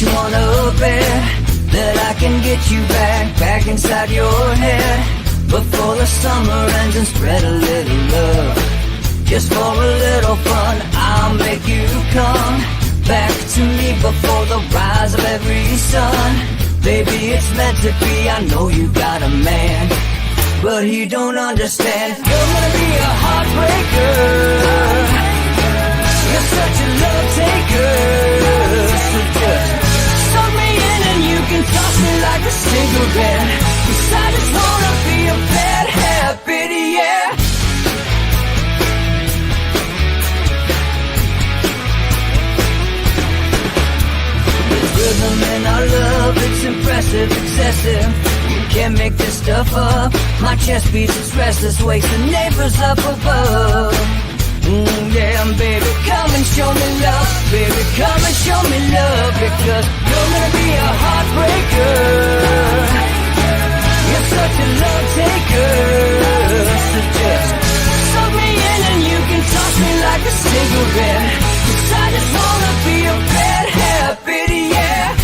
you wanna bet that I can get you back inside your head before the summer ends and spread a little love. Just for a little fun, I'll make you come back to me before the rise of every sun. Baby, it's meant to be, I know you got a man, but he don't understand. You're gonna be a heartbreaker, you're such a love taker. So just suck me in and you can toss me like a cigarette, 'cause I just wanna be a bad habit, yeah. Rhythm in our love, it's impressive, excessive. You can't make this stuff up. My chest beats, it's restless, wakes the neighbors up above. Yeah, baby, come and show me love. Baby, come and show me love, because you're gonna be a heartbreaker. You're such a love taker. So just suck me in and you can toss me like a cigarette, 'cause I just wanna be a bad habit, yeah.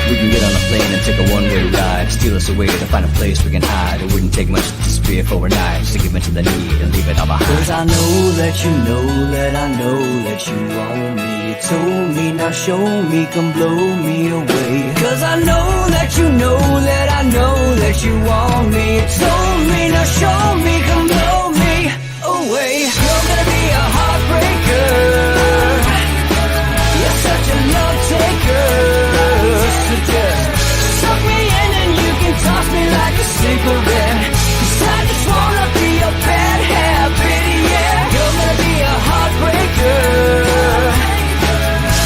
We can get on a plane and take a one-way ride, steal us away to find a place we can hide. It wouldn't take much to disappear for a night, just to give in to the need and leave it all behind. 'Cause I know that you know that I know that you want me. You told me, now show me, come blow me away. 'Cause I know that you know that I know that you want me. You told me, now show me, come blow me away. You're gonna be a heartbreaker, you're such a love taker. So just suck me in and you can toss me like a cigarette, 'cause I just wanna be a bad habit, yeah. You're gonna be a heartbreaker,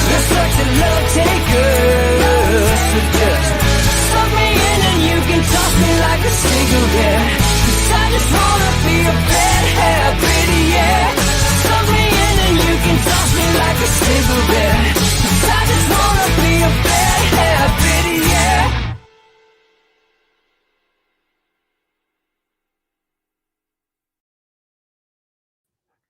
you're such a love taker. So just suck me in and you can toss me like a cigarette, 'cause I just wanna be a bad habit, yeah. Suck me in and you can toss me like a cigarette, 'cause I just wanna be a bad habit, yeah.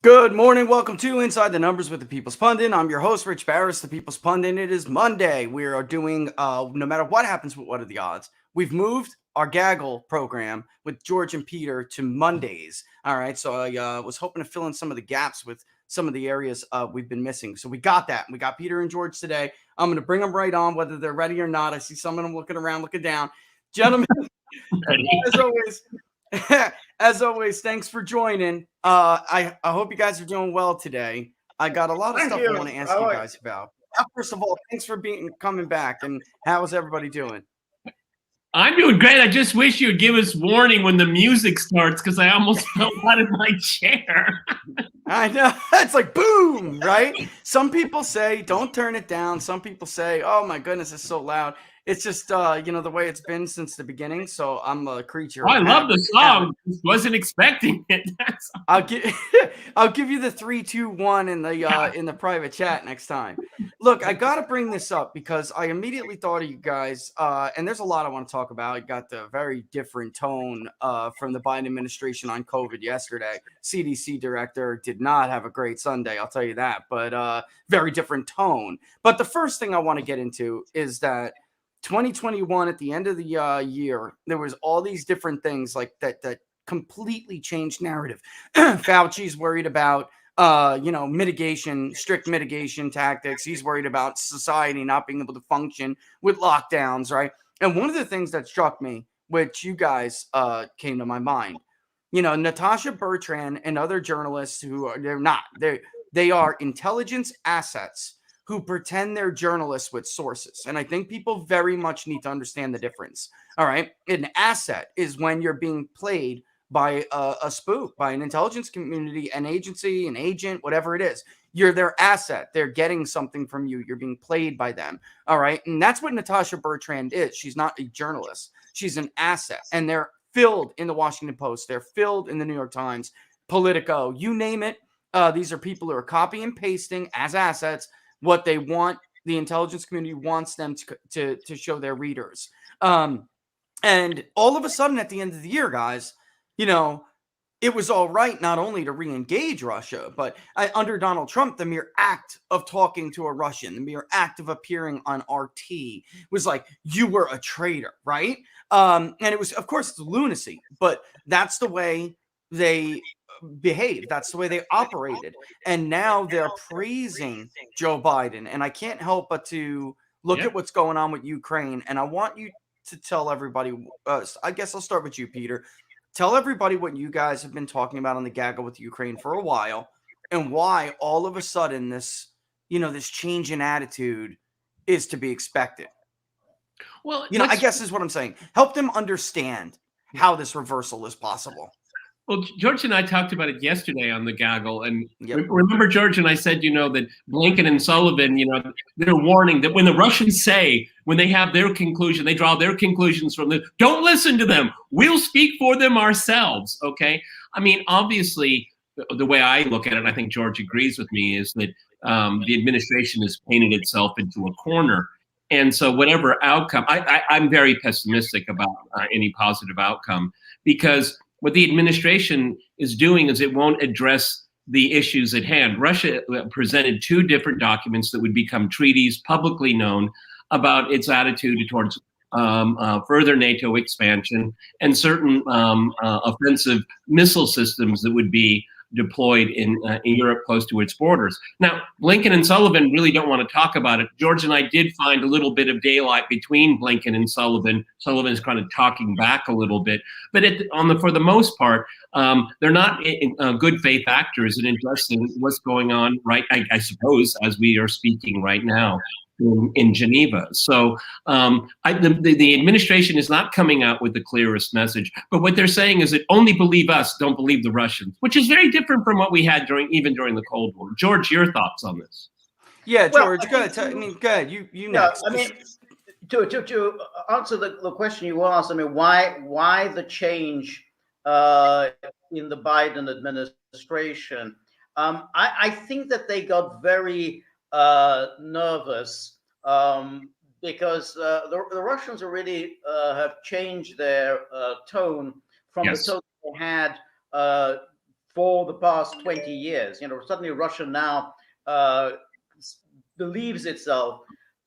Good morning. Welcome to Inside the Numbers with the People's Pundit. I'm your host, Rich Barris, the People's Pundit. It is Monday. We are doing, no matter what happens, what are the odds? We've moved our Gaggle program with George and Peter to Mondays. All right. So I was hoping to fill in some of the gaps with some of the areas we've been missing. So we got that. We got Peter and George today. I'm going to bring them right on, whether they're ready or not. I see some of them looking around, looking down. Gentlemen, as always, as always, thanks for joining. I hope you guys are doing well today. I got a lot of stuff I want to ask you guys about. First of all, thanks for coming back. And how's everybody doing? I'm doing great. I just wish you would give us warning when the music starts, because I almost fell out of my chair. I know. It's like boom, right? Some people say don't turn it down. Some people say, oh my goodness, it's so loud. It's just the way it's been since the beginning. So I'm a creature. Oh, I love the song. Wasn't expecting it. I'll give you the 3, 2, 1 in the private chat next time. Look, I got to bring this up because I immediately thought of you guys, and there's a lot I want to talk about. I got the very different tone from the Biden administration on COVID yesterday. CDC director did not have a great Sunday, I'll tell you that, but very different tone. But the first thing I want to get into is that 2021, at the end of the year, there was all these different things like that completely changed narrative. Fauci's worried about mitigation, strict mitigation tactics. He's worried about society not being able to function with lockdowns, right? And one of the things that struck me, which you guys came to my mind, Natasha Bertrand and other journalists who they are intelligence assets who pretend they're journalists with sources. And I think people very much need to understand the difference. All right. An asset is when you're being played by a spook, by an intelligence community, an agency, an agent, whatever it is. You're their asset. They're getting something from you. You're being played by them. All right. And that's what Natasha Bertrand is. She's not a journalist. She's an asset. And they're filled in the Washington Post. They're filled in the New York Times, Politico, you name it. These are people who are copy and pasting as assets what they want the intelligence community wants them to show their readers. And all of a sudden, at the end of the year, guys, you know, it was all right not only to re-engage Russia, but under Donald Trump, the mere act of talking to a Russian, the mere act of appearing on RT was like, you were a traitor, right? And it was, of course, it's lunacy, but that's the way they behaved. That's the way they operated. And now they're praising Joe Biden. And I can't help but to look at what's going on with Ukraine. And I want you to tell everybody, I guess I'll start with you, Peter. Tell everybody what you guys have been talking about on the Gaggle with Ukraine for a while, and why all of a sudden this, you know, this change in attitude is to be expected. Well, you know, I guess is what I'm saying. Help them understand how this reversal is possible. Well, George and I talked about it yesterday on the Gaggle, and remember, George and I said, you know, that Blinken and Sullivan, you know, they're warning that when the Russians say, when they have their conclusion, they draw their conclusions from don't listen to them. We'll speak for them ourselves. Okay. I mean, obviously, the way I look at it, and I think George agrees with me, is that the administration has painted itself into a corner. And so whatever outcome, I'm very pessimistic about any positive outcome, because what the administration is doing is it won't address the issues at hand. Russia presented 2 different documents that would become treaties publicly known about its attitude towards further NATO expansion and certain offensive missile systems that would be deployed in Europe close to its borders. Now, Blinken and Sullivan really don't want to talk about it. George and I did find a little bit of daylight between Blinken and Sullivan. Sullivan's kind of talking back a little bit, but for the most part, they're not good faith actors in addressing what's going on, right? I suppose, as we are speaking right now in Geneva. So the administration is not coming out with the clearest message, but what they're saying is that only believe us, don't believe the Russians, which is very different from what we had even during the Cold War. George, your thoughts on this? Yeah, George, go ahead. I mean, go ahead. You next. I mean, to answer the question you asked, I mean, why the change in the Biden administration? I think that they got very nervous because the Russians already have changed their tone from the tone they had for the past 20 years. You know, suddenly Russia now believes itself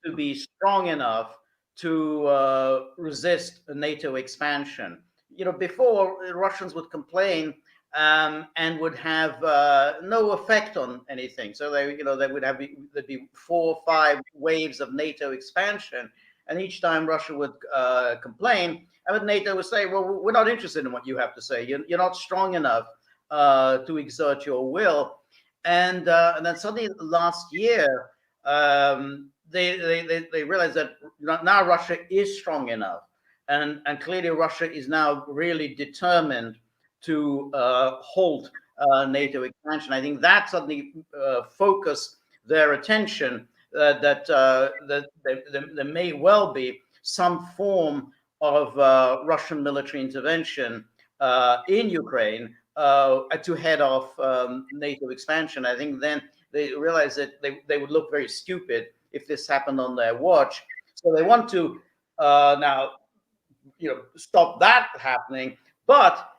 to be strong enough to resist a NATO expansion. You know, before the Russians would complain and would have no effect on anything. So there'd be 4 or 5 waves of NATO expansion, and each time Russia would complain, and NATO would say, "Well, we're not interested in what you have to say. You're not strong enough to exert your will." And then suddenly last year, they realized that now Russia is strong enough, and clearly Russia is now really determined to halt NATO expansion. I think that suddenly focused their attention that there may well be some form of Russian military intervention in Ukraine to head off NATO expansion. I think then they realized that they would look very stupid if this happened on their watch. So they want to now, stop that happening, but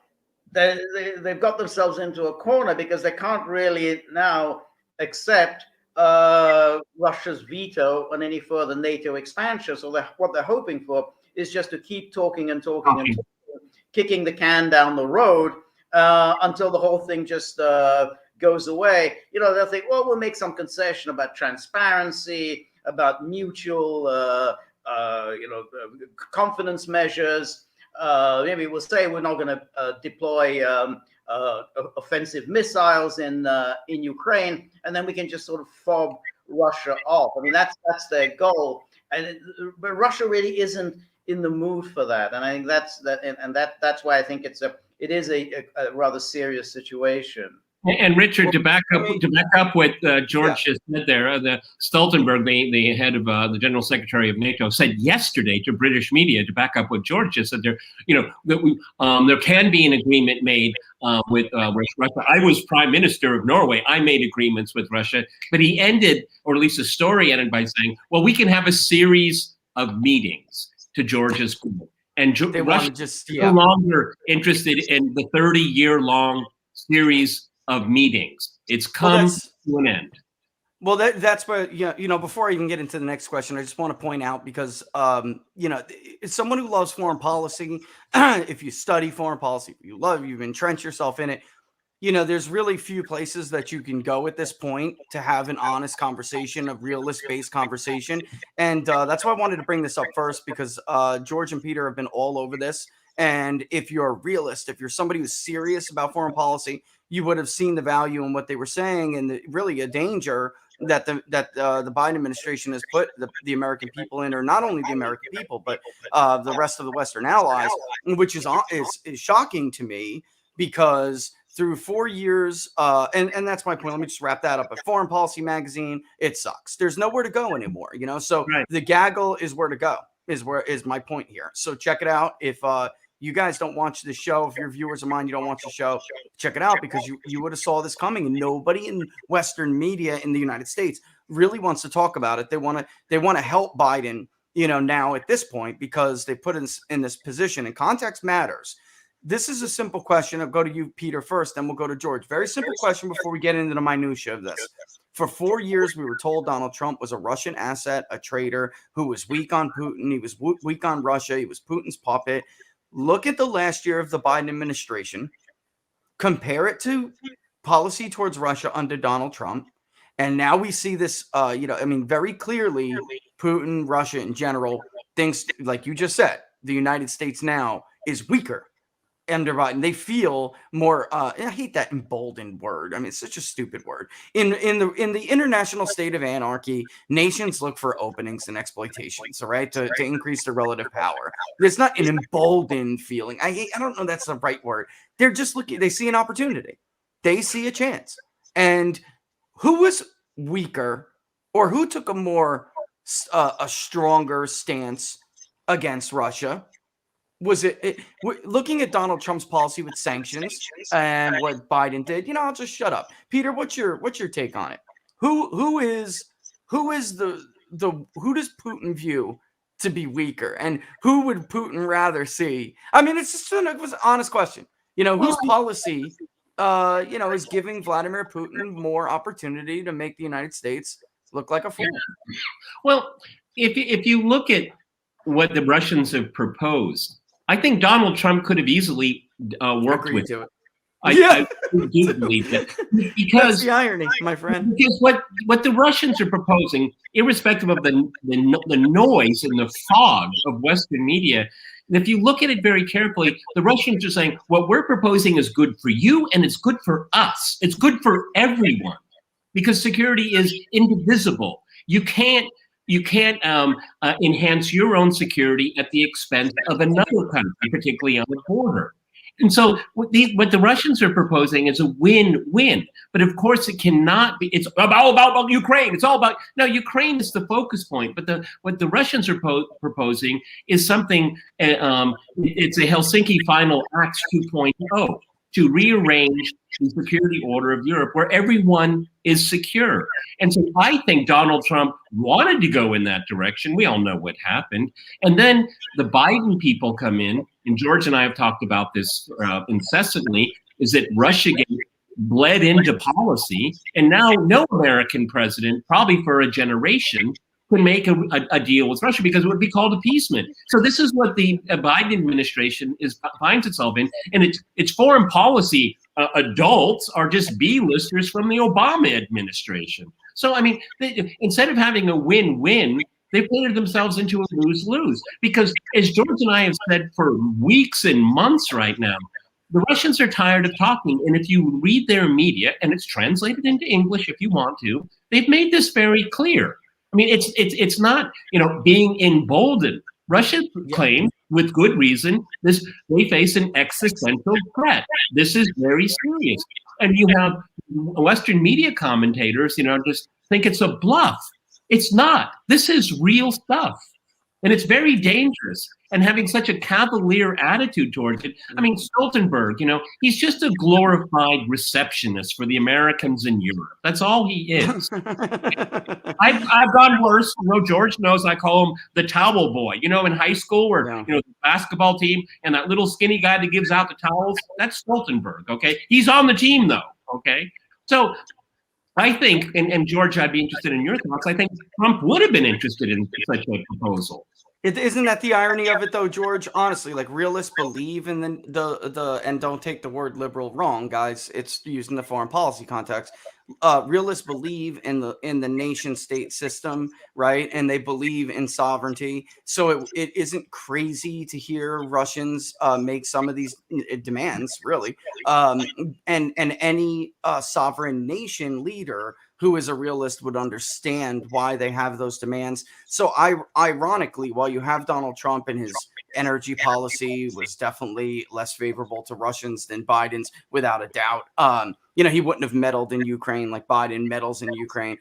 they've got themselves into a corner because they can't really now accept Russia's veto on any further NATO expansion. So what they're hoping for is just to keep talking and kicking the can down the road until the whole thing just goes away. They'll think, well, we'll make some concession about transparency, about mutual, confidence measures. Maybe we'll say we're not going to deploy offensive missiles in Ukraine, and then we can just sort of fob Russia off. I mean, that's their goal, but Russia really isn't in the mood for that, and I think that's why I think it is a rather serious situation. And Richard, to back up what George just said there, the Stoltenberg, the head of the General Secretary of NATO, said yesterday to British media, to back up what George just said there, that there can be an agreement made with Russia. I was Prime Minister of Norway. I made agreements with Russia, but he ended, or at least the story ended, by saying, "Well, we can have a series of meetings." To George's point, and Russia is no longer interested in the 30-year-long series of meetings. It's come to an end. Well, that's where, before I even get into the next question, I just want to point out, because, as someone who loves foreign policy, if you study foreign policy, you've entrenched yourself in it, there's really few places that you can go at this point to have an honest conversation, a realist-based conversation. And that's why I wanted to bring this up first, because George and Peter have been all over this. And if you're a realist, if you're somebody who's serious about foreign policy, you would have seen the value in what they were saying, and really a danger that the Biden administration has put the American people in, or not only the American people, but the rest of the Western allies, which is shocking to me, because through 4 years, and that's my point. Let me just wrap that up. A Foreign Policy magazine, it sucks. There's nowhere to go anymore, So the Gaggle is where to go, is my point here. So check it out. If you guys don't watch the show, if you're viewers of mine, you don't watch the show, check it out, because you would have saw this coming, and nobody in Western media in the United States really wants to talk about it. They want to help Biden, now at this point, because they put in this position, and context matters. This is a simple question. I'll go to you, Peter, first, then we'll go to George. Very simple question before we get into the minutia of this. For 4 years, we were told Donald Trump was a Russian asset, a traitor who was weak on Putin. He was weak on Russia. He was Putin's puppet. Look at the last year of the Biden administration. Compare it to policy towards Russia under Donald Trump. And now we see this, very clearly, Putin, Russia in general, thinks, like you just said, the United States now is weaker under Biden. They feel more, I hate that emboldened word. I mean, it's such a stupid word. In the international state of anarchy, nations look for openings and exploitations, all right, to increase their relative power. It's not an emboldened feeling. I don't know that's the right word. They're just looking, they see an opportunity. They see a chance. And who was weaker, or who took a stronger stance against Russia? Was it looking at Donald Trump's policy with sanctions and what Biden did? I'll just shut up. Peter, what's your take on it? Who does Putin view to be weaker, and who would Putin rather see? I mean, it's just it was an honest question. Whose policy is giving Vladimir Putin more opportunity to make the United States look like a fool? Well, if you look at what the Russians have proposed, I think Donald Trump could have easily worked with it. I do believe that, because that's the irony, my friend. Because what the Russians are proposing, irrespective of the noise and the fog of Western media, and if you look at it very carefully, the Russians are saying what we're proposing is good for you, and it's good for us. It's good for everyone, because security is indivisible. You can't enhance your own security at the expense of another country, particularly on the border. And so what the Russians are proposing is a win-win. But of course, it cannot be. It's all about Ukraine. It's all about, no, Ukraine is the focus point. But what the Russians are proposing is something, it's a Helsinki Final Acts 2.0, to rearrange the security order of Europe where everyone is secure. And so I think Donald Trump wanted to go in that direction. We all know what happened. And then the Biden people come in, and George and I have talked about this incessantly, is that Russia bled into policy, and now no American president, probably for a generation, could make a deal with Russia, because it would be called appeasement. So this is what the Biden administration finds itself in, and its foreign policy adults are just B-listers from the Obama administration. So I mean, instead of having a win-win, they painted themselves into a lose-lose, because as George and I have said for weeks and months right now, the Russians are tired of talking. And if you read their media, and it's translated into English if you want to, they've made this very clear. I mean, it's not, being emboldened. Russia claims, with good reason, they face an existential threat. This is very serious. And you have Western media commentators, just think it's a bluff. It's not. This is real stuff. And it's very dangerous. And having such a cavalier attitude towards it. I mean, Stoltenberg, he's just a glorified receptionist for the Americans in Europe. That's all he is. I've gone worse. George knows I call him the towel boy. In high school where, the basketball team and that little skinny guy that gives out the towels, that's Stoltenberg, okay? He's on the team, though, okay? So I think, and George, I'd be interested in your thoughts. I think Trump would have been interested in such a proposal. Isn't that the irony of it, though, George? Honestly, like realists believe in the and don't take the word liberal wrong, guys. It's used in the foreign policy context. Realists believe in the nation state system, right? And they believe in sovereignty. So it isn't crazy to hear Russians make some of these demands, really. And any sovereign nation leader who is a realist would understand why they have those demands. So ironically, while you have Donald Trump and his energy policy was definitely less favorable to Russians than Biden's, without a doubt. He wouldn't have meddled in Ukraine like Biden meddles in Ukraine.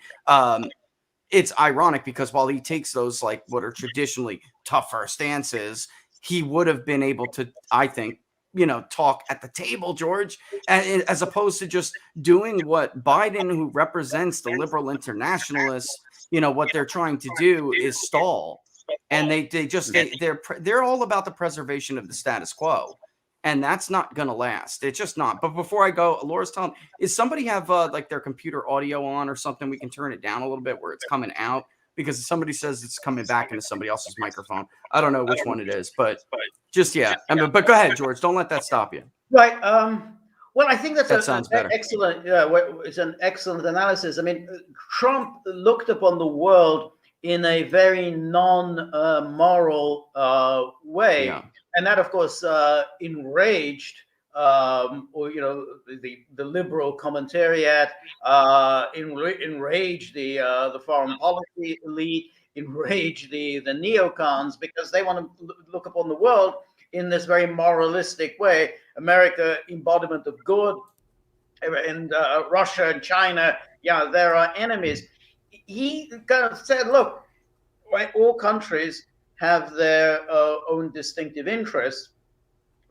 It's ironic because while he takes those like what are traditionally tougher stances, he would have been able to, I think, talk at the table, George, as opposed to just doing what Biden, who represents the liberal internationalists, what they're trying to do is stall. And they're all about the preservation of the status quo. And that's not going to last. It's just not. But before I go, Laura's telling, is somebody have like their computer audio on or something? We can turn it down a little bit where it's coming out, because somebody says it's coming back into somebody else's microphone. I don't know which one it is, but just, yeah. But go ahead, George. Don't let that stop you. Right. Well, I think that sounds better. Excellent. It's an excellent analysis. I mean, Trump looked upon the world in a very non-moral way. Yeah. And that, of course, enraged the liberal commentariat, enraged the foreign policy elite, enraged the neocons, because they want to look upon the world in this very moralistic way. America, embodiment of good, and Russia and China, they're our enemies. He kind of said, look, right, all countries have their own distinctive interests.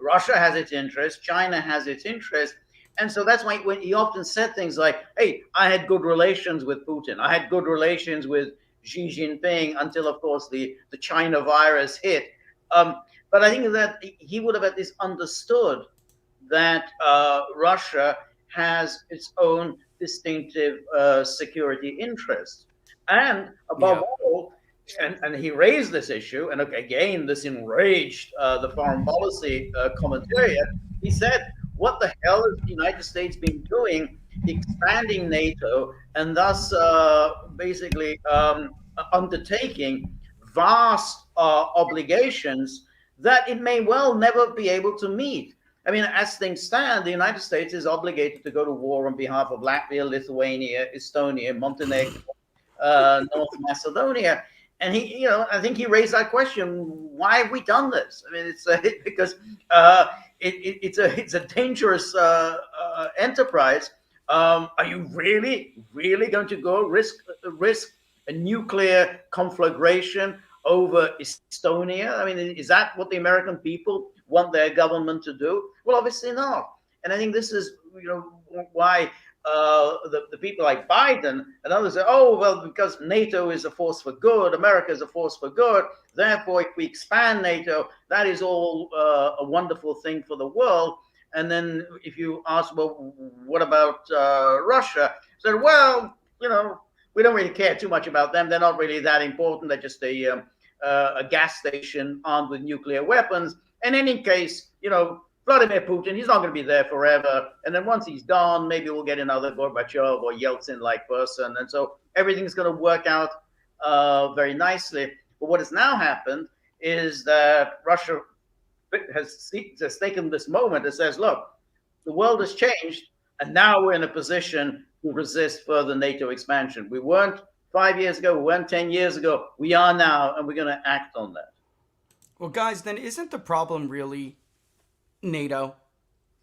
Russia has its interest, China has its interest. And so that's why when he often said things like, hey, I had good relations with Putin, I had good relations with Xi Jinping, until, of course, the China virus hit. But I think that he would have at least understood that Russia has its own distinctive security interests. And above all, and he raised this issue, and again, this enraged the foreign policy commentariat. He said, what the hell has the United States been doing, expanding NATO, and thus basically undertaking vast obligations that it may well never be able to meet. I mean, as things stand, the United States is obligated to go to war on behalf of Latvia, Lithuania, Estonia, Montenegro, North Macedonia. And he, I think he raised that question: why have we done this? I mean, it's because it's a dangerous enterprise. Are you really going to go risk a nuclear conflagration over Estonia? I mean, is that what the American people want their government to do? Well, obviously not. And I think this is, why the people like Biden and others say, oh, well, because NATO is a force for good, America is a force for good, therefore, if we expand NATO, that is all a wonderful thing for the world. And then if you ask, well, what about Russia? Said, well, we don't really care too much about them. They're not really that important. They're just a gas station armed with nuclear weapons. In any case, Vladimir Putin, he's not going to be there forever. And then once he's gone, maybe we'll get another Gorbachev or Yeltsin-like person. And so everything's going to work out very nicely. But what has now happened is that Russia has taken this moment and says, look, the world has changed, and now we're in a position to resist further NATO expansion. We weren't 5 years ago, we weren't 10 years ago. We are now, and we're going to act on that. Well, guys, then isn't the problem really NATO?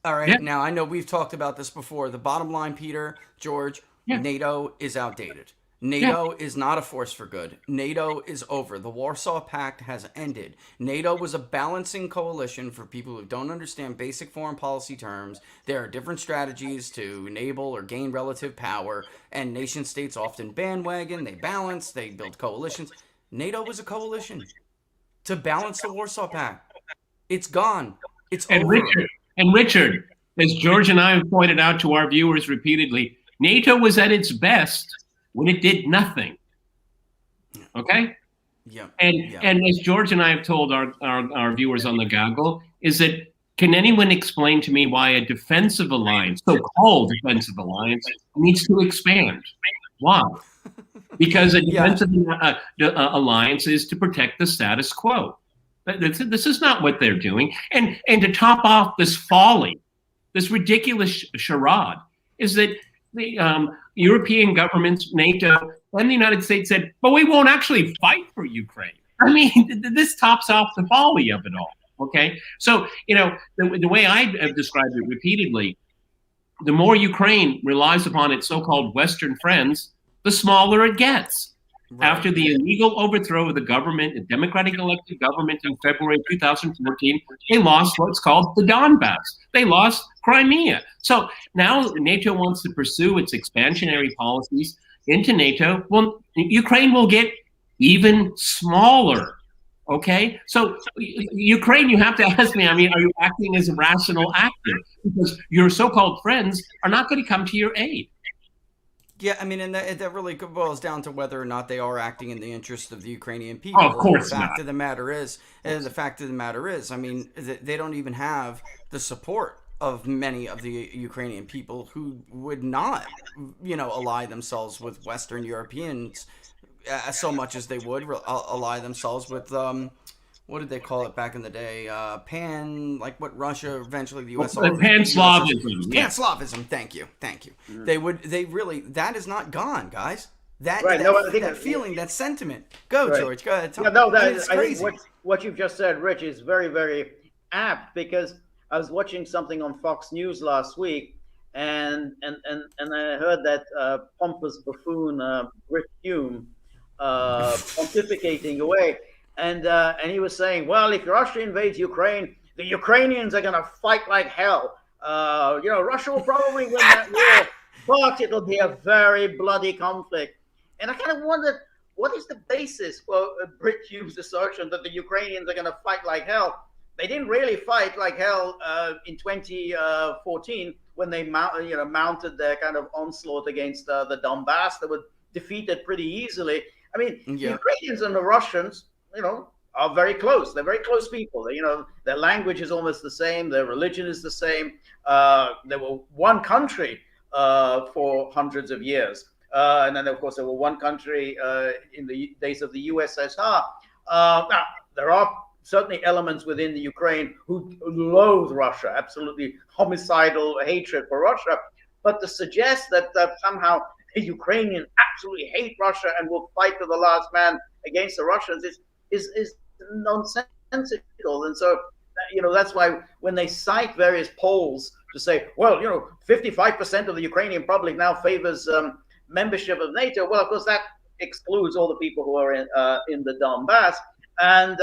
All right. Yeah. Now, I know we've talked about this before. The bottom line, Peter, George, Yeah. NATO is outdated. Yeah. NATO is not a force for good. NATO is over. The Warsaw Pact has ended. NATO was a balancing coalition for people who don't understand basic foreign policy terms. There are different strategies to enable or gain relative power, and nation states often bandwagon, they balance, they build coalitions. NATO was a coalition to balance the Warsaw Pact. It's gone. It's And over. Richard, as George and I have pointed out to our viewers repeatedly, NATO was at its best when it did nothing. Okay? Yeah. And as George and I have told our viewers on the Gaggle, is that can anyone explain to me why a defensive alliance, so-called defensive alliance, needs to expand? Why? Because a defensive alliance is to protect the status quo. This is not what they're doing. And to top off this folly, this ridiculous charade, is that the European governments, NATO, and the United States said, but we won't actually fight for Ukraine. I mean, this tops off the folly of it all, okay? So, the way I have described it repeatedly, the more Ukraine relies upon its so-called Western friends, the smaller it gets. Right. After the illegal overthrow of the government, the democratic elected government in February 2014, they lost what's called the Donbass. They lost Crimea. So now NATO wants to pursue its expansionary policies into NATO. Well, Ukraine will get even smaller. Okay? So Ukraine, you have to ask me, I mean, are you acting as a rational actor? Because your so-called friends are not going to come to your aid. Yeah, I mean, and that really boils down to whether or not they are acting in the interest of the Ukrainian people. Oh, of course the fact of the matter is, I mean, they don't even have the support of many of the Ukrainian people who would not, ally themselves with Western Europeans so much as they would ally themselves with what did they call it back in the day? Like what Russia, eventually the USSR. Pan-Slavism. Pan-Slavism. Thank you. Mm. They really, that is not gone, guys. That feeling, that sentiment. Go, right. George. Go ahead. I think what you've just said, Rich, is very, very apt, because I was watching something on Fox News last week, and I heard that pompous buffoon Rick Hume pontificating away. And he was saying, well, if Russia invades Ukraine, the Ukrainians are going to fight like hell. Russia will probably win that war, but it'll be a very bloody conflict. And I kind of wondered, what is the basis for Brit Hume's assertion that the Ukrainians are going to fight like hell? They didn't really fight like hell in 2014 when they mounted their kind of onslaught against the Donbass. They were defeated pretty easily. I mean, the Ukrainians and the Russians, are very close. They're very close people. Their language is almost the same. Their religion is the same. They were one country for hundreds of years. And then, of course, they were one country in the days of the USSR. Now, there are certainly elements within the Ukraine who loathe Russia, absolutely homicidal hatred for Russia. But to suggest that somehow the Ukrainians absolutely hate Russia and will fight to the last man against the Russians is nonsensical. And so, that's why when they cite various polls to say, well, 55% of the Ukrainian public now favors membership of NATO. Well, of course, that excludes all the people who are in the Donbass. And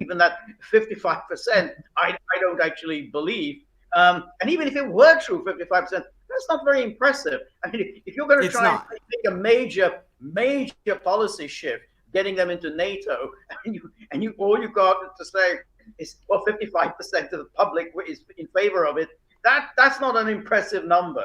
even that 55%, I don't actually believe. And even if it were true, 55%, that's not very impressive. I mean, if you're going to try and make a major policy shift, getting them into NATO, and you all you got to say is, well, 55% of the public is in favor of it. That's not an impressive number.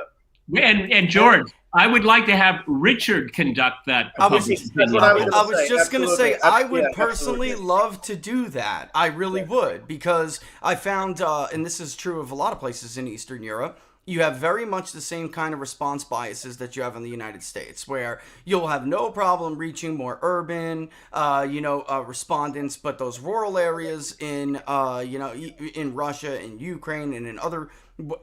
And George, I would like to have Richard conduct that. I was just going to say, I would personally love to do that. I really would, because I found, and this is true of a lot of places in Eastern Europe, you have very much the same kind of response biases that you have in the United States, where you'll have no problem reaching more urban, respondents, but those rural areas in, in Russia, in Ukraine, and in other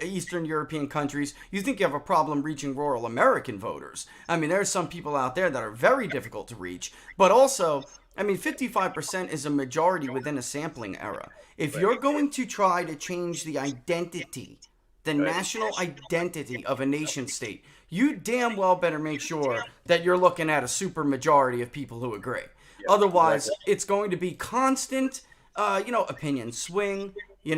Eastern European countries, you think you have a problem reaching rural American voters. I mean, there's some people out there that are very difficult to reach, but also I mean, 55% is a majority within a sampling era. If you're going to try to change the identity, the national identity of a nation state, you damn well better make sure that you're looking at a super majority of people who agree. Otherwise, it's going to be constant, opinion swing.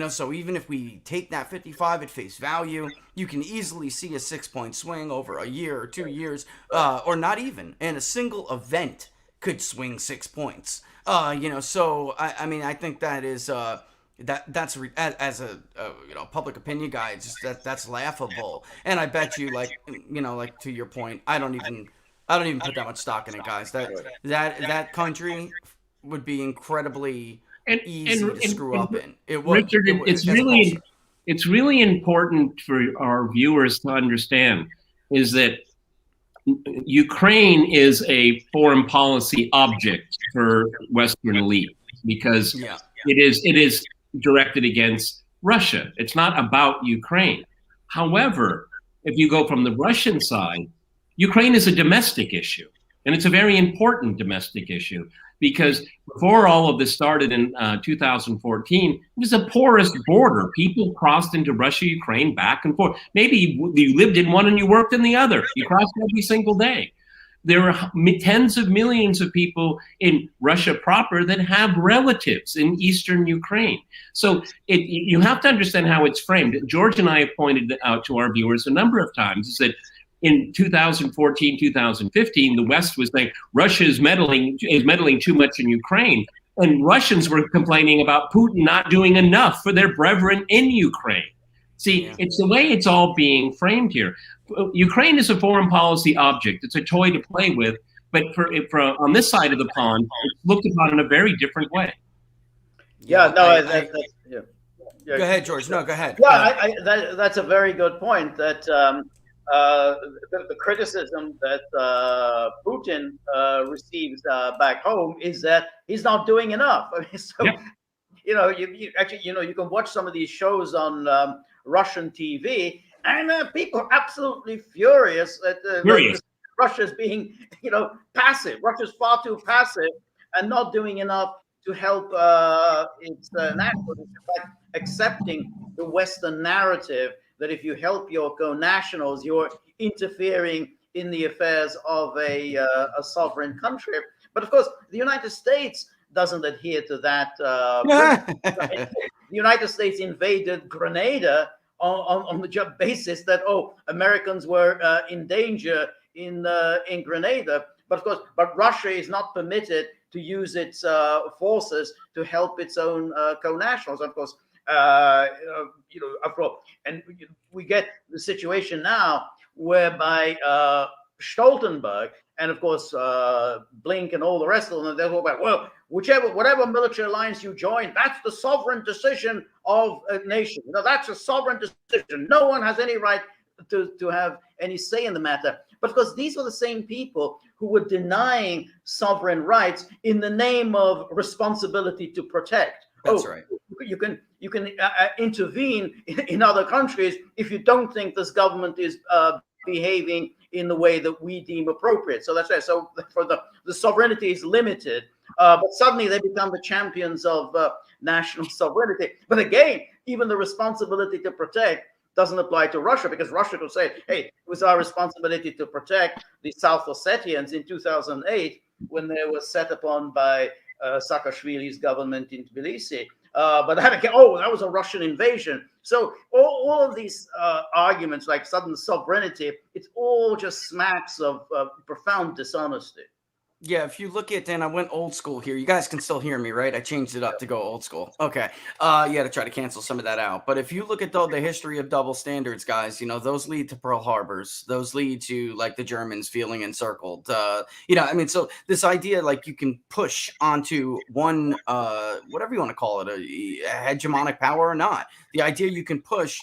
So even if we take that 55 at face value, you can easily see a 6-point swing over a year or 2 years, or not even. And a single event could swing 6 points. So I think that is that's as a public opinion guy, it's just that's laughable. And I bet you, like to your point, I don't even put that much stock in it, guys. That country would be incredibly easy to screw up in. It would. Richard, it's really important for our viewers to understand is that Ukraine is a foreign policy object for Western elite because it is directed against Russia. It's not about Ukraine. However, if you go from the Russian side, Ukraine is a domestic issue, and it's a very important domestic issue because before all of this started in 2014, it was a porous border. People crossed into Russia, Ukraine, back and forth. Maybe you lived in one and you worked in the other. You crossed every single day. There are tens of millions of people in Russia proper that have relatives in eastern Ukraine. So you have to understand how it's framed. George and I have pointed out to our viewers a number of times is that in 2014, 2015, the West was saying Russia is meddling too much in Ukraine. And Russians were complaining about Putin not doing enough for their brethren in Ukraine. See, it's the way it's all being framed here. Ukraine is a foreign policy object. It's a toy to play with. But for on this side of the pond, it's looked upon in a very different way. Yeah, no, go ahead, George. No, go ahead. Yeah, that's a very good point. That the criticism that Putin receives back home is that he's not doing enough. I mean, so you actually you can watch some of these shows on Russian TV, and people are absolutely furious that Russia's being passive. Russia's far too passive and not doing enough to help its nationals. In fact, accepting the Western narrative that if you help your co-nationals, you're interfering in the affairs of a sovereign country. But of course, the United States doesn't adhere to that. The United States invaded Grenada on the basis that Americans were in danger in Grenada. But of course, Russia is not permitted to use its forces to help its own co-nationals. Of course, and we get the situation now whereby Stoltenberg and of course Blink and all the rest of them, they're all about, well, whatever military alliance you join, that's the sovereign decision of a nation. That's a sovereign decision. No one has any right to have any say in the matter. But of course, these were the same people who were denying sovereign rights in the name of responsibility to protect. That's right. You can intervene in other countries if you don't think this government is behaving in the way that we deem appropriate. So that's right. So for the sovereignty is limited, but suddenly they become the champions of national sovereignty. But again, even the responsibility to protect doesn't apply to Russia, because Russia could say, hey, it was our responsibility to protect the South Ossetians in 2008 when they were set upon by Saakashvili's government in Tbilisi. But that was a Russian invasion. So all of these arguments like sudden sovereignty, it's all just smacks of profound dishonesty. Yeah, if you look at, and I went old school here. You guys can still hear me, right? I changed it up to go old school. Okay. To try to cancel some of that out. But if you look at the history of double standards, guys, those lead to Pearl Harbors. Those lead to like the Germans feeling encircled. So this idea, like you can push onto one, whatever you want to call it, a hegemonic power or not. The idea you can push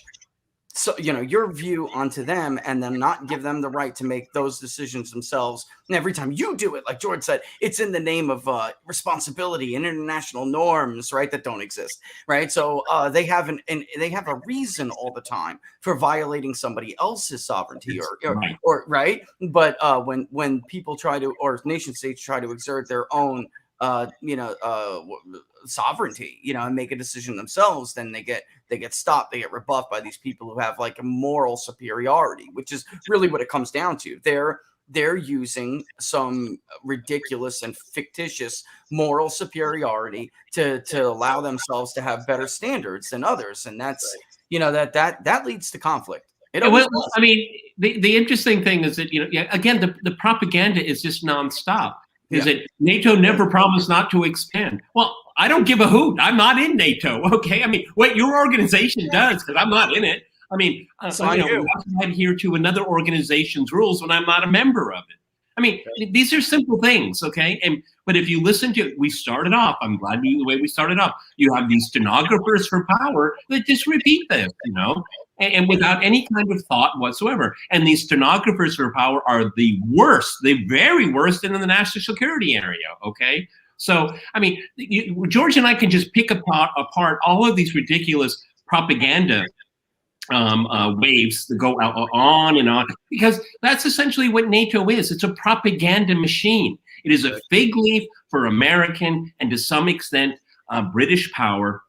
your view onto them and then not give them the right to make those decisions themselves. And every time you do it, like George said, it's in the name of responsibility and international norms, right? That don't exist, right? So they have they have a reason all the time for violating somebody else's sovereignty or right. But when people try to, or nation states try to exert their own sovereignty, and make a decision themselves, then they get stopped. They get rebuffed by these people who have like a moral superiority, which is really what it comes down to. They're using some ridiculous and fictitious moral superiority to allow themselves to have better standards than others, and that's that leads to conflict. Well, I mean, the interesting thing is that again, the propaganda is just nonstop. Is that NATO never promised not to expand? Well, I don't give a hoot. I'm not in NATO. Okay, I mean, what your organization does, because I'm not in it. I mean, I adhere to another organization's rules when I'm not a member of it. I mean, these are simple things, okay? But if you listen to it, we started off, I'm glad the way we started off. You have these stenographers for power that just repeat this, and without any kind of thought whatsoever. And these stenographers for power are the worst, the very worst in the national security area, okay? So, I mean, George and I can just pick apart all of these ridiculous propaganda waves that go on and on, because that's essentially what NATO is. It's a propaganda machine. It is a fig leaf for American and to some extent British power.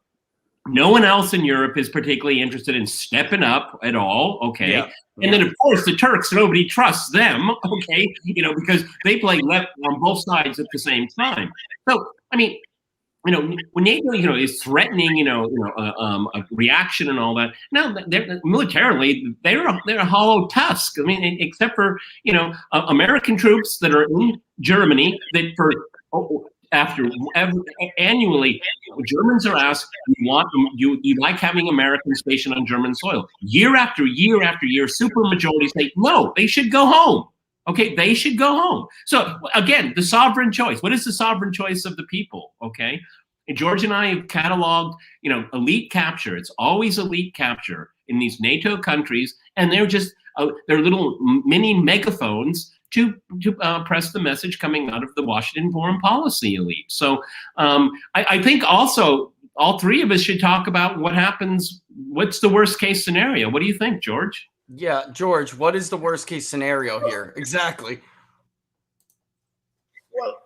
No one else in Europe is particularly interested in stepping up at all, okay? Yeah. And then, of course, the Turks, nobody trusts them, okay? Because they play left on both sides at the same time. So, I mean, when NATO, is threatening, a reaction and all that. Now, militarily, they're a hollow tusk. I mean, except for American troops that are in Germany that annually, Germans are asked, you like having Americans stationed on German soil? Year after year after year, super majorities say no, they should go home. Okay, they should go home. So again, the sovereign choice. What is the sovereign choice of the people? Okay, and George and I have cataloged, elite capture. It's always elite capture in these NATO countries, and they're just they're little mini megaphones to press the message coming out of the Washington foreign policy elite. So I think also all three of us should talk about what happens. What's the worst case scenario? What do you think, George? Yeah, George, what is the worst case scenario here? Exactly. Well,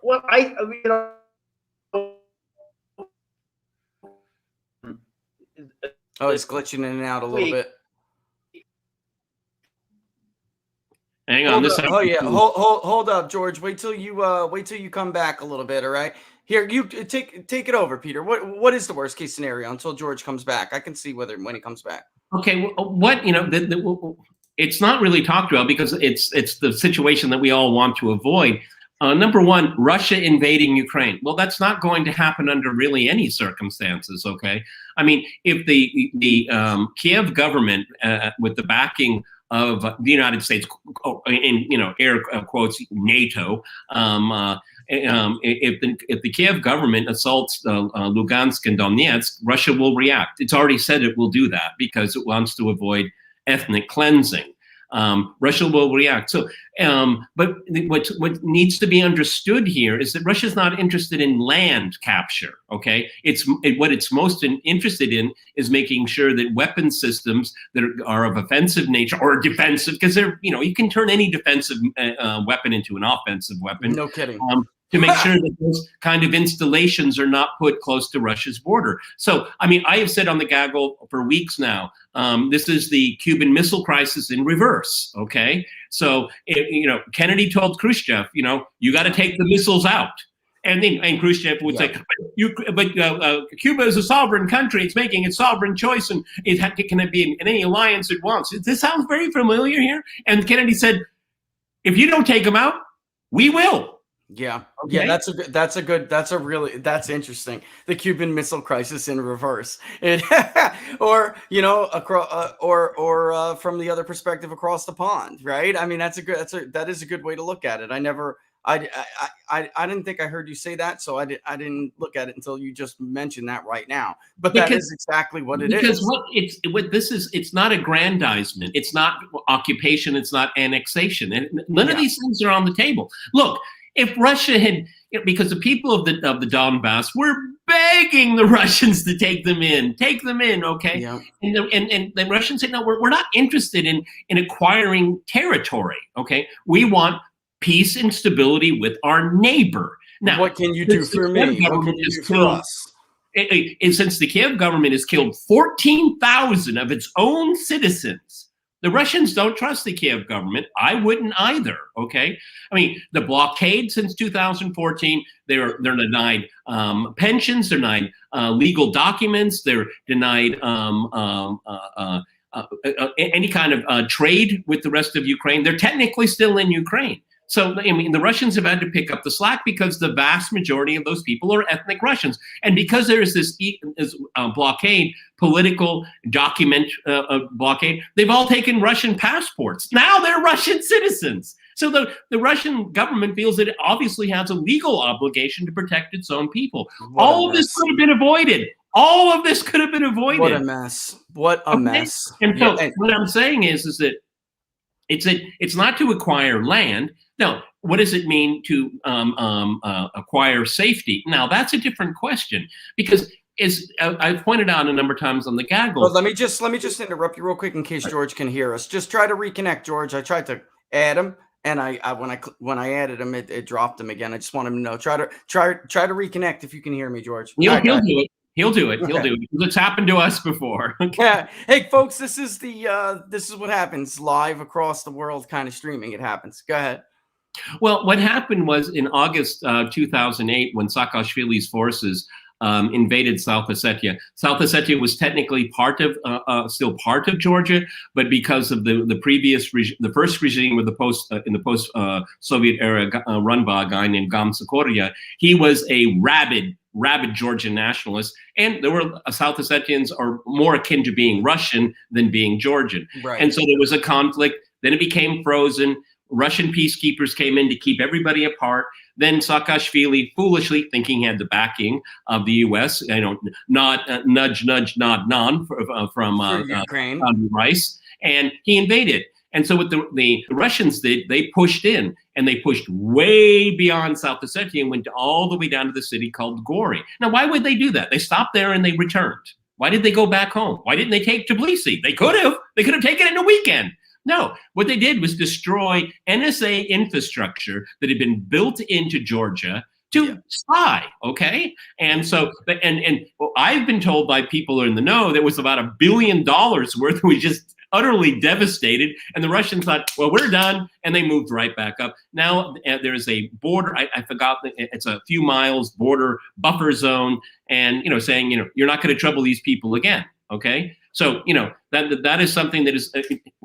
oh, it's glitching in and out a little bit. Hang on. Hold up, George. Wait till you come back a little bit. All right. Here, you take it over, Peter. What is the worst case scenario until George comes back? I can see when he comes back. Okay, it's not really talked about because it's the situation that we all want to avoid. Number one, Russia invading Ukraine. Well, that's not going to happen under really any circumstances. Okay, I mean, if the Kiev government, with the backing of the United States, in air quotes, NATO, if the Kiev government assaults Lugansk and Donetsk, Russia will react. It's already said it will do that because it wants to avoid ethnic cleansing. Russia will react. So, but what needs to be understood here is that Russia's not interested in land capture. Okay, what it's most interested in is making sure that weapon systems that are of offensive nature or defensive, because you can turn any defensive weapon into an offensive weapon. No kidding. To make sure that those kind of installations are not put close to Russia's border. So, I mean, I have said on the Gaggle for weeks now, this is the Cuban Missile Crisis in reverse, okay? So, Kennedy told Khrushchev, you got to take the missiles out. And Khrushchev would say, but Cuba is a sovereign country. It's making its sovereign choice, and it can be in any alliance it wants. This sounds very familiar here. And Kennedy said, if you don't take them out, we will. Yeah. Okay. Yeah, that's interesting. The Cuban Missile Crisis in reverse. Or from the other perspective across the pond, right? I mean, that is a good way to look at it. I didn't think I heard you say that, so I didn't look at it until you just mentioned that right now. But that is exactly what it is. Because it's not aggrandizement, it's not occupation, it's not annexation, and none of these things are on the table. Look, if Russia had, because the people of the Donbass were begging the Russians to take them in, okay? Yeah. And the Russians said, no, we're not interested in acquiring territory, okay? We want peace and stability with our neighbor. Now, what can you do for me? What can you do for us? And since the Kiev government has killed 14,000 of its own citizens, the Russians don't trust the Kiev government. I wouldn't either. Okay, I mean the blockade since 2014. They're denied pensions. They're denied legal documents. They're denied any kind of trade with the rest of Ukraine. They're technically still in Ukraine. So, I mean, the Russians have had to pick up the slack because the vast majority of those people are ethnic Russians. And because there is this blockade, political document blockade, they've all taken Russian passports. Now they're Russian citizens. So the Russian government feels that it obviously has a legal obligation to protect its own people. All of this could have been avoided. All of this could have been avoided. What a mess. What a mess. And so what I'm saying is that it's not to acquire land. No, what does it mean to acquire safety? Now that's a different question because as I've pointed out a number of times on the Gaggle. Well, let me just interrupt you real quick in case George can hear us. Just try to reconnect, George. I tried to add him, and when I added him, it dropped him again. I just want him to know. Try to reconnect if you can hear me, George. He'll do it. He'll do it. He'll do it. It's happened to us before. Yeah. Hey, folks, this is what happens live across the world, kind of streaming. It happens. Go ahead. Well, what happened was in August 2008, when Saakashvili's forces invaded South Ossetia. South Ossetia was technically still part of Georgia, but because of the first regime with in the post Soviet era run by a guy named Gamsa Korya, he was a rabid Georgian nationalist, and there were South Ossetians are more akin to being Russian than being Georgian. Right. And so there was a conflict. Then it became frozen. Russian peacekeepers came in to keep everybody apart. Then Saakashvili, foolishly thinking he had the backing of the U.S., not nudge, nod, nod from Ukraine, Rice, and he invaded. And so what the Russians did, they pushed in, and they pushed way beyond South Ossetia and went all the way down to the city called Gori. Now, why would they do that? They stopped there and they returned. Why did they go back home? Why didn't they take Tbilisi? They could have. They could have taken it in a weekend. No, what they did was destroy NSA infrastructure that had been built into Georgia to spy, okay? And so, and I've been told by people who are in the know that was about $1 billion worth was just utterly devastated. And the Russians thought, well, we're done. And they moved right back up. Now there's a border, I forgot, it's a few miles border buffer zone. And, saying, you're not going to trouble these people again, okay? So, that is something that is,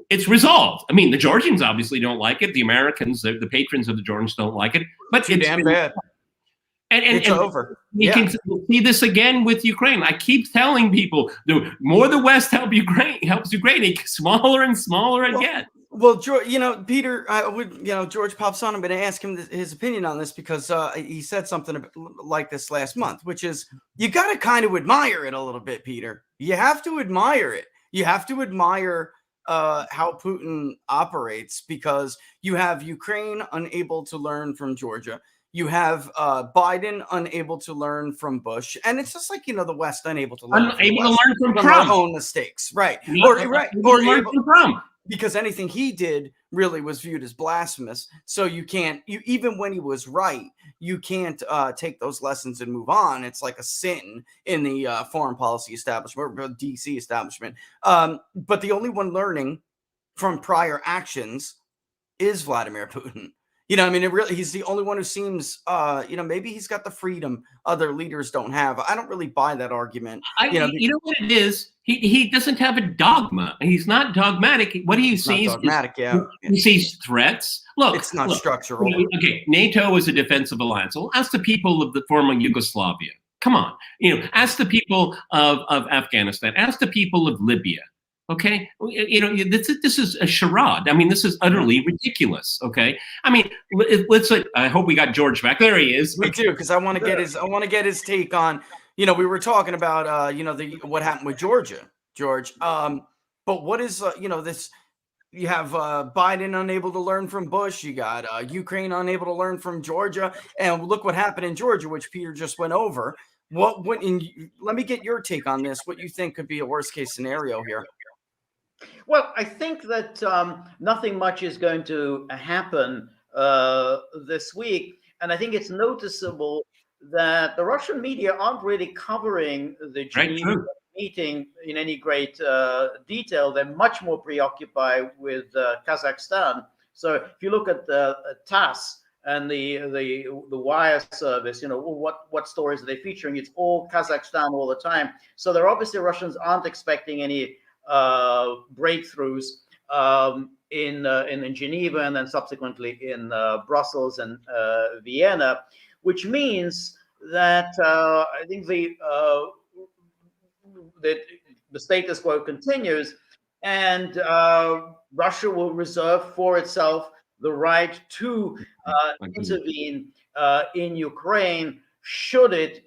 it's resolved. I mean, the Georgians obviously don't like it. The Americans, the patrons of the Georgians don't like it. But it's damn bad. And it's over. We can see this again with Ukraine. I keep telling people, the more the West helps Ukraine, it gets smaller and smaller it gets. Well, George, Peter, I would, George pops on. I'm going to ask him his opinion on this because he said something like this last month, which is you got to kind of admire it a little bit, Peter. You have to admire it. You have to admire how Putin operates because you have Ukraine unable to learn from Georgia. You have Biden unable to learn from Bush, and it's just like the West unable to learn from their Trump. own mistakes, right? Or learn from Trump. Because anything he did really was viewed as blasphemous. So you even when he was right, you can't take those lessons and move on. It's like a sin in the foreign policy establishment, or DC establishment. But the only one learning from prior actions is Vladimir Putin. He's the only one who seems, maybe he's got the freedom other leaders don't have. I don't really buy that argument. You know what it is? He doesn't have a dogma. He's not dogmatic. What he sees he sees threats. Look, it's not structural. Okay, NATO is a defensive alliance. Well, ask the people of the former Yugoslavia. Come on, ask the people of Afghanistan. Ask the people of Libya. Okay, this is a charade. I mean, this is utterly ridiculous. Okay, I mean, let's. I hope we got George back. There he is. Me too, because I want to get his take on. We were talking about what happened with Georgia, George. But what is this? You have Biden unable to learn from Bush. You got Ukraine unable to learn from Georgia, and look what happened in Georgia, which Peter just went over. Let me get your take on this. What you think could be a worst case scenario here? Well, I think that nothing much is going to happen this week. And I think it's noticeable that the Russian media aren't really covering the Geneva meeting in any great detail. They're much more preoccupied with Kazakhstan. So if you look at the TASS and the wire service, you know, what stories are they featuring? It's all Kazakhstan all the time. So they're obviously, Russians aren't expecting any breakthroughs in Geneva and then subsequently in Brussels and Vienna, which means that I think the status quo continues, and Russia will reserve for itself the right to intervene in Ukraine should it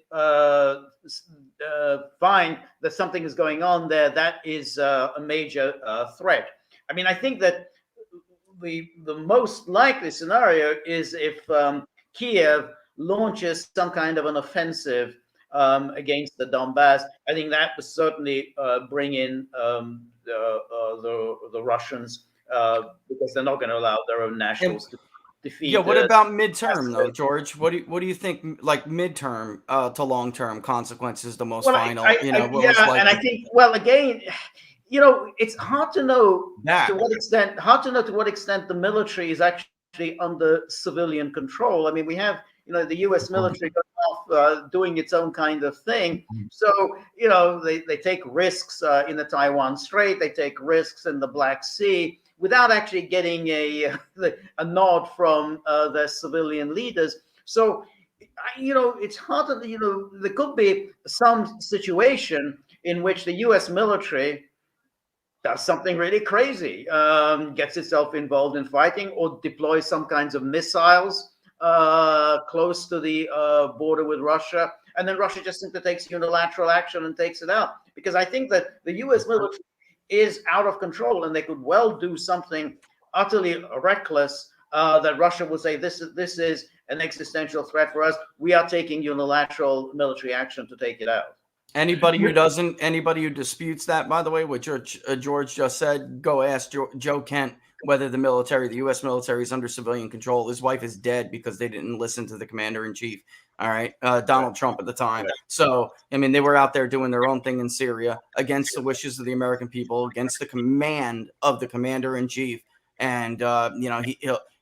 find that something is going on there that is a major threat. I mean, I think that the most likely scenario is if Kiev launches some kind of an offensive against the Donbass. I think that would certainly bring in the Russians because they're not going to allow their own nationals to defeat. Yeah, what about midterm though, George? What do you think, like midterm to long term consequences, the most final? And I think, well, again, you know, it's hard to know to what extent. The military is actually under civilian control. I mean, we have, you know, the U.S. military going off doing its own kind of thing. So, you know, they take risks in the Taiwan Strait. They take risks in the Black Sea without actually getting a nod from their civilian leaders. So, you know, it's hard to, you know, there could be some situation in which the U.S. military does something really crazy, gets itself involved in fighting or deploys some kinds of missiles close to the border with Russia. And then Russia just simply takes unilateral action and takes it out. Because I think that the U.S. military is out of control, and they could well do something utterly reckless that Russia would say, this is an existential threat for us. We are taking unilateral military action to take it out. Anybody who disputes that, by the way, what George just said, go ask Joe Kent whether the U.S. military is under civilian control. His wife is dead because they didn't listen to the commander-in-chief. All right. Donald Trump at the time. So, I mean, they were out there doing their own thing in Syria against the wishes of the American people, against the command of the commander-in-chief. And, you know,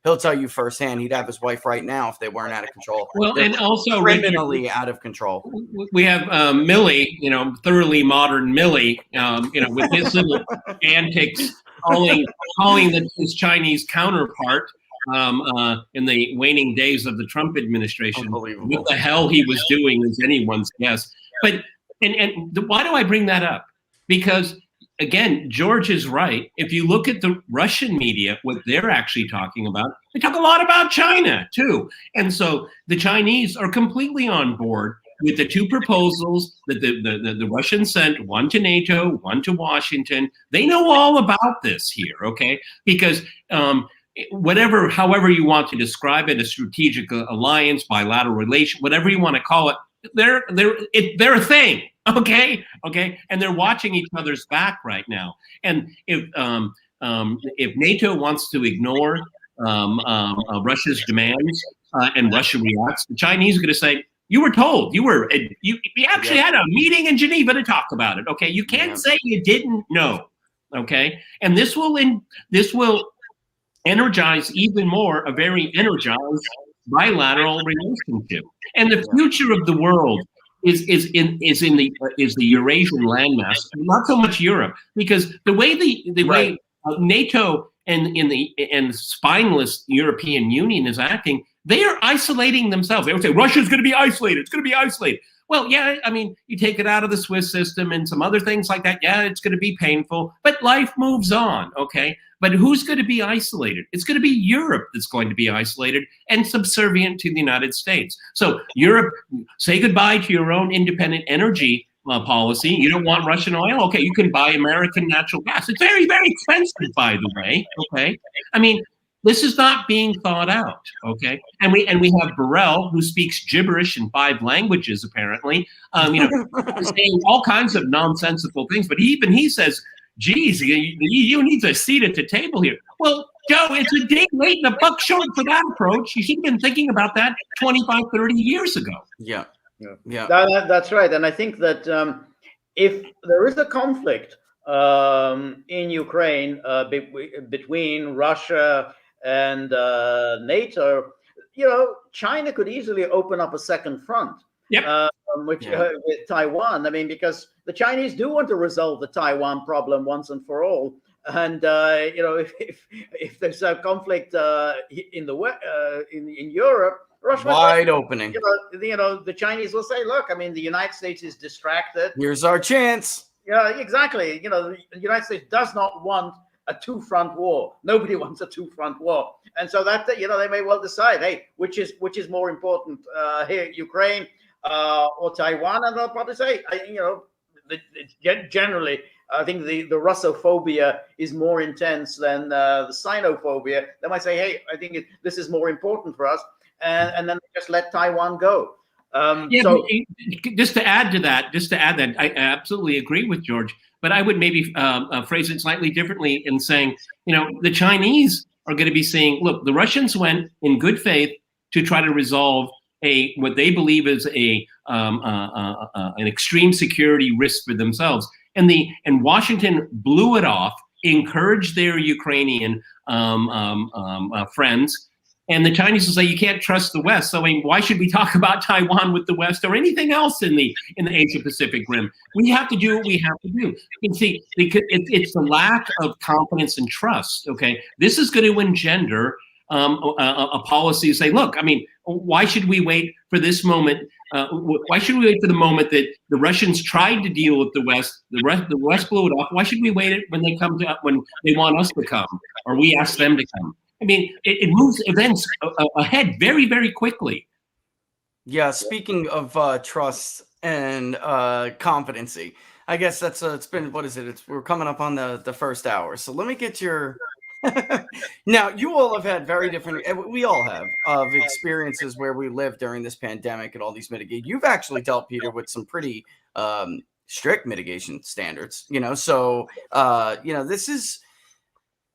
he'll tell you firsthand he'd have his wife right now if they weren't out of control. Well, they're and also criminally out of control. We have Milley, you know, thoroughly modern Milley, you know, with his little antics, calling his Chinese counterpart in the waning days of the Trump administration. What the hell he was doing is anyone's guess. But why do I bring that up? Because again, George is right. If you look at the Russian media, what they're actually talking about, they talk a lot about China too. And so the Chinese are completely on board with the two proposals that the Russians sent, one to NATO, one to Washington. They know all about this here, okay? Because however you want to describe it, a strategic alliance, bilateral relation, whatever you want to call it, they're a thing. Okay, and they're watching each other's back right now. And if NATO wants to ignore Russia's demands and Russia reacts, the Chinese are going to say, "You were told. You actually had a meeting in Geneva to talk about it. Okay, you can't say you didn't know. Okay, and this will energize even more a very energized bilateral relationship, and the future of the world is the Eurasian landmass, not so much Europe, because the way way NATO and the spineless European Union is acting, they are isolating themselves. They would say Russia's going to be isolated. It's going to be isolated. Well, yeah, I mean, you take it out of the Swiss system and some other things like that. Yeah, it's going to be painful, but life moves on. Okay. But who's going to be isolated? It's going to be Europe that's going to be isolated and subservient to the United States. So Europe, say goodbye to your own independent energy policy. You don't want Russian oil? Okay, you can buy American natural gas. It's very, very expensive, by the way. Okay. I mean, this is not being thought out, okay? And we have Burrell, who speaks gibberish in 5 languages, apparently, saying all kinds of nonsensical things. But even he says, geez, you need a seat at the table here. Well, Joe, it's a day late and a buck short for that approach. You should have been thinking about that 25, 30 years ago. Yeah. That's right. And I think that if there is a conflict in Ukraine between Russia and NATO, China could easily open up a second front. Yep. With Taiwan. I mean, because the Chinese do want to resolve the Taiwan problem once and for all. And if there's a conflict in Europe, Russia wide opening. The Chinese will say, "Look, I mean, the United States is distracted. Here's our chance." Yeah, exactly. The United States does not want a two-front war. Nobody wants a two-front war, and so that they may well decide, hey, which is more important here, Ukraine or Taiwan, and they'll probably say, generally, I think the Russophobia is more intense than the Sinophobia. They might say, hey, I think this is more important for us, and then just let Taiwan go. Just to add that, I absolutely agree with George, but I would maybe phrase it slightly differently in saying, the Chinese are going to be saying, look, the Russians went in good faith to try to resolve what they believe is an extreme security risk for themselves, and Washington blew it off, encouraged their Ukrainian friends. And the Chinese will say, you can't trust the West. So I mean, why should we talk about Taiwan with the West or anything else in the Asia Pacific rim? We have to do what we have to do. And see, it's the lack of confidence and trust. Okay, this is going to engender a policy to say, look, I mean, why should we wait for this moment? Why should we wait for the moment that the Russians tried to deal with the West? The West blew it off. Why should we wait when they come to when they want us to come, or we ask them to come? I mean, it moves events ahead very, very quickly. Yeah. Speaking of trust and competency, I guess that's it's been, what is it? We're coming up on the first hour. So let me get your. Now, you all have had very different, we all have, of experiences where we lived during this pandemic and all these mitigate. You've actually dealt, Peter, with some pretty strict mitigation standards. So this is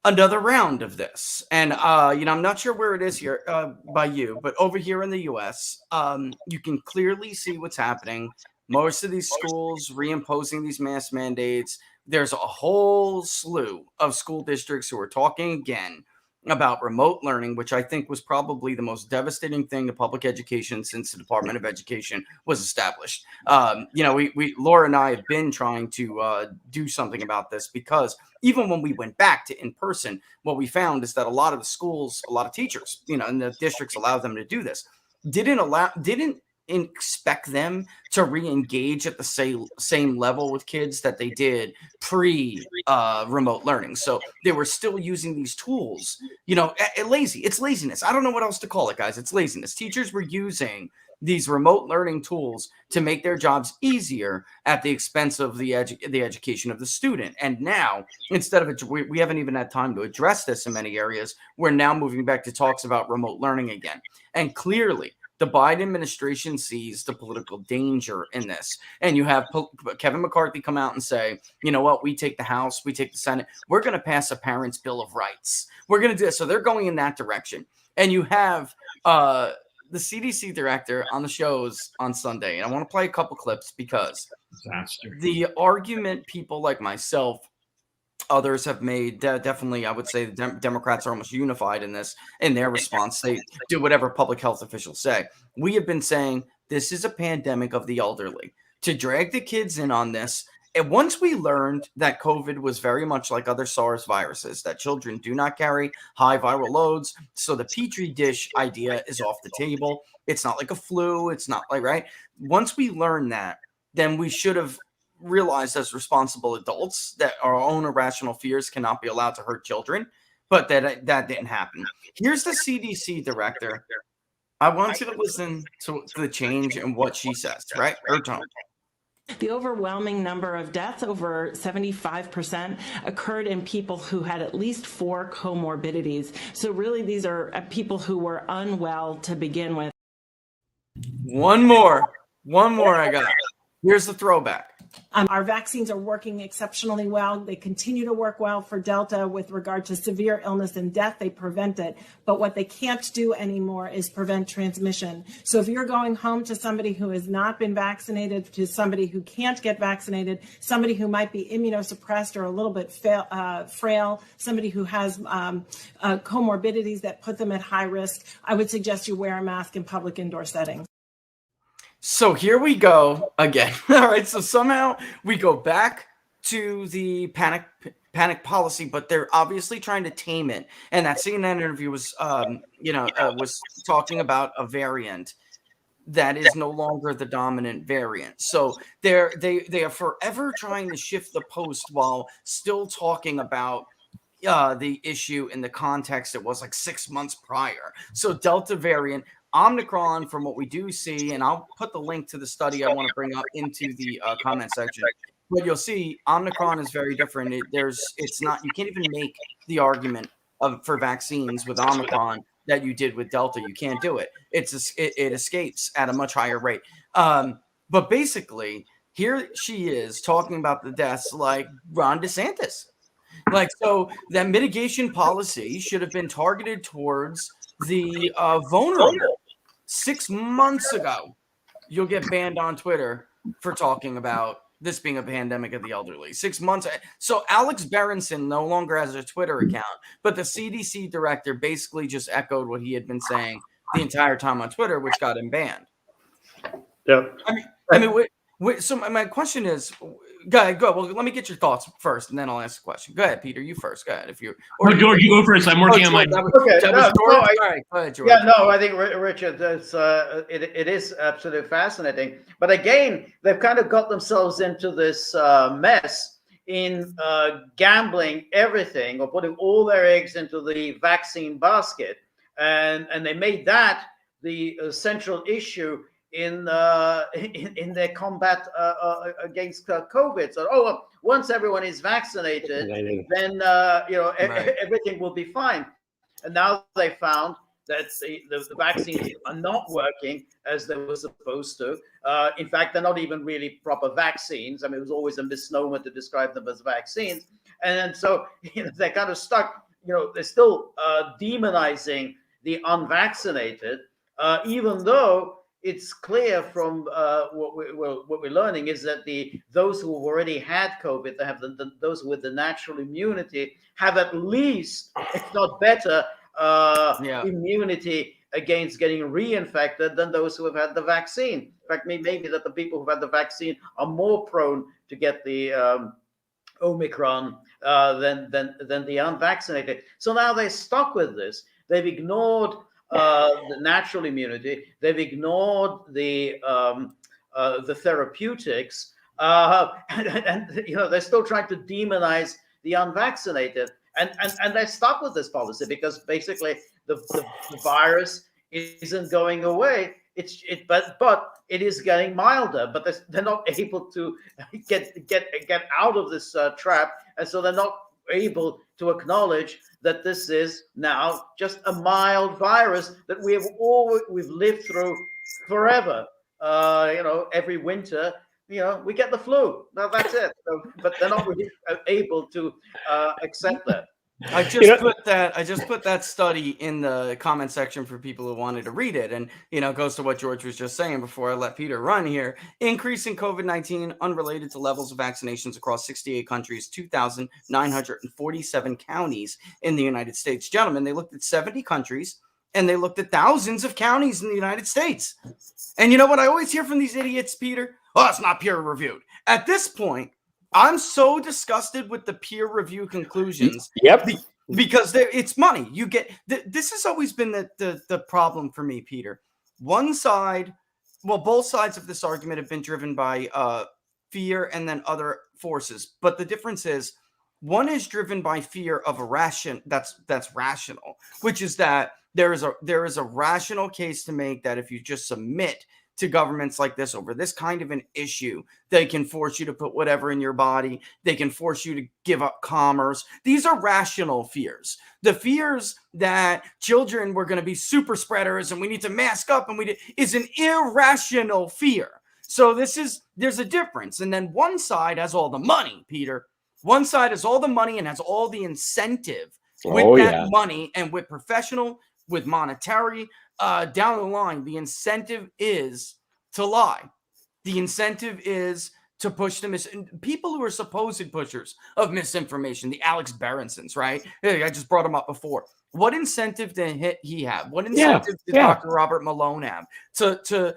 another round of this, and I'm not sure where it is here by you, but over here in the US, you can clearly see what's happening. Most of these schools reimposing these mask mandates. There's a whole slew of school districts who are talking again about remote learning, which I think was probably the most devastating thing to public education since the Department of Education was established. Laura and I have been trying to do something about this, because even when we went back to in person, what we found is that a lot of the schools, a lot of teachers, and the districts allowed them to do this, didn't expect them to re-engage at the same level with kids that they did remote learning. So they were still using these tools, lazy. It's laziness. I don't know what else to call it, guys. It's laziness. Teachers were using these remote learning tools to make their jobs easier at the expense of the education of the student. And now, instead of we haven't even had time to address this in many areas, we're now moving back to talks about remote learning again. And clearly, the Biden administration sees the political danger in this. And you have Kevin McCarthy come out and say, you know what, we take the House, we take the Senate, we're going to pass a Parents' Bill of Rights. We're going to do this. So they're going in that direction. And you have the CDC director on the shows on Sunday. And I want to play a couple clips because the argument people like myself, others have made, definitely, I would say the Democrats are almost unified in this, in their response. They do whatever public health officials say. We have been saying this is a pandemic of the elderly. To drag the kids in on this, and once we learned that COVID was very much like other SARS viruses, that children do not carry high viral loads, so the Petri dish idea is off the table. It's not like a flu. It's not like, right? Once we learned that, then we should have realized as responsible adults that our own irrational fears cannot be allowed to hurt children, but that didn't happen. Here's the CDC director. I want you to listen to the change in what she says, right? Her tone. The overwhelming number of deaths, over 75%, occurred in people who had at least 4 comorbidities. So really, these are people who were unwell to begin with. One more I got. Here's the throwback. Our vaccines are working exceptionally well. They continue to work well for Delta with regard to severe illness and death. They prevent it. But what they can't do anymore is prevent transmission. So if you're going home to somebody who has not been vaccinated, to somebody who can't get vaccinated, somebody who might be immunosuppressed or a little bit frail, somebody who has comorbidities that put them at high risk, I would suggest you wear a mask in public indoor settings. So here we go again. All right. So somehow we go back to the panic policy, but they're obviously trying to tame it. And that CNN interview was, was talking about a variant that is no longer the dominant variant. So they are forever trying to shift the post while still talking about the issue in the context it was like 6 months prior. So Delta variant, Omicron, from what we do see, and I'll put the link to the study I want to bring up into the comment section. But you'll see Omicron is very different. It's not, you can't even make the argument for vaccines with Omicron that you did with Delta. You can't do it. It escapes at a much higher rate. But basically, here she is talking about the deaths like Ron DeSantis. Like, so that mitigation policy should have been targeted towards the vulnerable. 6 months ago, you'll get banned on Twitter for talking about this being a pandemic of the elderly. 6 months. So Alex Berenson no longer has a Twitter account, but the CDC director basically just echoed what he had been saying the entire time on Twitter, which got him banned. Yeah. So my question is, go ahead. Well, let me get your thoughts first, and then I'll ask the question. Go ahead, Peter. You first. Go ahead. If you or George, you go first. I'm working on my. Okay. All right. Go ahead, George. Yeah, no, I think Richard, it is absolutely fascinating. But again, they've kind of got themselves into this mess in gambling everything or putting all their eggs into the vaccine basket, and they made that the central issue in their combat against COVID. So, once everyone is vaccinated, then everything will be fine. And now they found that the vaccines are not working as they were supposed to. In fact, they're not even really proper vaccines. I mean, it was always a misnomer to describe them as vaccines. And so they're kind of stuck. They're still demonizing the unvaccinated, even though it's clear from what we're learning is that those who have already had COVID, they have those with the natural immunity have at least, if not better, immunity against getting reinfected than those who have had the vaccine. In fact, maybe that the people who've had the vaccine are more prone to get the Omicron than the unvaccinated. So now they're stuck with this. They've ignored the natural immunity. They've ignored the therapeutics, and they're still trying to demonize the unvaccinated, and they're stuck with this policy because basically the virus isn't going away. But it is getting milder. But they're not able to get out of this trap, and so they're not able to acknowledge that this is now just a mild virus that we've lived through forever. Every winter, we get the flu. That's it. But they're not really able to accept that. I just put that study in the comment section for people who wanted to read it. And, it goes to what George was just saying before I let Peter run here. Increase in COVID-19 unrelated to levels of vaccinations across 68 countries, 2,947 counties in the United States. Gentlemen, they looked at 70 countries and they looked at thousands of counties in the United States. And you know what I always hear from these idiots, Peter? Oh, it's not peer reviewed. At this point, I'm so disgusted with the peer review conclusions. Yep. Because it's money. You get this has always been the problem for me, Peter. Both sides of this argument have been driven by fear and then other forces. But the difference is one is driven by fear of a that's rational, which is that there is a rational case to make that if you just submit to governments like this over this kind of an issue, they can force you to put whatever in your body. They can force you to give up commerce. These are rational fears. The fears that children were going to be super spreaders and we need to mask up is an irrational fear. So there's a difference. And then one side has all the money, Peter. One side has all the money and has all the incentive with that money and with professional, with monetary, down the line. The incentive is to lie. The incentive is to push the people who are supposed pushers of misinformation, the Alex Berensons, right? I just brought him up before. What incentive did he have? What incentive did Dr. Robert Malone have to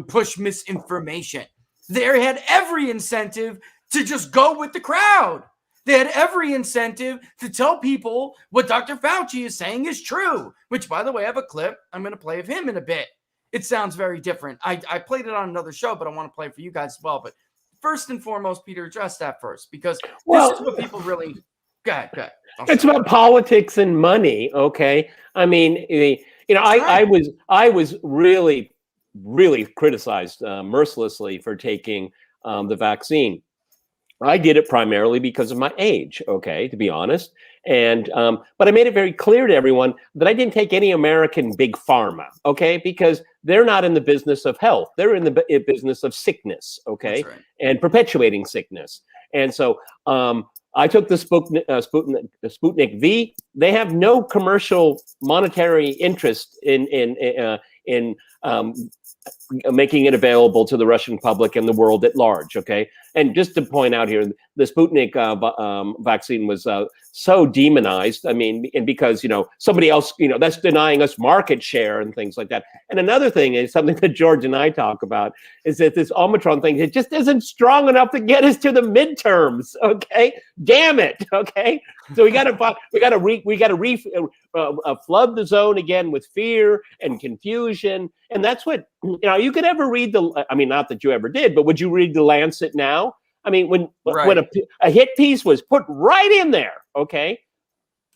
push misinformation? They had every incentive to just go with the crowd. They had every incentive to tell people what Dr. Fauci is saying is true, which, by the way, I have a clip I'm going to play of him in a bit. It sounds very different. I played it on another show, but I want to play it for you guys as well. But first and foremost, Peter, address that first, because this is what people really... Go ahead. It's about politics and money, okay? I mean, I was really, really criticized mercilessly for taking the vaccine. I did it primarily because of my age, okay, to be honest. And but I made it very clear to everyone that I didn't take any American big pharma, okay, because they're not in the business of health. They're in the business of sickness, okay, right, and perpetuating sickness. And so I took the Sputnik V. They have no commercial monetary interest in making it available to the Russian public and the world at large, okay? And just to point out here, the Sputnik vaccine was so demonized, I mean, and because, somebody else, that's denying us market share and things like that. And another thing is something that George and I talk about is that this Omicron thing, it just isn't strong enough to get us to the midterms, okay? Damn it, okay? So we got to flood the zone again with fear and confusion. And that's what, you could ever read not that you ever did, but would you read the Lancet now? I mean, when a hit piece was put right in there, okay?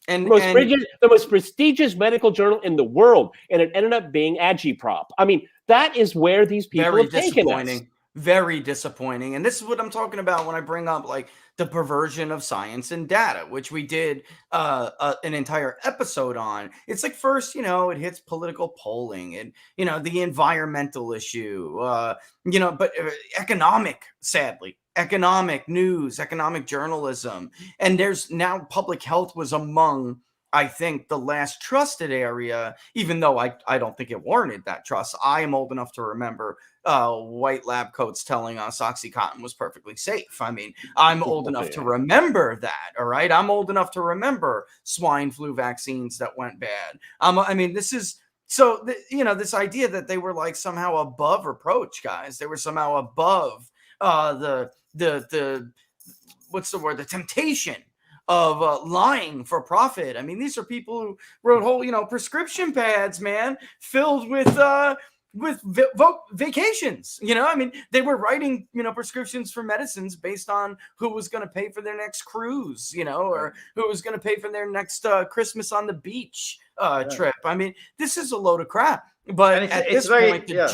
And the most prestigious medical journal in the world, and it ended up being Agitprop. I mean, that is where these people have taken us. Very disappointing. And this is what I'm talking about when I bring up like the perversion of science and data, which we did an entire episode on. It's like first, it hits political polling and, the environmental issue, but economic, sadly, economic news, economic journalism. And there's now public health was among, I think, the last trusted area, even though I don't think it warranted that trust. I am old enough to remember white lab coats telling us Oxycontin was perfectly safe. I mean, I'm old enough to remember that, all right? I'm old enough to remember swine flu vaccines that went bad. This is... So, this idea that they were like somehow above reproach, guys. They were somehow above the what's the word? The temptation of lying for profit. I mean, these are people who wrote whole, prescription pads, man, filled with vacations. They were writing, prescriptions for medicines based on who was going to pay for their next cruise, or who was going to pay for their next Christmas on the beach trip. I mean, this is a load of crap. But at this point, the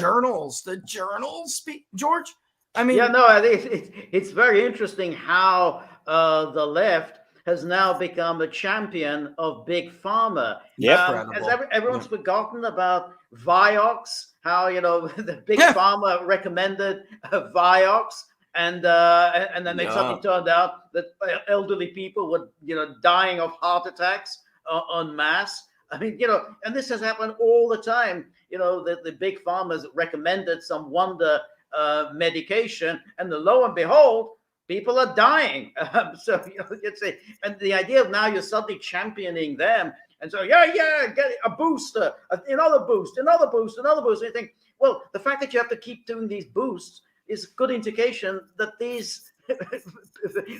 journals speak, George. I mean, it's very interesting how the left has now become a champion of big pharma. Has everyone's forgotten about Vioxx? How the big pharma recommended Vioxx, and then they suddenly turned out that elderly people were dying of heart attacks en masse. I mean, and this has happened all the time. The big pharmas recommended some wonder medication, and lo and behold, people are dying. So and the idea of now you're suddenly championing them, and so get a booster, another boost. And you think, well, the fact that you have to keep doing these boosts is a good indication that these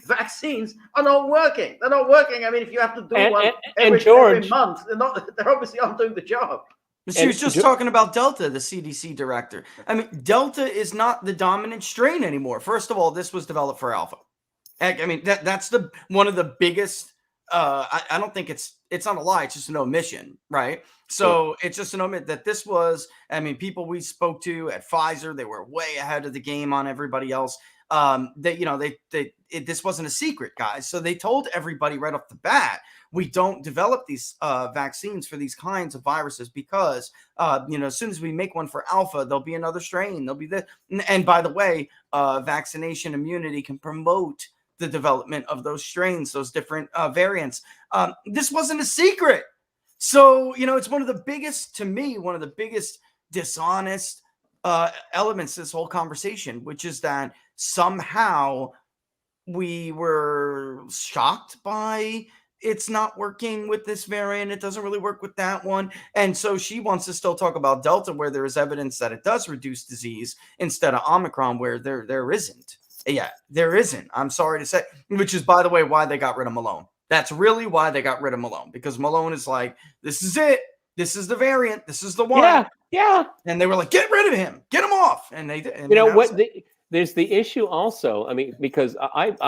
vaccines are not working. They're not working. I mean, if you have to do one every month, they're obviously not doing the job. She was just talking about Delta, the CDC director. I mean, Delta is not the dominant strain anymore. First of all, this was developed for Alpha. I mean, that's one of the biggest. I don't think it's not a lie. It's just an omission, right? So it's just an omission that this was. I mean, people we spoke to at Pfizer, they were way ahead of the game on everybody else. this wasn't a secret, guys. So they told everybody right off the bat, we don't develop these vaccines for these kinds of viruses because, as soon as we make one for alpha, there'll be another strain. There'll be this. And by the way, vaccination immunity can promote the development of those strains, those different variants. This wasn't a secret. So, it's one of the biggest dishonest elements to this whole conversation, which is that somehow we were shocked by it's not working with this variant. It doesn't really work with that one. And so she wants to still talk about Delta, where there is evidence that it does reduce disease, instead of Omicron, where there isn't. Yeah, there isn't. I'm sorry to say, which is, by the way, why they got rid of Malone. That's really why they got rid of Malone, because Malone is like, this is it. This is the variant. This is the one. Yeah. And they were like, get rid of him. Get him off. And they did. There's the issue also. I mean, because I've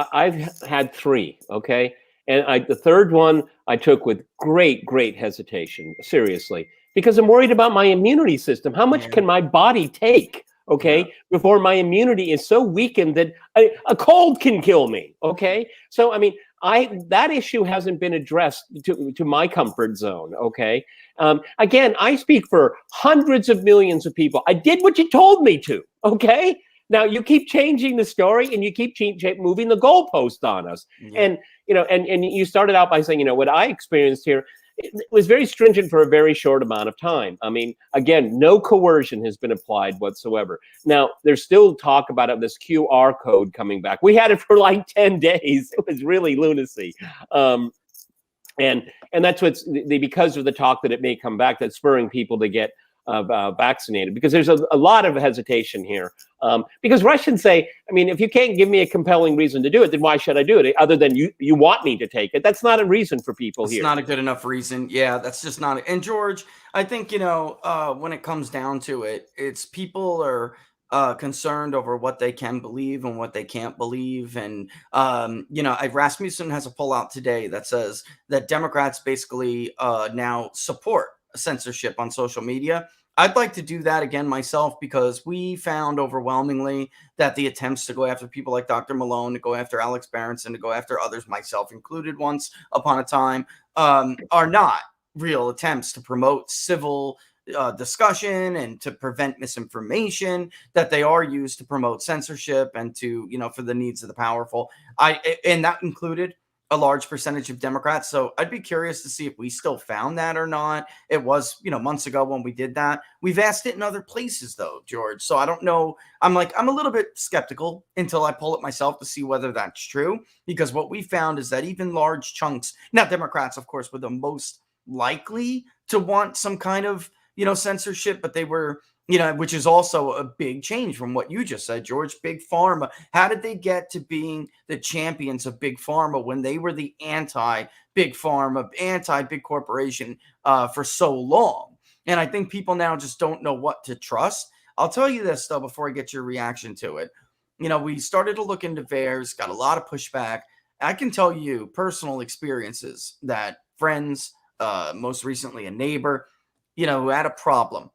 had 3, okay? And the third one I took with great hesitation, seriously, because I'm worried about my immunity system. How much can my body take, okay, before my immunity is so weakened that a cold can kill me, okay? So, I mean, that issue hasn't been addressed to my comfort zone, okay? Again, I speak for hundreds of millions of people. I did what you told me to, okay? Now you keep changing the story and you keep moving the goalpost on us. And, and you started out by saying, what I experienced here, it was very stringent for a very short amount of time. I mean, again, no coercion has been applied whatsoever. Now, there's still talk about this QR code coming back. We had it for like 10 days. It was really lunacy. And that's what's because of the talk that it may come back, that's spurring people to get vaccinated, because there's a lot of hesitation here. Because Russians say, I mean, if you can't give me a compelling reason to do it, then why should I do it? Other than you want me to take it. That's not a reason for people here. It's not a good enough reason. Yeah, that's just not. And George, I think, when it comes down to it, it's people are concerned over what they can believe and what they can't believe. And, Rasmussen has a poll out today that says that Democrats basically now support censorship on social media. I'd like to do that again myself, because we found overwhelmingly that the attempts to go after people like Dr. Malone, to go after Alex Berenson, to go after others, myself included once upon a time, are not real attempts to promote civil discussion and to prevent misinformation, that they are used to promote censorship and to, for the needs of the powerful. And that included a large percentage of Democrats. So I'd be curious to see if we still found that or not. It was, months ago when we did that. We've asked it in other places though, George. So I don't know. I'm a little bit skeptical until I pull it myself to see whether that's true, because what we found is that even large chunks, now Democrats, of course, were the most likely to want some kind of, censorship, but they were, which is also a big change from what you just said, George. Big Pharma. How did they get to being the champions of Big Pharma when they were the anti-Big Pharma, anti-big corporation for so long? And I think people now just don't know what to trust. I'll tell you this, though, before I get your reaction to it. We started to look into VAERS, got a lot of pushback. I can tell you personal experiences that friends, most recently a neighbor, who had a problem,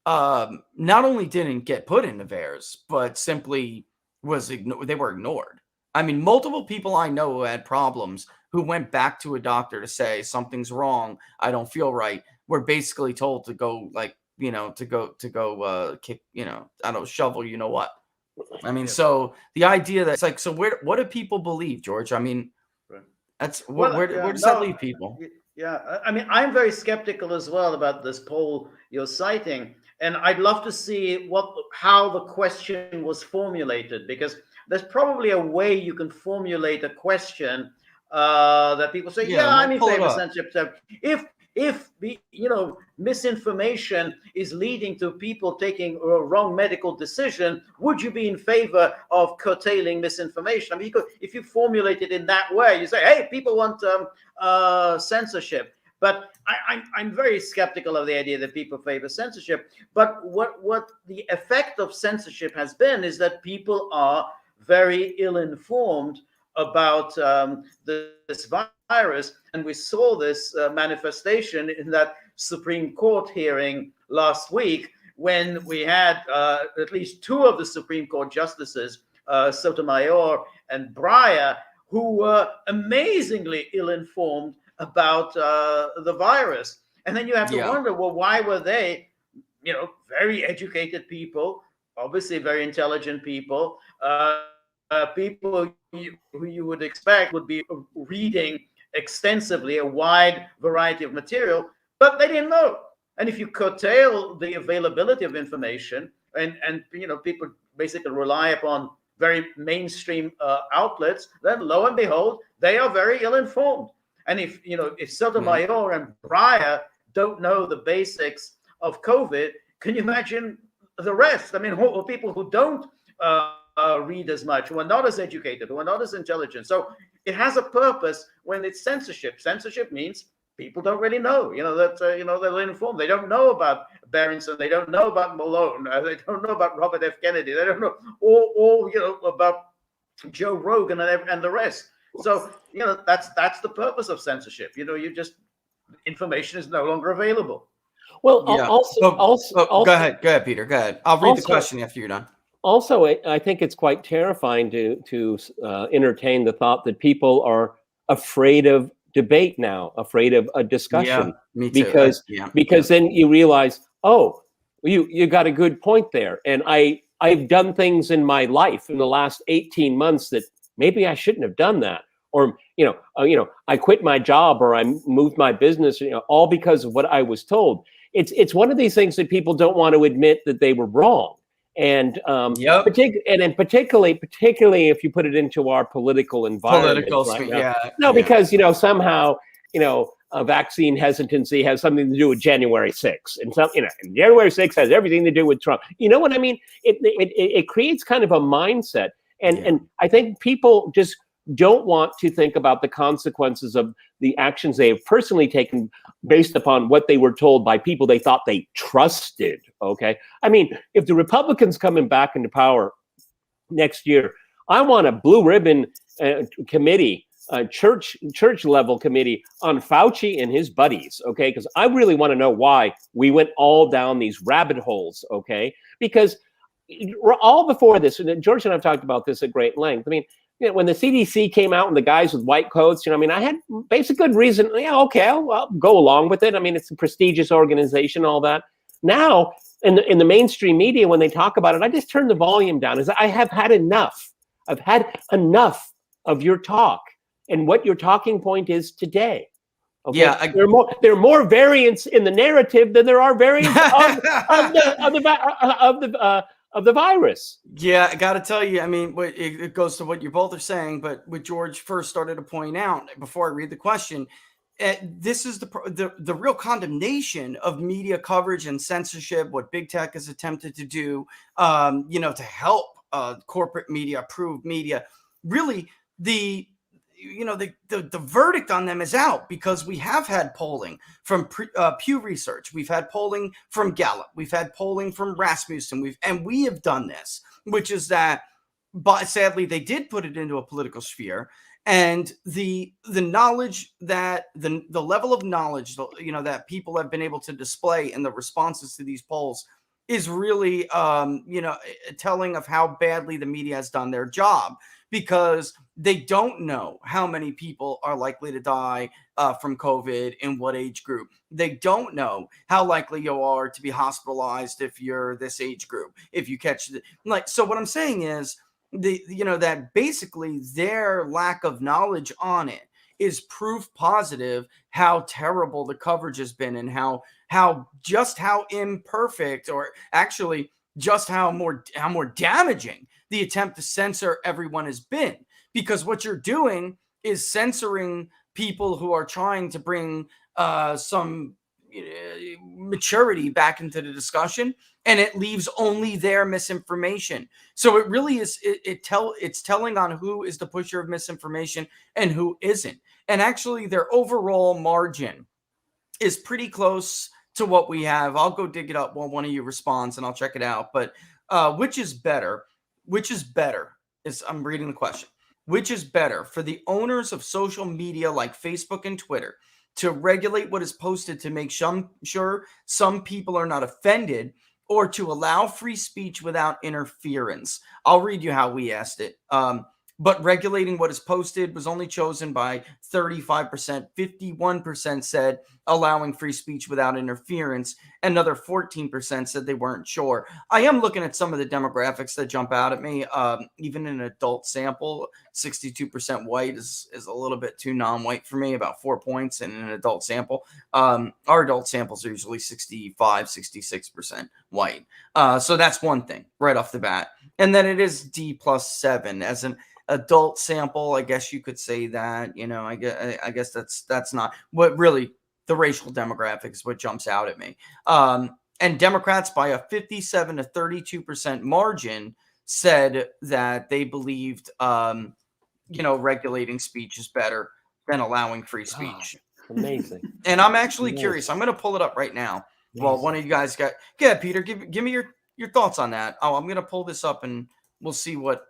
not only didn't get put into VAERS, but simply they were ignored. I mean, multiple people I know who had problems, who went back to a doctor to say something's wrong, I don't feel right, were basically told to go, like, to go kick, I don't shovel, what. I mean, so the idea that it's like, so what do people believe, George? I mean, that's where does that leave people? Yeah, I mean, I'm very skeptical as well about this poll you're citing, and I'd love to see how the question was formulated, because there's probably a way you can formulate a question that people say, I'm in favor of censorship. If the misinformation is leading to people taking a wrong medical decision, would you be in favor of curtailing misinformation? I mean, if you formulate it in that way, you say, hey, people want censorship. But I'm very skeptical of the idea that people favor censorship. But what the effect of censorship has been is that people are very ill-informed about this virus. And we saw this manifestation in that Supreme Court hearing last week, when we had at least 2 of the Supreme Court justices Sotomayor and Breyer, who were amazingly ill-informed about the virus. And then you have to wonder, well, why were they, very educated people, obviously very intelligent people, people who you would expect would be reading extensively a wide variety of material, but they didn't know. And if you curtail the availability of information, and people basically rely upon very mainstream outlets, then lo and behold, they are very ill-informed. And if Sotomayor and Breyer don't know the basics of COVID, can you imagine the rest? I mean, people who don't read as much, who are not as educated, who are not as intelligent. So it has a purpose when it's censorship. Censorship means people don't really know, they're informed. They don't know about Berenson. They don't know about Malone. They don't know about Robert F. Kennedy. They don't know all about Joe Rogan and the rest. So, that's the purpose of censorship. Information is no longer available. Well, also, go ahead, Peter. Go ahead. I'll read the question after you're done. Also, I think it's quite terrifying to entertain the thought that people are afraid of debate now, afraid of a discussion. Yeah, me too. Because then you realize, oh, you got a good point there, and I've done things in my life in the last 18 months that maybe I shouldn't have done that, or I quit my job or I moved my business, all because of what I was told. It's one of these things that people don't want to admit that they were wrong. And particularly if you put it into our political environment, because somehow a vaccine hesitancy has something to do with January 6th, and and January 6th has everything to do with Trump. You know what I mean? It creates kind of a mindset, and I think people just don't want to think about the consequences of the actions they have personally taken based upon what they were told by people they thought they trusted. Okay. I mean, if the Republicans coming back into power next year, I want a blue ribbon committee, church level committee on Fauci and his buddies. Okay. Because I really want to know why we went all down these rabbit holes. Okay. Because all before this, and George and I've talked about this at great length. I mean, when the CDC came out and the guys with white coats, I had basic good reason. Yeah, okay, I'll go along with it. I mean, it's a prestigious organization, all that. Now, in the mainstream media, when they talk about it, I just turn the volume down. I have had enough. I've had enough of your talk and what your talking point is today. Okay? Yeah, there are more variants in the narrative than there are variants of the virus. Yeah, I got to tell you, I mean, it goes to what you both are saying, but what George first started to point out before I read the question, this is the real condemnation of media coverage and censorship, what big tech has attempted to do, to help corporate media, approved media. Really, the verdict on them is out, because we have had polling from Pew Research. We've had polling from Gallup. We've had polling from Rasmussen. We have done this, which is that, but sadly, they did put it into a political sphere. And the knowledge that the level of knowledge, that people have been able to display in the responses to these polls is really, telling of how badly the media has done their job, because they don't know how many people are likely to die from COVID in what age group. They don't know how likely you are to be hospitalized if you're this age group, if you catch so what I'm saying is that basically their lack of knowledge on it is proof positive how terrible the coverage has been, and how imperfect, or actually just how more damaging the attempt to censor everyone has been. Because what you're doing is censoring people who are trying to bring some maturity back into the discussion, and it leaves only their misinformation. So it really is, it's telling on who is the pusher of misinformation and who isn't. And actually their overall margin is pretty close to what we have. I'll go dig it up while one of you responds, and I'll check it out. But which is better? I'm reading the question. Which is better for the owners of social media like Facebook and Twitter to regulate what is posted to make sure some people are not offended, or to allow free speech without interference. I'll read you how we asked it. But regulating what is posted was only chosen by 35%. 51% said allowing free speech without interference. Another 14% said they weren't sure. I am looking at some of the demographics that jump out at me. Even in an adult sample, 62% white is a little bit too non-white for me, about 4 points in an adult sample. Our adult samples are usually 65, 66% white. So that's one thing right off the bat. And then it is D+7 as an adult sample. I guess you could say that, I guess that's not what really the racial demographic is what jumps out at me. And Democrats by a 57 to 32% margin said that they believed, regulating speech is better than allowing free speech. Amazing. And I'm actually curious. I'm going to pull it up right now. Well, one of you guys Peter, give me your thoughts on that. Oh, I'm going to pull this up and we'll see what,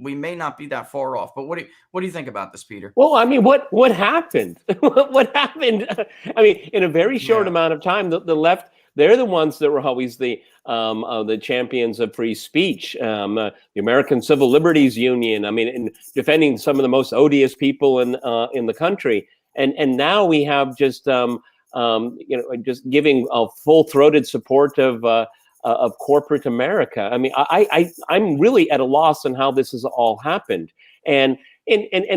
we may not be that far off, but what do you think about this, Peter? Well, I mean, what happened? What happened? I mean, in a very short amount of time, the left, they're the ones that were always the champions of free speech. The American Civil Liberties Union. I mean, in defending some of the most odious people in the country, and now we have just just giving a full-throated support of corporate America. I mean, I'm really at a loss on how this has all happened, and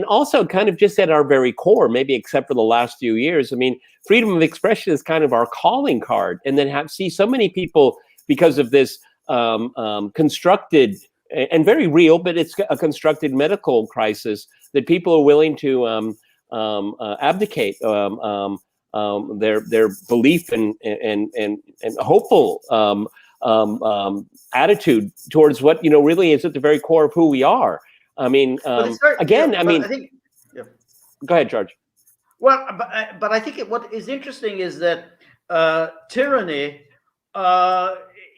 also kind of just at our very core, maybe except for the last few years. I mean, freedom of expression is kind of our calling card, and then see so many people because of this constructed and very real, but it's a constructed medical crisis that people are willing to abdicate their belief and hopeful attitude towards what really is at the very core of who we are. I mean, again, I mean, go ahead, George. Well, but I think what is interesting is that tyranny,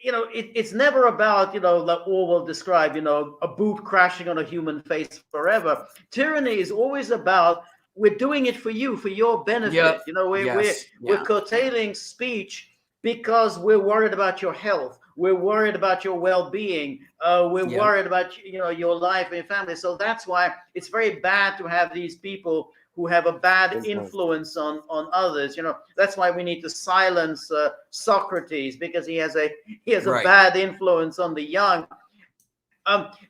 it's never about, like Orwell described, a boot crashing on a human face forever. Tyranny is always about, we're doing it for you, for your benefit. We're curtailing speech because we're worried about your health. We're worried about your well-being. We're worried about your life and your family. So that's why it's very bad to have these people who have a bad influence on others. That's why we need to silence Socrates, because he has a bad influence on the young.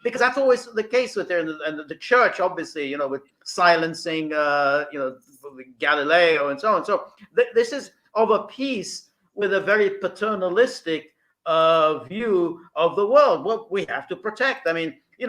Because that's always the case with the church, obviously, with silencing, Galileo and so on. So this is of a piece with a very paternalistic view of the world. What we have to protect. I mean, if you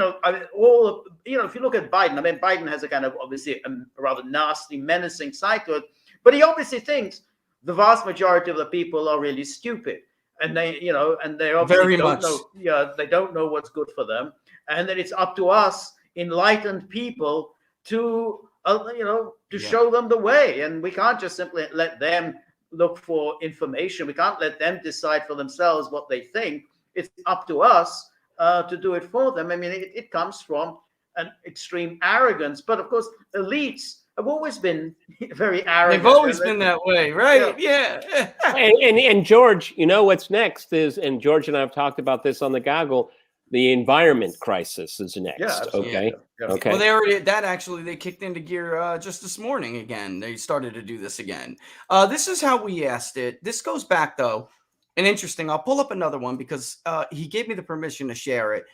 look at Biden, Biden has a kind of obviously a rather nasty, menacing side to it, but he obviously thinks the vast majority of the people are really stupid. And they obviously don't know. They don't know what's good for them, and then it's up to us, enlightened people, to show them the way. And we can't just simply let them look for information. We can't let them decide for themselves what they think. It's up to us to do it for them. I mean, it comes from an extreme arrogance, but of course, elites have always been very arrogant. They've always been that way, right? Yeah. and George, what's next is, and George and I have talked about this on the Gaggle, the environment crisis is next. Yeah, okay. Yeah. Okay. Well, they kicked into gear just this morning again. They started to do this again. This is how we asked it. This goes back though, and interesting. I'll pull up another one because he gave me the permission to share it.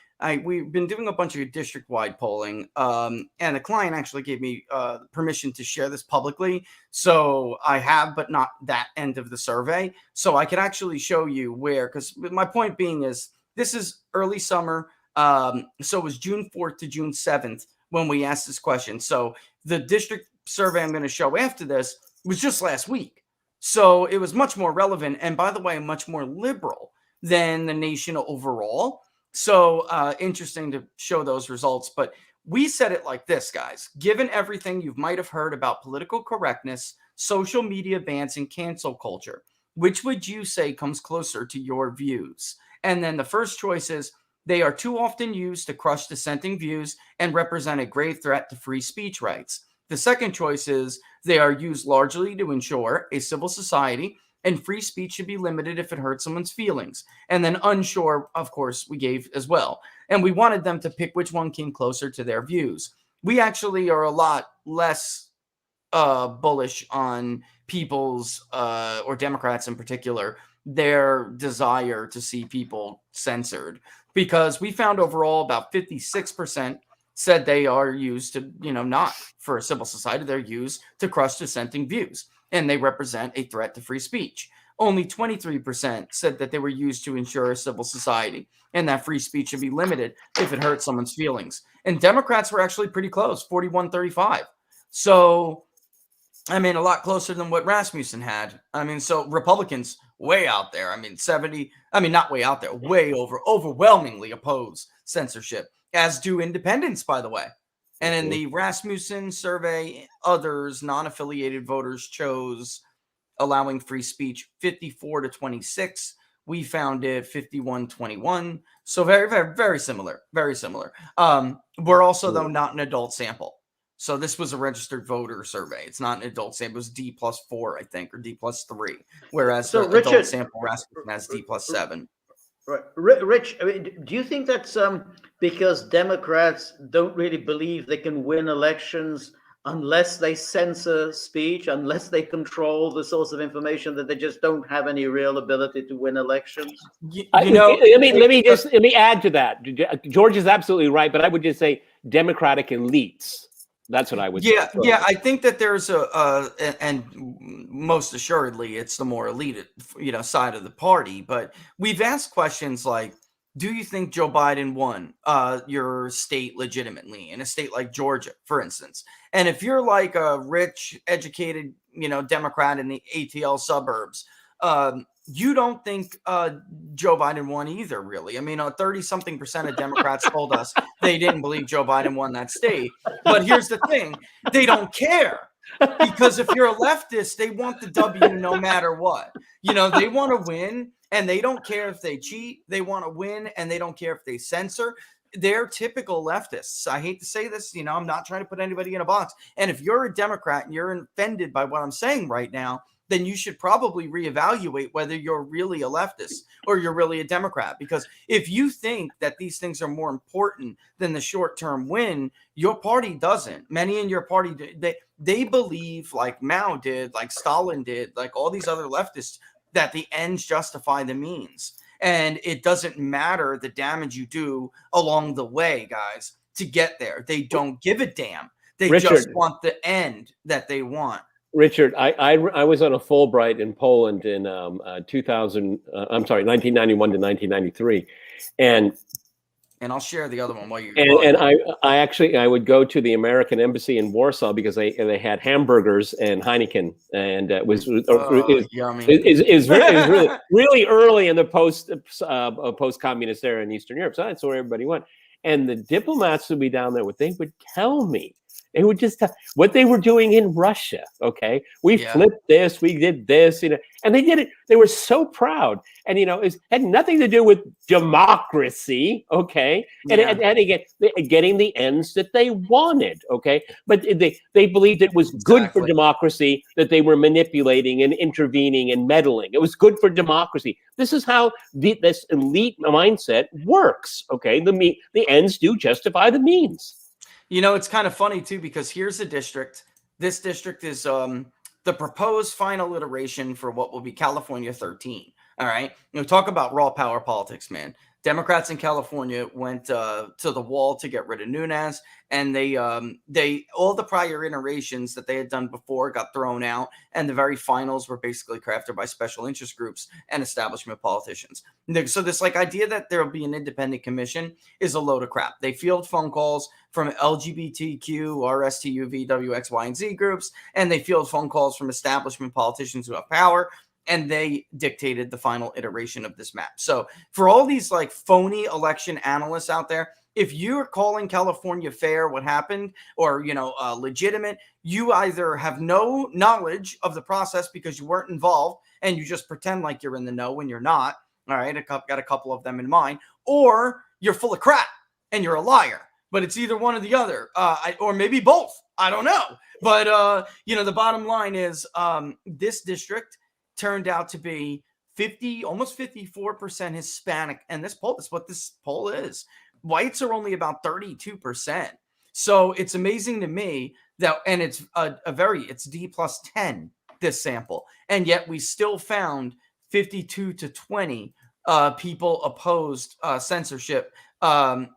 We've been doing a bunch of district-wide polling, and the client actually gave me permission to share this publicly. So I have, but not that end of the survey. So I could actually show you where, because my point being is this is early summer. So it was June 4th to June 7th when we asked this question. So the district survey I'm going to show after this was just last week. So it was much more relevant. And by the way, much more liberal than the nation overall. So interesting to show those results. But we said it like this, guys. Given everything you might have heard about political correctness, social media bans, and cancel culture, which would you say comes closer to your views? And then the first choice is they are too often used to crush dissenting views and represent a grave threat to free speech rights. The second choice is they are used largely to ensure a civil society and free speech should be limited if it hurts someone's feelings. And then unsure, of course, we gave as well. And we wanted them to pick which one came closer to their views. We actually are a lot less bullish on people's, or Democrats in particular, their desire to see people censored, because we found overall about 56% said they are used to, not for a civil society, they're used to crush dissenting views, and they represent a threat to free speech. Only 23% said that they were used to ensure a civil society and that free speech should be limited if it hurts someone's feelings. And Democrats were actually pretty close, 41-35. So, I mean, a lot closer than what Rasmussen had. I mean, so Republicans way out there. I mean, not way out there, way overwhelmingly oppose censorship, as do independents, by the way. And in the Rasmussen survey, others, non-affiliated voters chose allowing free speech 54-26. We found it 51-21. So very, very, very similar. Very similar. We're also, though, not an adult sample. So this was a registered voter survey. It's not an adult sample. It was D+4, I think, or D+3. Whereas the adult sample Rasmussen has D+7. Right. Rich, I mean, do you think that's because Democrats don't really believe they can win elections unless they censor speech, unless they control the source of information, that they just don't have any real ability to win elections? Let me add to that. George is absolutely right, but I would just say Democratic elites. That's what I would say. Yeah. I think that there's and most assuredly, it's the more elite, side of the party. But we've asked questions like, do you think Joe Biden won your state legitimately in a state like Georgia, for instance? And if you're like a rich, educated, Democrat in the ATL suburbs, you don't think Joe Biden won either, really. I mean, 30-something% of Democrats told us they didn't believe Joe Biden won that state. But here's the thing. They don't care. Because if you're a leftist, they want the W no matter what. They want to win, and they don't care if they cheat. They want to win, and they don't care if they censor. They're typical leftists. I hate to say this, I'm not trying to put anybody in a box. And if you're a Democrat and you're offended by what I'm saying right now, then you should probably reevaluate whether you're really a leftist or you're really a Democrat. Because if you think that these things are more important than the short-term win, your party doesn't. Many in your party, they believe, like Mao did, like Stalin did, like all these other leftists, that the ends justify the means. And it doesn't matter the damage you do along the way, guys, to get there. They don't give a damn. They just want the end that they want. Richard, I was on a Fulbright in Poland in 1991 to 1993, and I'll share the other one while you. And I would go to the American embassy in Warsaw because they had hamburgers and Heineken, and it was yummy. Is really early in the post-communist era in Eastern Europe. So that's where everybody went, and the diplomats would be down there. What they would tell me. They would just tell what they were doing in Russia. Okay, we flipped this, we did this, and they did it. They were so proud, and it had nothing to do with democracy. Okay, and again, getting the ends that they wanted. Okay, but they believed it was good for democracy that they were manipulating and intervening and meddling. It was good for democracy. This is how this elite mindset works. Okay, the ends do justify the means. It's kind of funny, too, because here's a district. This district is the proposed final iteration for what will be California 13. All right. Talk about raw power politics, man. Democrats in California went to the wall to get rid of Nunes, and they all the prior iterations that they had done before got thrown out, and the very finals were basically crafted by special interest groups and establishment politicians. So this idea that there will be an independent commission is a load of crap. They field phone calls from LGBTQ, RSTU, VW, X, Y, and Z groups, and they field phone calls from establishment politicians who have power. And they dictated the final iteration of this map. So for all these phony election analysts out there, if you're calling California fair, what happened, or, legitimate, you either have no knowledge of the process because you weren't involved and you just pretend like you're in the know when you're not. All right. Got a couple of them in mind, or you're full of crap and you're a liar, but it's either one or the other, or maybe both. I don't know. But, the bottom line is this district turned out to be almost 54% Hispanic. And this poll, that's what this poll is. Whites are only about 32%. So it's amazing to me that, and it's it's D plus 10, this sample. And yet we still found 52 to 20 people opposed censorship.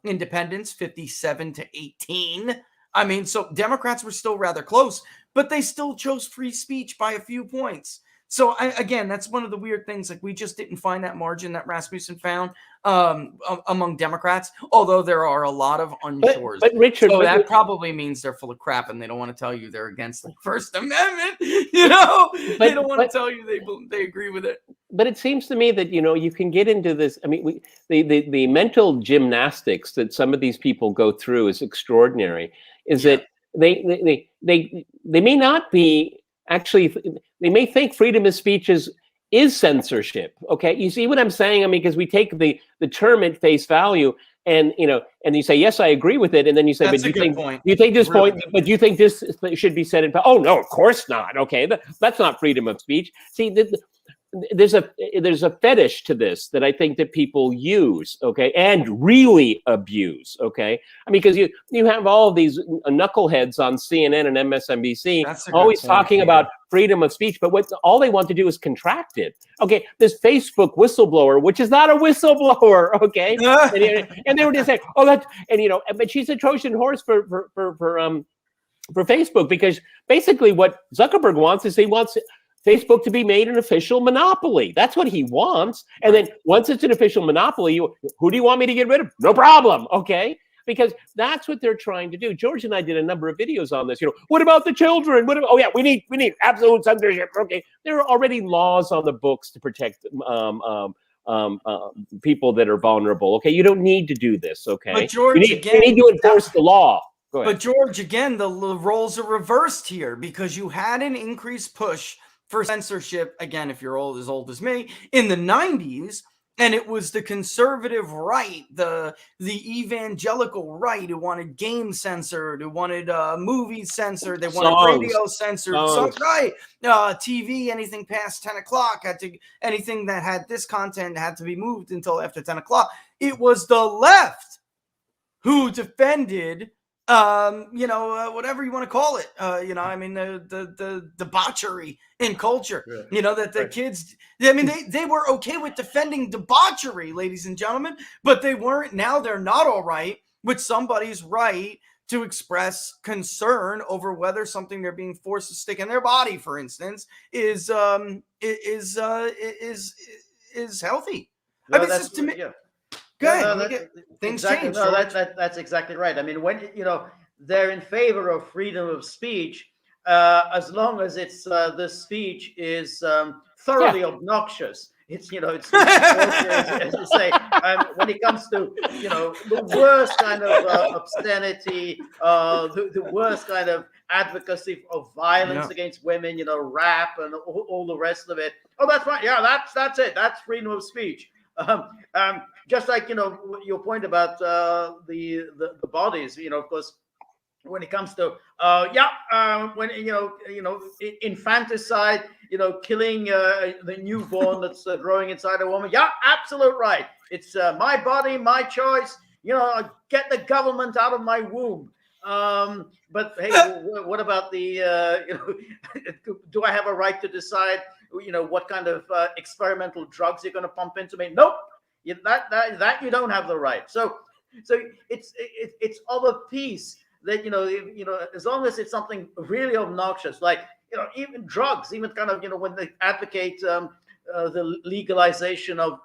Independents, 57 to 18. I mean, so Democrats were still rather close, but they still chose free speech by a few points. So again, that's one of the weird things. Like, we just didn't find that margin that Rasmussen found among Democrats, although there are a lot of unsures. But Richard, so that probably means they're full of crap, and they don't want to tell you they're against the First Amendment. You know, they don't want to tell you they agree with it. But it seems to me that, you know, you can get into this. I mean, the mental gymnastics that some of these people go through is extraordinary. That they may not be actually. They may think freedom of speech is censorship. Okay, you see what I'm saying? I mean, because we take the term at face value, and you know, and you say, yes, I agree with it, and then you say, that's but you think this point, but you think this should be said in? Oh no, of course not. Okay, that's not freedom of speech. See, there's a fetish to this that I think that people use, okay, and really abuse, okay. I mean, because you have all of these knuckleheads on CNN and MSNBC always talking about freedom of speech, but all they want to do is contract it. Okay, this Facebook whistleblower, which is not a whistleblower, okay, and they were just saying, oh, that, and you know, but she's a Trojan horse for Facebook, because basically what Zuckerberg wants is he wants Facebook to be made an official monopoly. That's what he wants. And then once it's an official monopoly, who do you want me to get rid of? No problem, okay? Because that's what they're trying to do. George and I did a number of videos on this. You know, what about the children? Oh yeah, we need absolute censorship. Okay, there are already laws on the books to protect people that are vulnerable. Okay, you don't need to do this. Okay, but George, you need to enforce the law. But George, again, the roles are reversed here, because you had an increased push for censorship, again, if you're as old as me, in the 90s, and it was the conservative right, the evangelical right, who wanted games censored, who wanted movies censored, they wanted radio censored, TV, anything past 10 o'clock anything that had this content had to be moved until after 10 o'clock. It was the left who defended whatever you want to call it, I mean, the debauchery in culture, that the kids, I mean, they were okay with defending debauchery, ladies and gentlemen, but they weren't. Now they're not all right with somebody's right to express concern over whether something they're being forced to stick in their body, for instance, is healthy. No, I mean, it's just, to me. Things change. No, that's exactly right. I mean, when they're in favor of freedom of speech, as long as it's the speech is thoroughly obnoxious. It's as you say, when it comes to the worst kind of obscenity, the worst kind of advocacy of violence against women, rap and all the rest of it. Oh, that's right. Yeah, that's it. That's freedom of speech. Just like your point about the bodies, of course, when it comes to when infanticide, killing the newborn that's growing inside a woman, absolute right. It's my body, my choice. Get the government out of my womb. But hey, what about the do I have a right to decide what kind of experimental drugs you're going to pump into me? Nope. That you don't have the right. So it's of a piece that as long as it's something really obnoxious, like even drugs, even kind of when they advocate the legalization of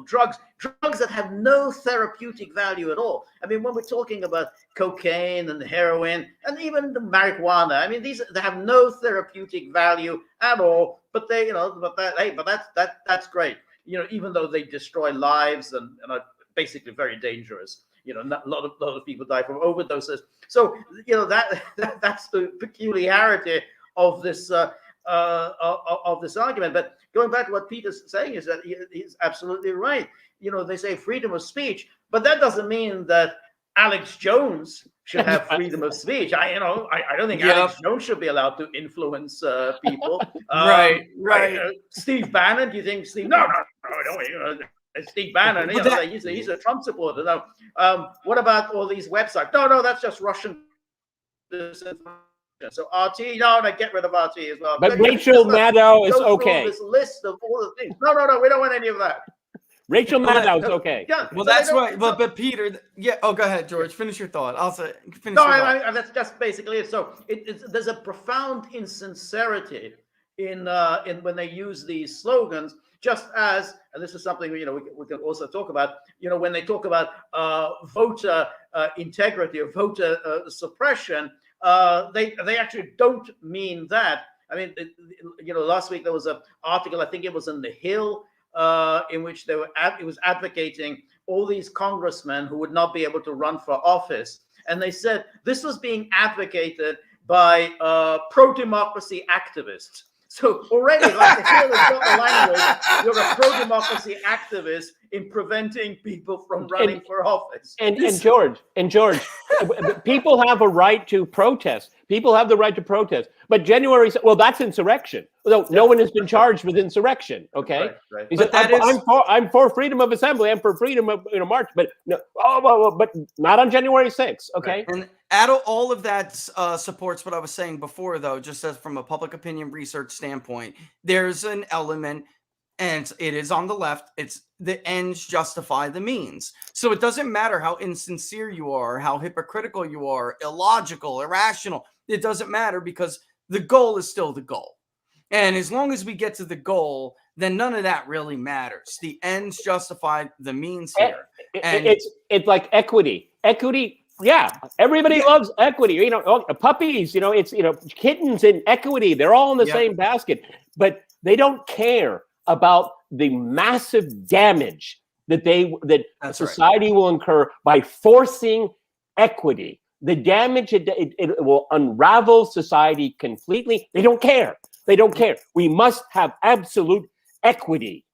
drugs that have no therapeutic value at all. I mean, when we're talking about cocaine and heroin and even the marijuana, I mean, they have no therapeutic value at all. But that's great. Even though they destroy lives and are basically very dangerous. A lot of people die from overdoses. So that's the peculiarity of this argument. But going back to what Peter's saying is that he's absolutely right. They say freedom of speech, but that doesn't mean that Alex Jones should have freedom of speech. I don't think Alex Jones should be allowed to influence people. Right. Steve Bannon, do you think Steve? No. Steve Bannon, he's a Trump supporter. No. What about all these websites? No, that's just Russian disinformation. So RT, no, get rid of RT as well. But Rachel Maddow is okay. This list of all the things. No, we don't want any of that. Rachel Maddow is okay. Yeah, well, that's right. But Peter, Oh, go ahead, George. Finish your thought. I'll say. Finish. No, that's just basically it. So there's a profound insincerity in when they use these slogans. Just as, and this is something we can also talk about. When they talk about voter integrity or voter suppression, they actually don't mean that. I mean, last week there was an article, I think it was in The Hill, in which it was advocating all these congressmen who would not be able to run for office, and they said this was being advocated by pro-democracy activists. So already, like, the Hill has got the language. You're a pro-democracy activist in preventing people from running for office. And George, people have a right to protest. People have the right to protest. But that's insurrection. No one has been charged with insurrection. Okay, right. He said, I'm for freedom of assembly. I'm for freedom of march. But no, but not on January 6th. Okay. And all of that supports what I was saying before, though. Just as from a public opinion research standpoint, there's an element. And it is on the left. It's the ends justify the means. So it doesn't matter how insincere you are, how hypocritical you are, illogical, irrational. It doesn't matter, because the goal is still the goal. And as long as we get to the goal, then none of that really matters. The ends justify the means here. And it's like equity. Equity. Yeah, everybody loves equity. Puppies. It's kittens and equity. They're all in the same basket, but they don't care about the massive damage that society will incur by forcing equity. The damage it will unravel society completely. They don't care. We must have absolute equity.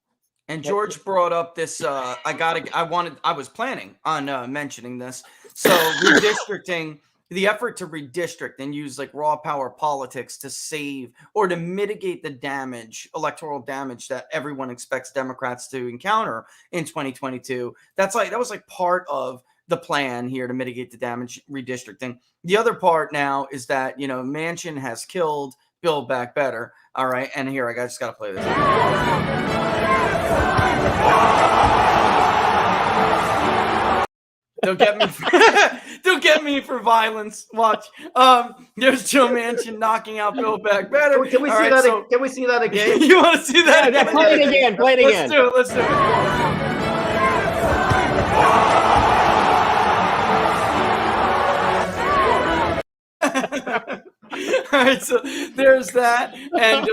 And George brought up this. I was planning on mentioning this. So redistricting. The effort to redistrict and use like raw power politics to save or to mitigate the electoral damage that everyone expects Democrats to encounter in 2022. That was like part of the plan here to mitigate the damage redistricting. The other part now is that, Manchin has killed Build Back Better. All right. And here, I just got to play this. Don't get me for violence. Watch. There's Joe Manchin knocking out Build Back Better. Can we see that again? You want to see that? Yeah, play it again. Let's do it. All right, so there's that, and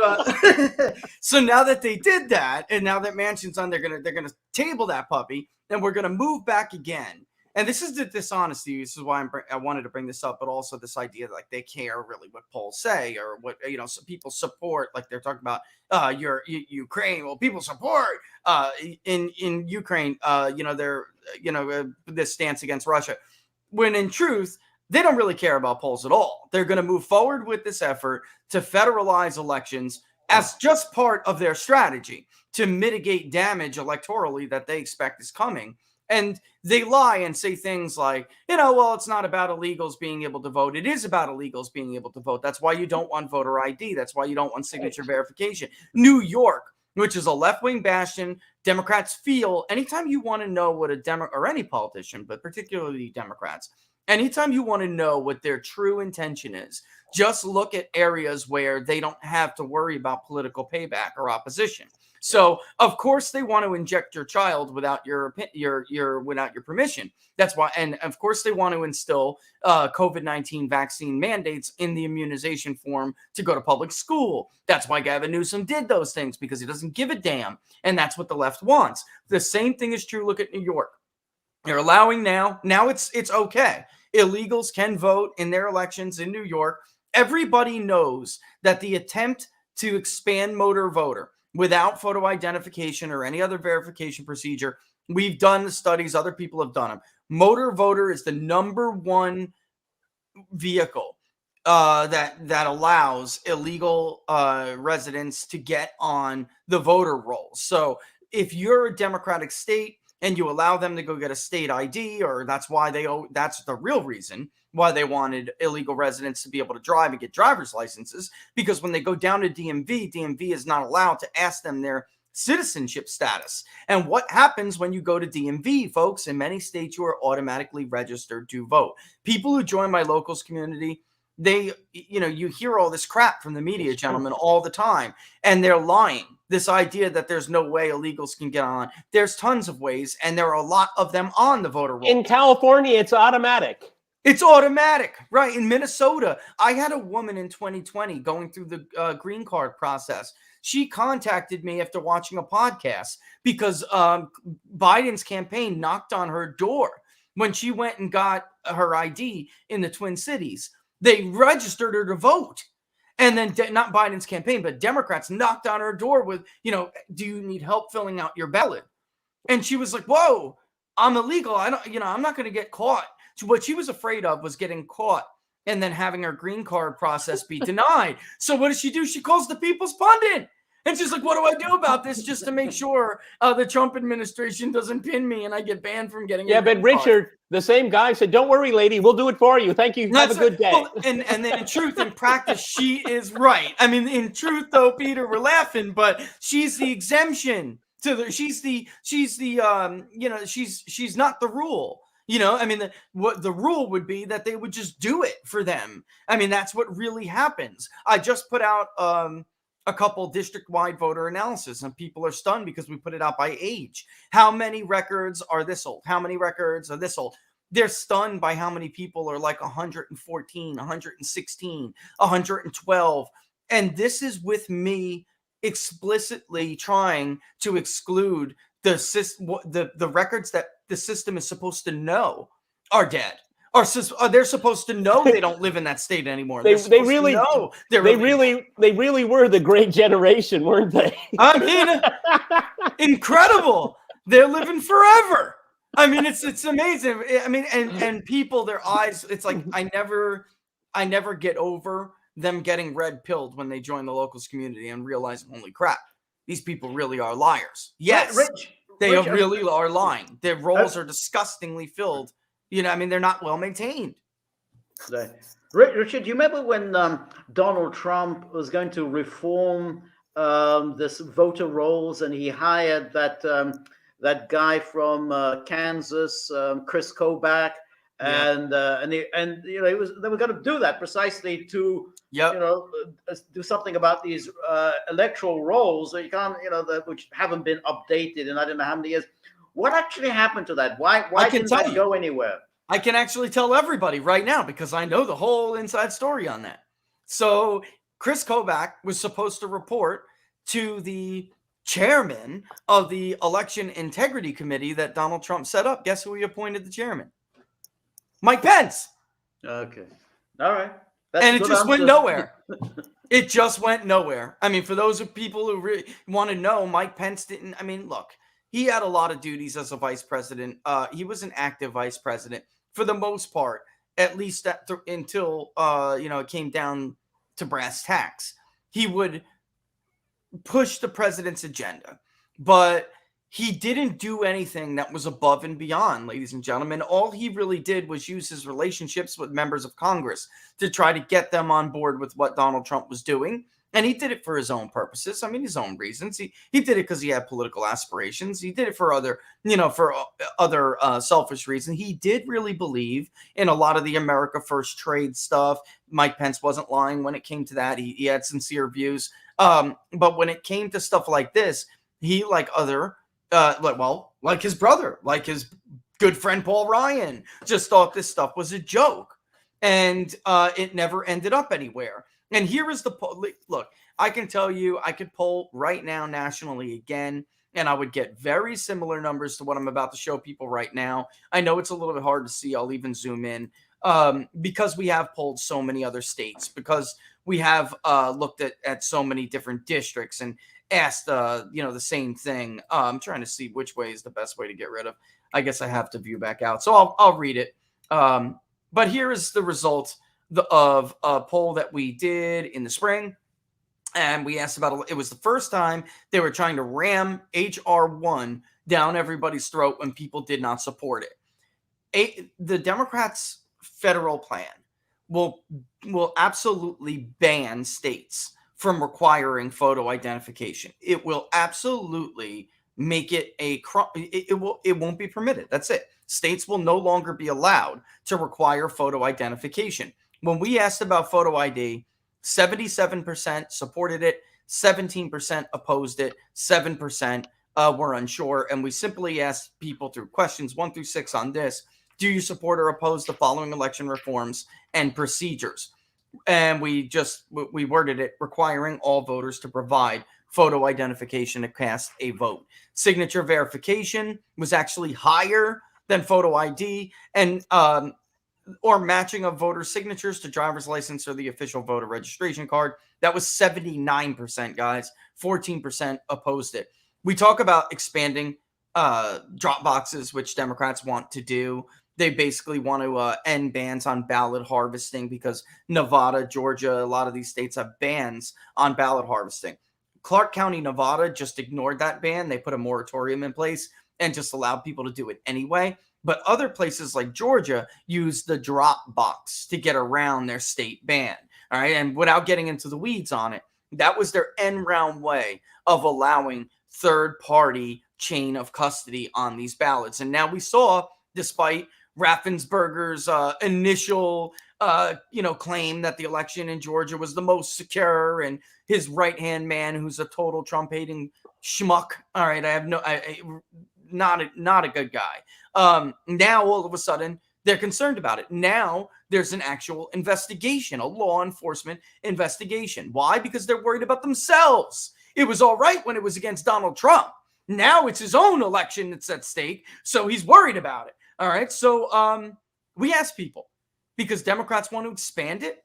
so now that they did that, and now that Manchin's on, they're gonna table that puppy, and we're gonna move back again. And this is the dishonesty. This is why I wanted to bring this up, but also this idea that like they care really what polls say or what some people support. Like they're talking about Ukraine. Well, people support in Ukraine. They're this stance against Russia, when in truth they don't really care about polls at all. They're going to move forward with this effort to federalize elections as just part of their strategy to mitigate damage electorally that they expect is coming. And they lie and say things like, well, it's not about illegals being able to vote. It is about illegals being able to vote. That's why you don't want voter ID. That's why you don't want signature verification. New York, which is a left-wing bastion, Democrats feel anytime you want to know what or any politician, but particularly Democrats, anytime you want to know what their true intention is, just look at areas where they don't have to worry about political payback or opposition. So, of course, they want to inject your child without your permission. That's why, and of course, they want to instill COVID-19 vaccine mandates in the immunization form to go to public school. That's why Gavin Newsom did those things, because he doesn't give a damn, and that's what the left wants. The same thing is true. Look at New York. They're allowing now it's okay. Illegals can vote in their elections in New York. Everybody knows that the attempt to expand motor voter without photo identification or any other verification procedure We've done the studies. Other people have done them. Motor voter is the number one vehicle that allows illegal residents to get on the voter rolls. So if you're a Democratic state and you allow them to go get a state ID, or that's the real reason why they wanted illegal residents to be able to drive and get driver's licenses, because when they go down to DMV is not allowed to ask them their citizenship status. And what happens when you go to DMV, folks? In many states, you are automatically registered to vote. People who join my locals community, you hear all this crap from the media, gentlemen, all the time, and they're lying. This idea that there's no way illegals can get on. There's tons of ways, and there are a lot of them on the voter roll. In California, it's automatic. It's automatic, right? In Minnesota, I had a woman in 2020 going through the green card process. She contacted me after watching a podcast because Biden's campaign knocked on her door when she went and got her ID in the Twin Cities. They registered her to vote. And then not Biden's campaign, but Democrats knocked on her door with, do you need help filling out your ballot? And she was like, whoa, I'm illegal. I'm not going to get caught. So what she was afraid of was getting caught and then having her green card process be denied. So what does she do? She calls the People's Pundit. And she's like, what do I do about this just to make sure the Trump administration doesn't pin me and I get banned from getting Yeah, but Richard, the same guy said, don't worry, lady, we'll do it for you. Thank you. Have a good day. Well, and then in truth, in practice, she is right. I mean, in truth, though, Peter, we're laughing, but she's the exemption to she's not the rule. I mean, what the rule would be that they would just do it for them. I mean, that's what really happens. I just put out a couple district-wide voter analysis, and people are stunned because we put it out by age. How many records are this old? How many records are this old? They're stunned by how many people are like 114, 116, 112. And this is with me explicitly trying to exclude the records that the system is supposed to know are dead. They're supposed to know they don't live in that state anymore. They really know. They really were the great generation, weren't they? I mean, incredible. They're living forever. I mean, it's amazing. I mean, and people, their eyes, it's like I never get over them getting red pilled when they join the locals community and realize, holy crap, these people really are liars. Yes, they really are lying. Their rolls are disgustingly filled. I mean, they're not well maintained. Richard, do you remember when Donald Trump was going to reform this voter rolls, and he hired that guy from Kansas, Chris Kobach, and they were going to do that precisely to do something about these electoral rolls that you can't which haven't been updated in I don't know how many years. What actually happened to that? Why didn't that go anywhere? I can actually tell everybody right now because I know the whole inside story on that. So Chris Kobach was supposed to report to the chairman of the Election Integrity Committee that Donald Trump set up. Guess who he appointed the chairman? Mike Pence. Okay. All right. And it just went nowhere. It just went nowhere. I mean, for those of people who really want to know, Mike Pence didn't. I mean, look. He had a lot of duties as a vice president. He was an active vice president for the most part, at least until it came down to brass tacks. He would push the president's agenda, but he didn't do anything that was above and beyond, ladies and gentlemen. All he really did was use his relationships with members of Congress to try to get them on board with what Donald Trump was doing. And he did it for his own purposes. I mean, his own reasons. He did it because he had political aspirations. He did it for other selfish reasons. He did really believe in a lot of the America First trade stuff. Mike Pence wasn't lying when it came to that. He had sincere views. But when it came to stuff like this, he, like his brother, like his good friend Paul Ryan, just thought this stuff was a joke. And it never ended up anywhere. And here is the look, I can tell you, I could poll right now nationally again, and I would get very similar numbers to what I'm about to show people right now. I know it's a little bit hard to see. I'll even zoom in because we have polled so many other states, because we have looked at so many different districts and asked, the same thing. I'm trying to see which way is the best way to get rid of. I guess I have to view back out. So I'll read it. But here is the result of a poll that we did in the spring. And we asked about, it was the first time they were trying to ram HR1 down everybody's throat when people did not support it. The Democrats' federal plan will absolutely ban states from requiring photo identification. It will absolutely make it a crime. It won't be permitted. That's it. States will no longer be allowed to require photo identification. When we asked about photo ID, 77% supported it, 17% opposed it, 7% were unsure. And we simply asked people through questions 1 through 6 on this: do you support or oppose the following election reforms and procedures? And we worded it requiring all voters to provide photo identification to cast a vote. Signature verification was actually higher than photo ID, and or matching of voter signatures to driver's license or the official voter registration card. That was 79%, guys. 14% opposed it. We talk about expanding drop boxes, which Democrats want to do. They basically want to end bans on ballot harvesting because Nevada, Georgia, a lot of these states have bans on ballot harvesting. Clark County, Nevada just ignored that ban. They put a moratorium in place and just allowed people to do it anyway. But other places like Georgia use the drop box to get around their state ban. All right. And without getting into the weeds on it, that was their end round way of allowing third party chain of custody on these ballots. And now we saw, despite Raffensperger's initial, claim that the election in Georgia was the most secure, and his right-hand man, who's a total Trump-hating schmuck. All right. Not a good guy. Now all of a sudden they're concerned about it. Now there's an actual investigation, a law enforcement investigation. Why? Because they're worried about themselves. It was all right when it was against Donald Trump. Now it's his own election that's at stake, so he's worried about it. All right. So we asked people, because Democrats want to expand it.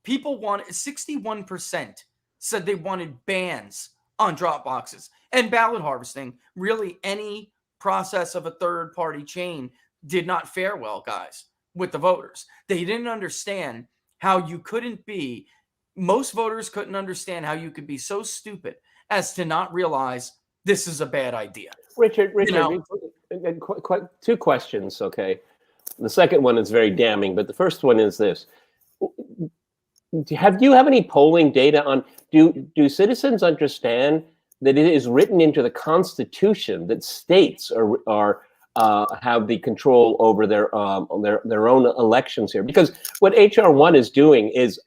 People want 61% said they wanted bans on drop boxes and ballot harvesting. Really, any process of a third party chain did not fare well, guys, with the voters. They didn't understand how you couldn't be, most voters couldn't understand how you could be so stupid as to not realize this is a bad idea. Richard, two questions, okay? The second one is very damning, but the first one is this. Do you have any polling data on, do citizens understand that it is written into the Constitution that states are have the control over their own elections here? Because what HR1 is doing is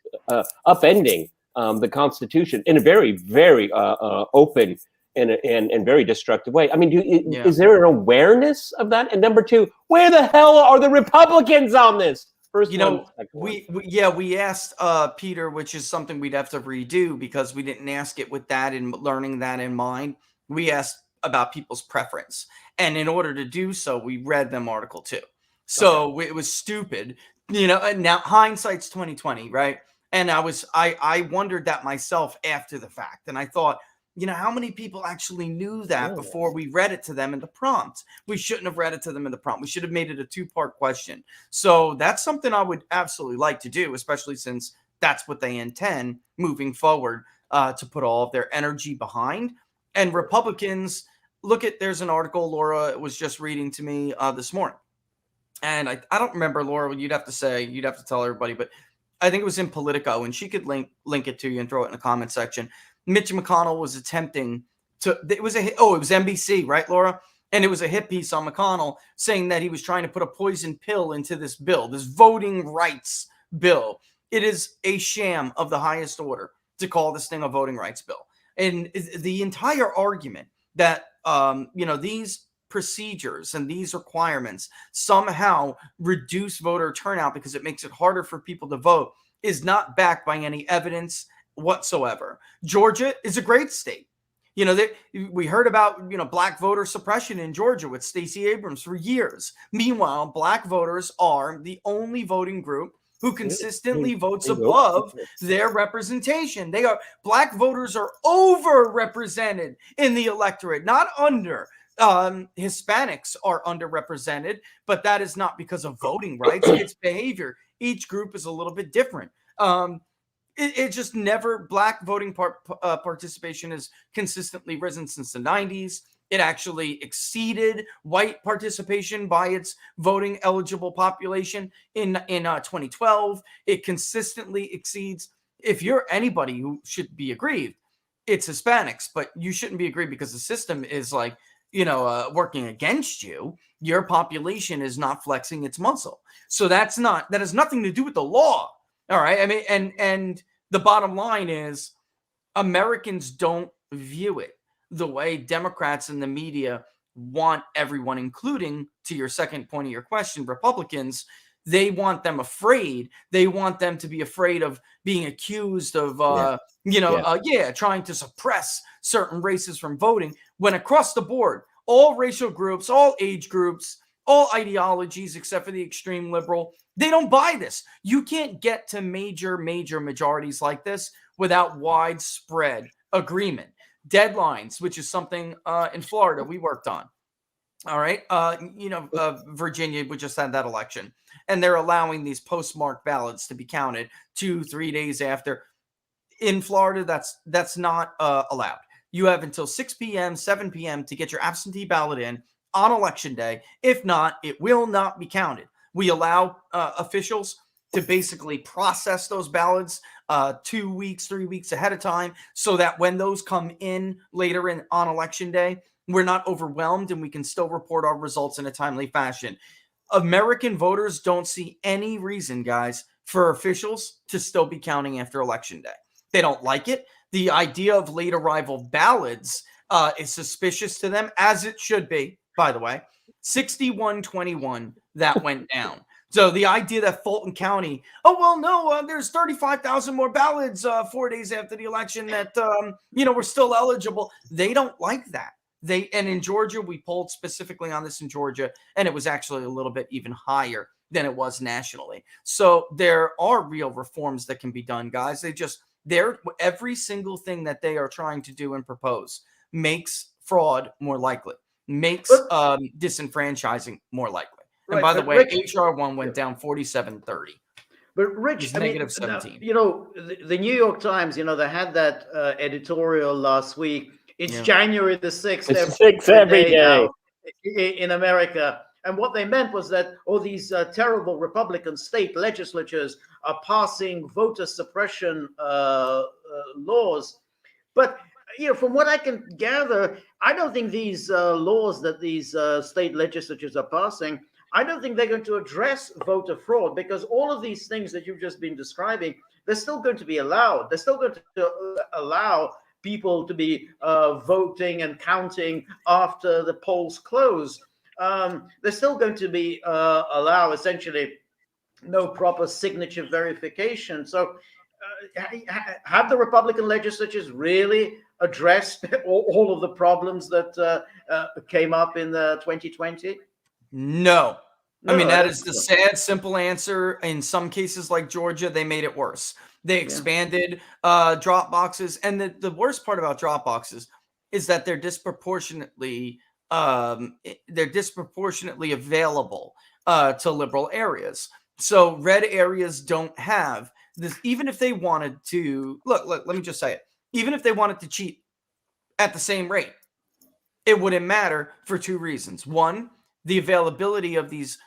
upending the Constitution in a very, very open and very destructive way. I mean, is there an awareness of that? And number two, where the hell are the Republicans on this? We asked Peter, which is something we'd have to redo because we didn't ask it with that and learning that in mind. We asked about people's preference, and in order to do so, we read them Article 2. So It was stupid, and now hindsight's 2020, right? And I wondered that myself after the fact, and I thought, how many people actually knew that before we read it to them in the prompt? We shouldn't have read it to them in the prompt. We should have made it a 2-part question. So that's something I would absolutely like to do, especially since that's what they intend moving forward to put all of their energy behind. And Republicans, there's an article Laura was just reading to me this morning. And I don't remember, Laura, you'd have to tell everybody, but I think it was in Politico, and she could link it to you and throw it in the comment section. Mitch McConnell was attempting to, it was NBC, right, Laura? And it was a hit piece on McConnell saying that he was trying to put a poison pill into this bill, this voting rights bill. It is a sham of the highest order to call this thing a voting rights bill. And the entire argument that, these procedures and these requirements somehow reduce voter turnout because it makes it harder for people to vote is not backed by any evidence whatsoever. Georgia is a great state. We heard about, black voter suppression in Georgia with Stacey Abrams for years. Meanwhile, black voters are the only voting group who consistently votes above their representation. Black voters are overrepresented in the electorate, not under. Hispanics are underrepresented, but that is not because of voting rights. It's behavior. Each group is a little bit different. It just never, black voting participation has consistently risen since the 90s. It actually exceeded white participation by its voting eligible population in 2012. It consistently exceeds. If you're anybody who should be aggrieved, it's Hispanics, but you shouldn't be aggrieved because the system is like, working against you. Your population is not flexing its muscle. So that has nothing to do with the law. All right. I mean, and the bottom line is Americans don't view it the way Democrats and the media want everyone, including, to your second point of your question, Republicans. They want them afraid. They want them to be afraid of being accused of, trying to suppress certain races from voting, when across the board, all racial groups, all age groups, all ideologies, except for the extreme liberal, they don't buy this. You can't get to major majorities like this without widespread agreement. Deadlines, which is something in Florida we worked on. All right. Virginia, we just had that election, and they're allowing these postmarked ballots to be counted 2-3 days after. In Florida, that's not allowed. You have until 6 p.m., 7 p.m. to get your absentee ballot in on election day. If not, it will not be counted. We allow officials to basically process those ballots 2 weeks, 3 weeks ahead of time, so that when those come in later on election day, we're not overwhelmed and we can still report our results in a timely fashion. American voters don't see any reason, guys, for officials to still be counting after election day. They don't like it. The idea of late arrival ballots is suspicious to them, as it should be, by the way. 61-21, that went down. So the idea that Fulton County, there's 35,000 more ballots 4 days after the election that, we're still eligible. They don't like that. And in Georgia, we polled specifically on this in Georgia, and it was actually a little bit even higher than it was nationally. So there are real reforms that can be done, guys. Every single thing that they are trying to do and propose makes fraud more likely, makes disenfranchising more likely. And by the way, Rich, HR 1 went down 47-30. But Rich, negative 17. The New York Times, they had that editorial last week. It's January the 6th. It's 6 every day in America. And what they meant was that all these terrible Republican state legislatures are passing voter suppression laws. But from what I can gather, I don't think these laws that these state legislatures are passing, I don't think they're going to address voter fraud, because all of these things that you've just been describing, they're still going to be allowed. They're still going to allow people to be voting and counting after the polls close. They're still going to be allow essentially no proper signature verification. So have the Republican legislatures really addressed all of the problems that came up in 2020? No. I mean, that is the sad, simple answer. In some cases like Georgia, they made it worse. They expanded drop boxes. And the worst part about drop boxes is that they're disproportionately available to liberal areas. So red areas don't have this. Even if they wanted to, look, let me just say it. Even if they wanted to cheat at the same rate, it wouldn't matter for two reasons. One, the availability of these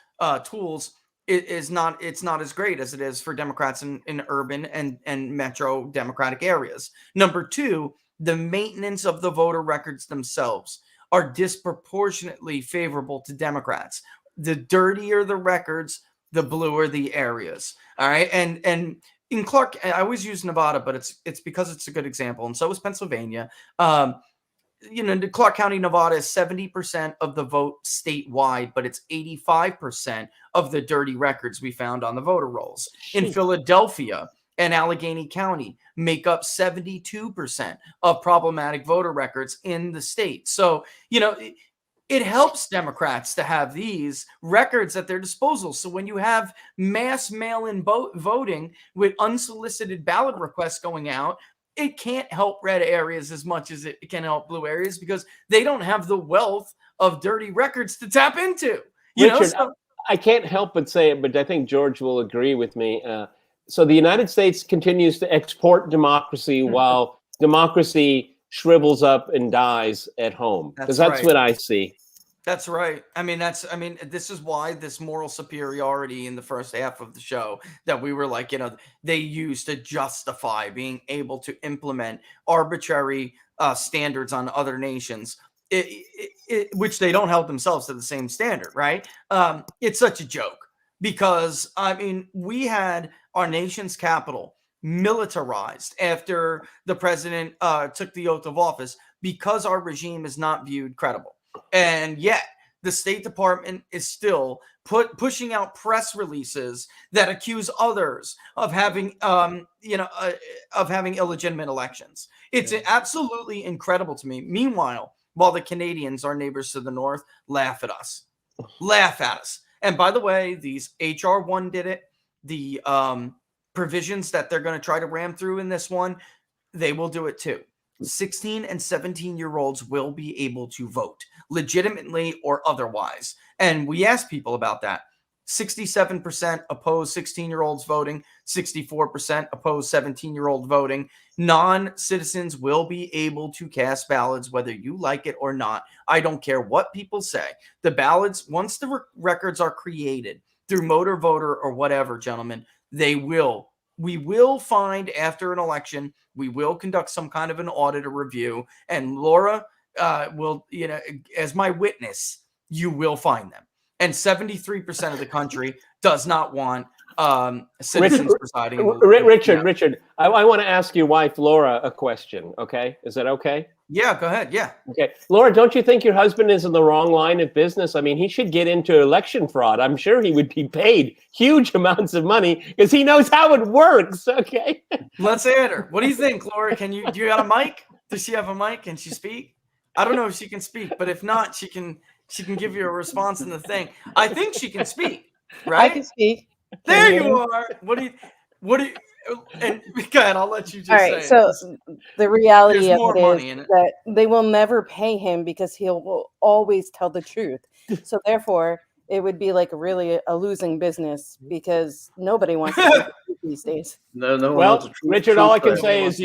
tools it's not as great as it is for Democrats in urban and metro Democratic areas. Number two, the maintenance of the voter records themselves are disproportionately favorable to Democrats. The dirtier the records, the bluer the areas. All right. And in Clark, I always use Nevada, but it's because it's a good example. And so is Pennsylvania. Clark County, Nevada is 70% of the vote statewide, but it's 85% of the dirty records we found on the voter rolls. In Philadelphia and Allegheny County make up 72% of problematic voter records in the state. So, it helps Democrats to have these records at their disposal. So when you have mass mail-in voting with unsolicited ballot requests going out, it can't help red areas as much as it can help blue areas because they don't have the wealth of dirty records to tap into. Richard, I can't help but say it, but I think George will agree with me. So the United States continues to export democracy while democracy shrivels up and dies at home, because that's what I see. That's right. I mean, this is why this moral superiority in the first half of the show that we were like, they used to justify being able to implement arbitrary standards on other nations, which they don't hold themselves to the same standard, right? It's such a joke because, I mean, we had our nation's capital militarized after the president took the oath of office because our regime is not viewed credible. And yet the State Department is still pushing out press releases that accuse others of having, of having illegitimate elections. It's absolutely incredible to me. Meanwhile, while the Canadians, our neighbors to the north, laugh at us. And by the way, these HR 1 did it. The provisions that they're going to try to ram through in this one, they will do it too. 16 and 17-year-olds will be able to vote legitimately or otherwise. And we asked people about that. 67% oppose 16-year-olds voting, 64% oppose 17-year-old voting. Non-citizens will be able to cast ballots whether you like it or not. I don't care what people say. The ballots, once the records are created through motor voter or whatever, gentlemen, we will find after an election, we will conduct some kind of an audit or review, and Laura will, as my witness, you will find them. And 73% of the country does not want citizens presiding. Richard, I want to ask your wife, Laura, a question, okay? Is that okay? Yeah, go ahead, yeah. Okay. Laura, don't you think your husband is in the wrong line of business? I mean, he should get into election fraud. I'm sure he would be paid huge amounts of money because he knows how it works, okay? Let's add her. What do you think, Laura? Do you got a mic? Does she have a mic? Can she speak? I don't know if she can speak, but if not, she can give you a response in the thing. I think she can speak, right? I can speak. There you are. What do you and go ahead, I'll let you just say so the reality of it is it. that they will never pay him because will always tell the truth. So therefore, it would be like really a losing business because nobody wants to do it these days. No. Well, Richard, all I can say is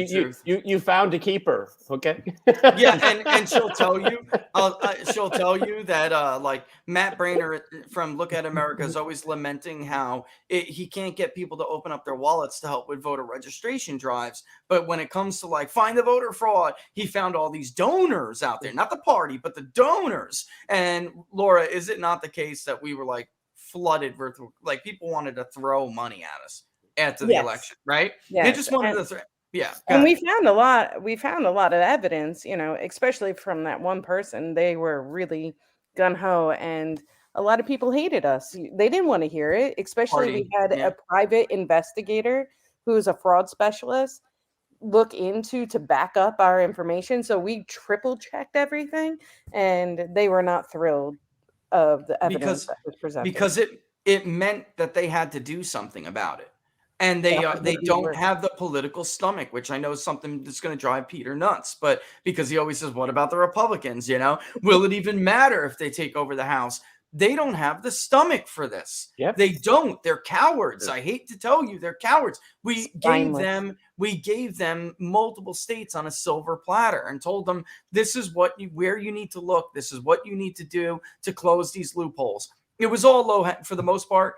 you found a keeper. Okay. Yeah, and she'll tell you. She'll tell you that like Matt Brainer from Look at America is always lamenting how he can't get people to open up their wallets to help with voter registration drives. But when it comes to like find the voter fraud, he found all these donors out there, not the party, but the donors. And Laura, is it not the case that we were like flooded with like people wanted to throw money at us after the election, right? Yeah, they just wanted to throw. Yeah, and we found a lot of evidence, especially from that one person. They were really gung-ho, and a lot of people hated us. They didn't want to hear it, especially we had a private investigator who's a fraud specialist look into to back up our information. So we triple checked everything, and they were not thrilled of the evidence that was presented. Because it meant that they had to do something about it. And they don't have the political stomach, which I know is something that's going to drive Peter nuts. But because he always says, what about the Republicans? Will it even matter if they take over the House? They don't have the stomach for this. Yep. They don't. They're cowards. I hate to tell you, they're cowards. We gave them multiple states on a silver platter and told them this is where you need to look. This is what you need to do to close these loopholes. It was all low for the most part.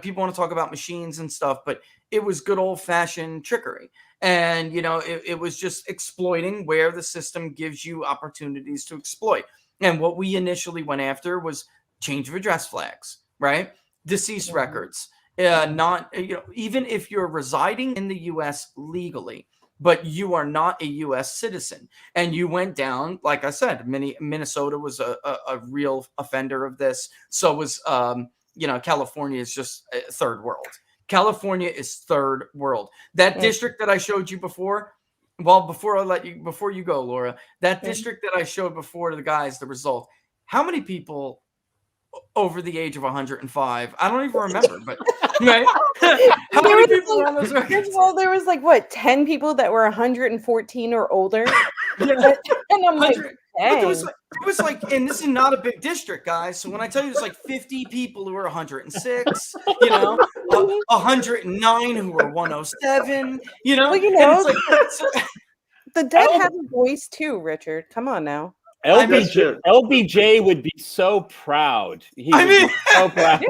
People want to talk about machines and stuff, but it was good old fashioned trickery. And, it was just exploiting where the system gives you opportunities to exploit. And what we initially went after was change of address flags, right? Deceased records, even if you're residing in the U.S. legally, but you are not a U.S. citizen. And you went down, like I said, Minnesota was a real offender of this. So was, California is just third world. California is third world. That district that I showed you before, before you go, Laura, that district that I showed before to the guys, the result, how many people over the age of 105? I don't even remember, but right? How many people were on those records? Well, there was like what 10 people that were 114 or older. Yeah. And I'm like, But there was like, and this is not a big district, guys. So when I tell you there's like 50 people who were 106, 109 who were 107, Well, and it's like the dead have a voice too, Richard. Come on now. LBJ would be so proud. He would be so proud.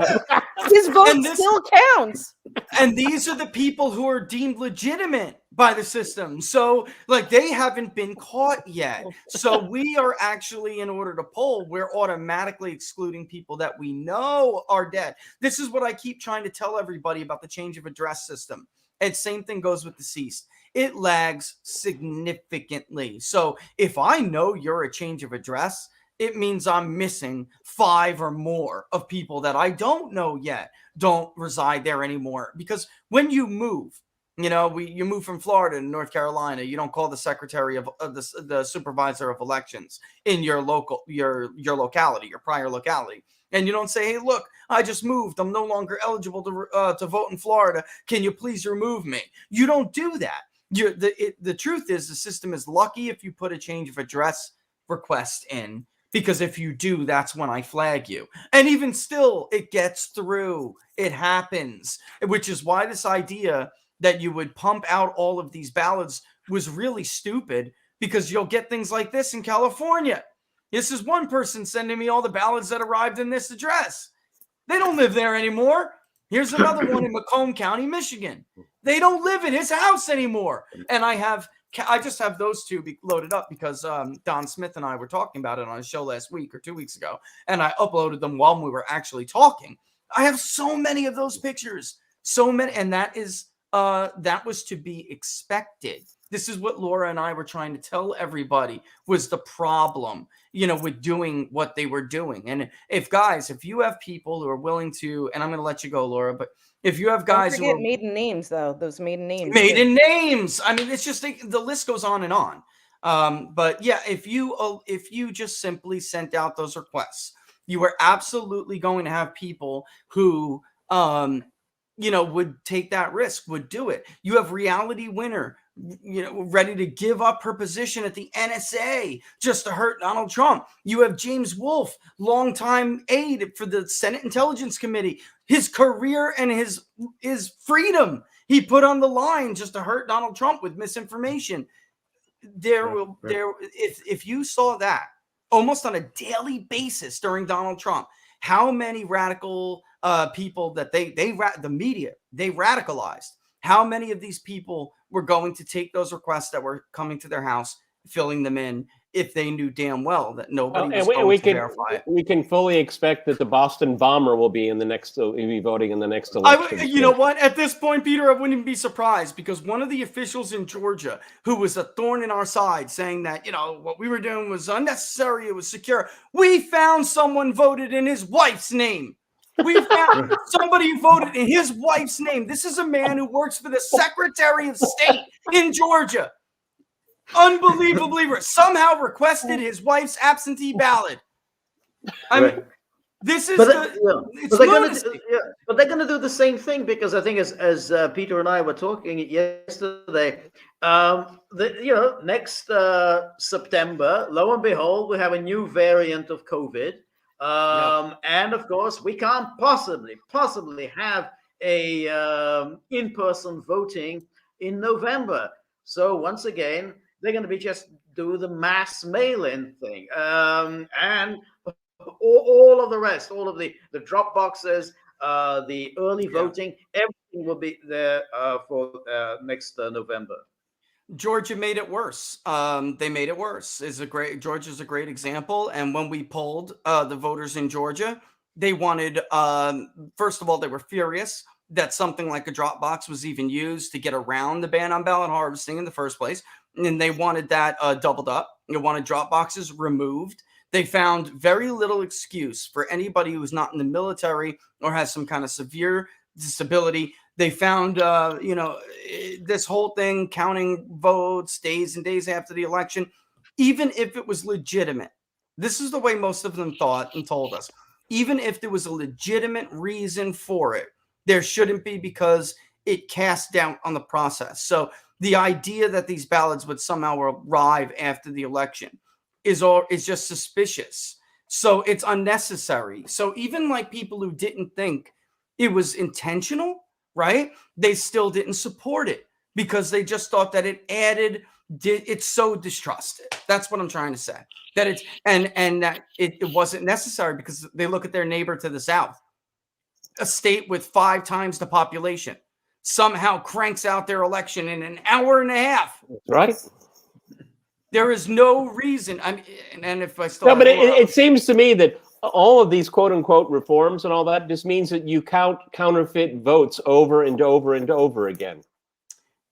His vote still counts. And these are the people who are deemed legitimate by the system. So, like, they haven't been caught yet. So we are actually, in order to poll, we're automatically excluding people that we know are dead. This is what I keep trying to tell everybody about the change of address system. And same thing goes with deceased. It lags significantly. So if I know you're a change of address, it means I'm missing 5 or more of people that I don't know yet don't reside there anymore. Because when you move, you move from Florida to North Carolina, you don't call the secretary of the supervisor of elections in your locality, your prior locality. And you don't say, hey, look, I just moved. I'm no longer eligible to vote in Florida. Can you please remove me? You don't do that. The truth is the system is lucky if you put a change of address request in, because if you do, that's when I flag you. And even still, it gets through. It happens, which is why this idea that you would pump out all of these ballots was really stupid, because you'll get things like this in California. This is one person sending me all the ballots that arrived in this address. They don't live there anymore. Here's another one in Macomb County, Michigan. They don't live in his house anymore. And I just have those two loaded up because Don Smith and I were talking about it on a show last week or 2 weeks ago. And I uploaded them while we were actually talking. I have so many of those pictures. So many. And that was to be expected. This is what Laura and I were trying to tell everybody was the problem, with doing what they were doing. And if you have people who are willing to, and I'm going to let you go, Laura, but if you have guys Don't forget maiden names, though, those maiden names. Names. I mean, it's just the list goes on and on. But yeah, if you just simply sent out those requests, you were absolutely going to have people who, would take that risk, would do it. You have Reality Winner, ready to give up her position at the NSA just to hurt Donald Trump. You have James Wolf, longtime aide for the Senate Intelligence Committee. His career and his freedom he put on the line just to hurt Donald Trump with misinformation. If you saw that almost on a daily basis during Donald Trump, how many radical people that the media, they radicalized, how many of these people were going to take those requests that were coming to their house, filling them in, if they knew damn well that nobody was going to verify it? We can fully expect that the Boston bomber will be voting in the next election. You know what? At this point, Peter, I wouldn't even be surprised, because one of the officials in Georgia who was a thorn in our side, saying that, what we were doing was unnecessary, it was secure. We found someone voted in his wife's name. We found somebody who voted in his wife's name. This is a man who works for the Secretary of State in Georgia. Unbelievably, somehow requested his wife's absentee ballot. I mean, this is but they're going to do the same thing, because I think as Peter and I were talking yesterday, next September, lo and behold, we have a new variant of COVID. And of course, we can't possibly have a in-person voting in November. So once again, they're going to be just do the mass mail-in thing, and all of the rest, all of the drop boxes, the early voting, everything will be there for next November. Georgia made it worse. They made it worse. Georgia's a great example. And when we polled the voters in Georgia, they wanted, first of all, they were furious that something like a drop box was even used to get around the ban on ballot harvesting in the first place. And they wanted that doubled up. They wanted drop boxes removed. They found very little excuse for anybody who's not in the military or has some kind of severe disability. They found, this whole thing, counting votes days and days after the election, even if it was legitimate, This is the way most of them thought and told us. Even if there was a legitimate reason for it, there shouldn't be, because it cast doubt on the process. So the idea that these ballots would somehow arrive after the election is just suspicious. So it's unnecessary. So even like people who didn't think it was intentional, right? They still didn't support it because they just thought that it added. It's so distrusted. That's what I'm trying to say. That it's and that it wasn't necessary because they look at their neighbor to the south, a state with 5 times the population, somehow cranks out their election in an hour and a half. Right. There is no reason. I mean, and if I still no, but it seems to me that all of these quote unquote reforms and all that just means that you counterfeit votes over and over and over again.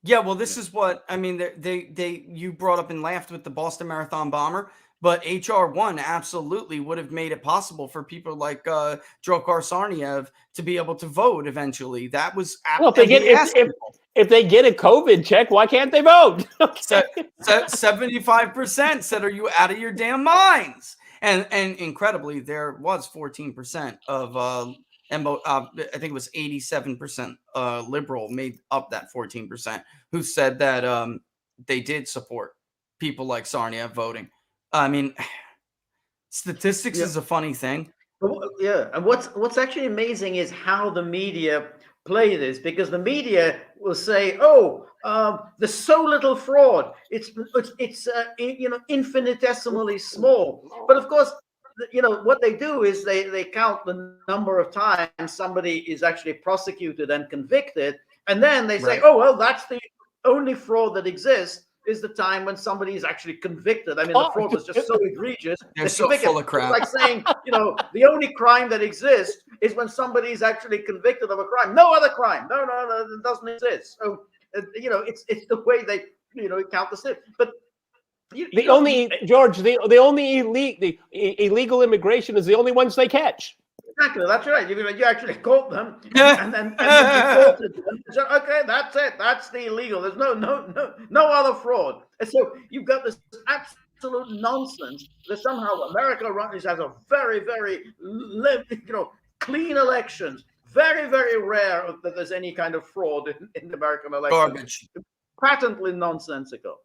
Yeah, well, this is what I mean. You brought up and laughed with the Boston Marathon bomber, but HR1 absolutely would have made it possible for people like Dzhokhar Tsarnaev to be able to vote eventually. That was well, if they get a COVID check, why can't they vote? 75% said, "Are you out of your damn minds?" And incredibly, there was 14% of I think it was 87% liberal made up that 14% who said that they did support people like Tsarnaev voting. I mean, statistics is a funny thing. Yeah, and what's actually amazing is how the media play this, because the media will say, "Oh, there's so little fraud. It's infinitesimally small." But of course, what they do is they count the number of times somebody is actually prosecuted and convicted, and then they say, "Oh, well, that's the only fraud that exists is the time when somebody is actually convicted." I mean, the fraud was just so egregious. They're so full of crap. It's like saying, the only crime that exists is when somebody is actually convicted of a crime. No other crime. No, it doesn't exist. So, it's the way they, count the slip. But the only illegal immigration is the only ones they catch. Exactly, that's right. You actually caught them and then deported them. So, okay, that's it. That's the illegal. There's no other fraud. And so you've got this absolute nonsense that somehow America has a very, very clean elections. Very, very rare that there's any kind of fraud in the American election. Garbage. Patently nonsensical.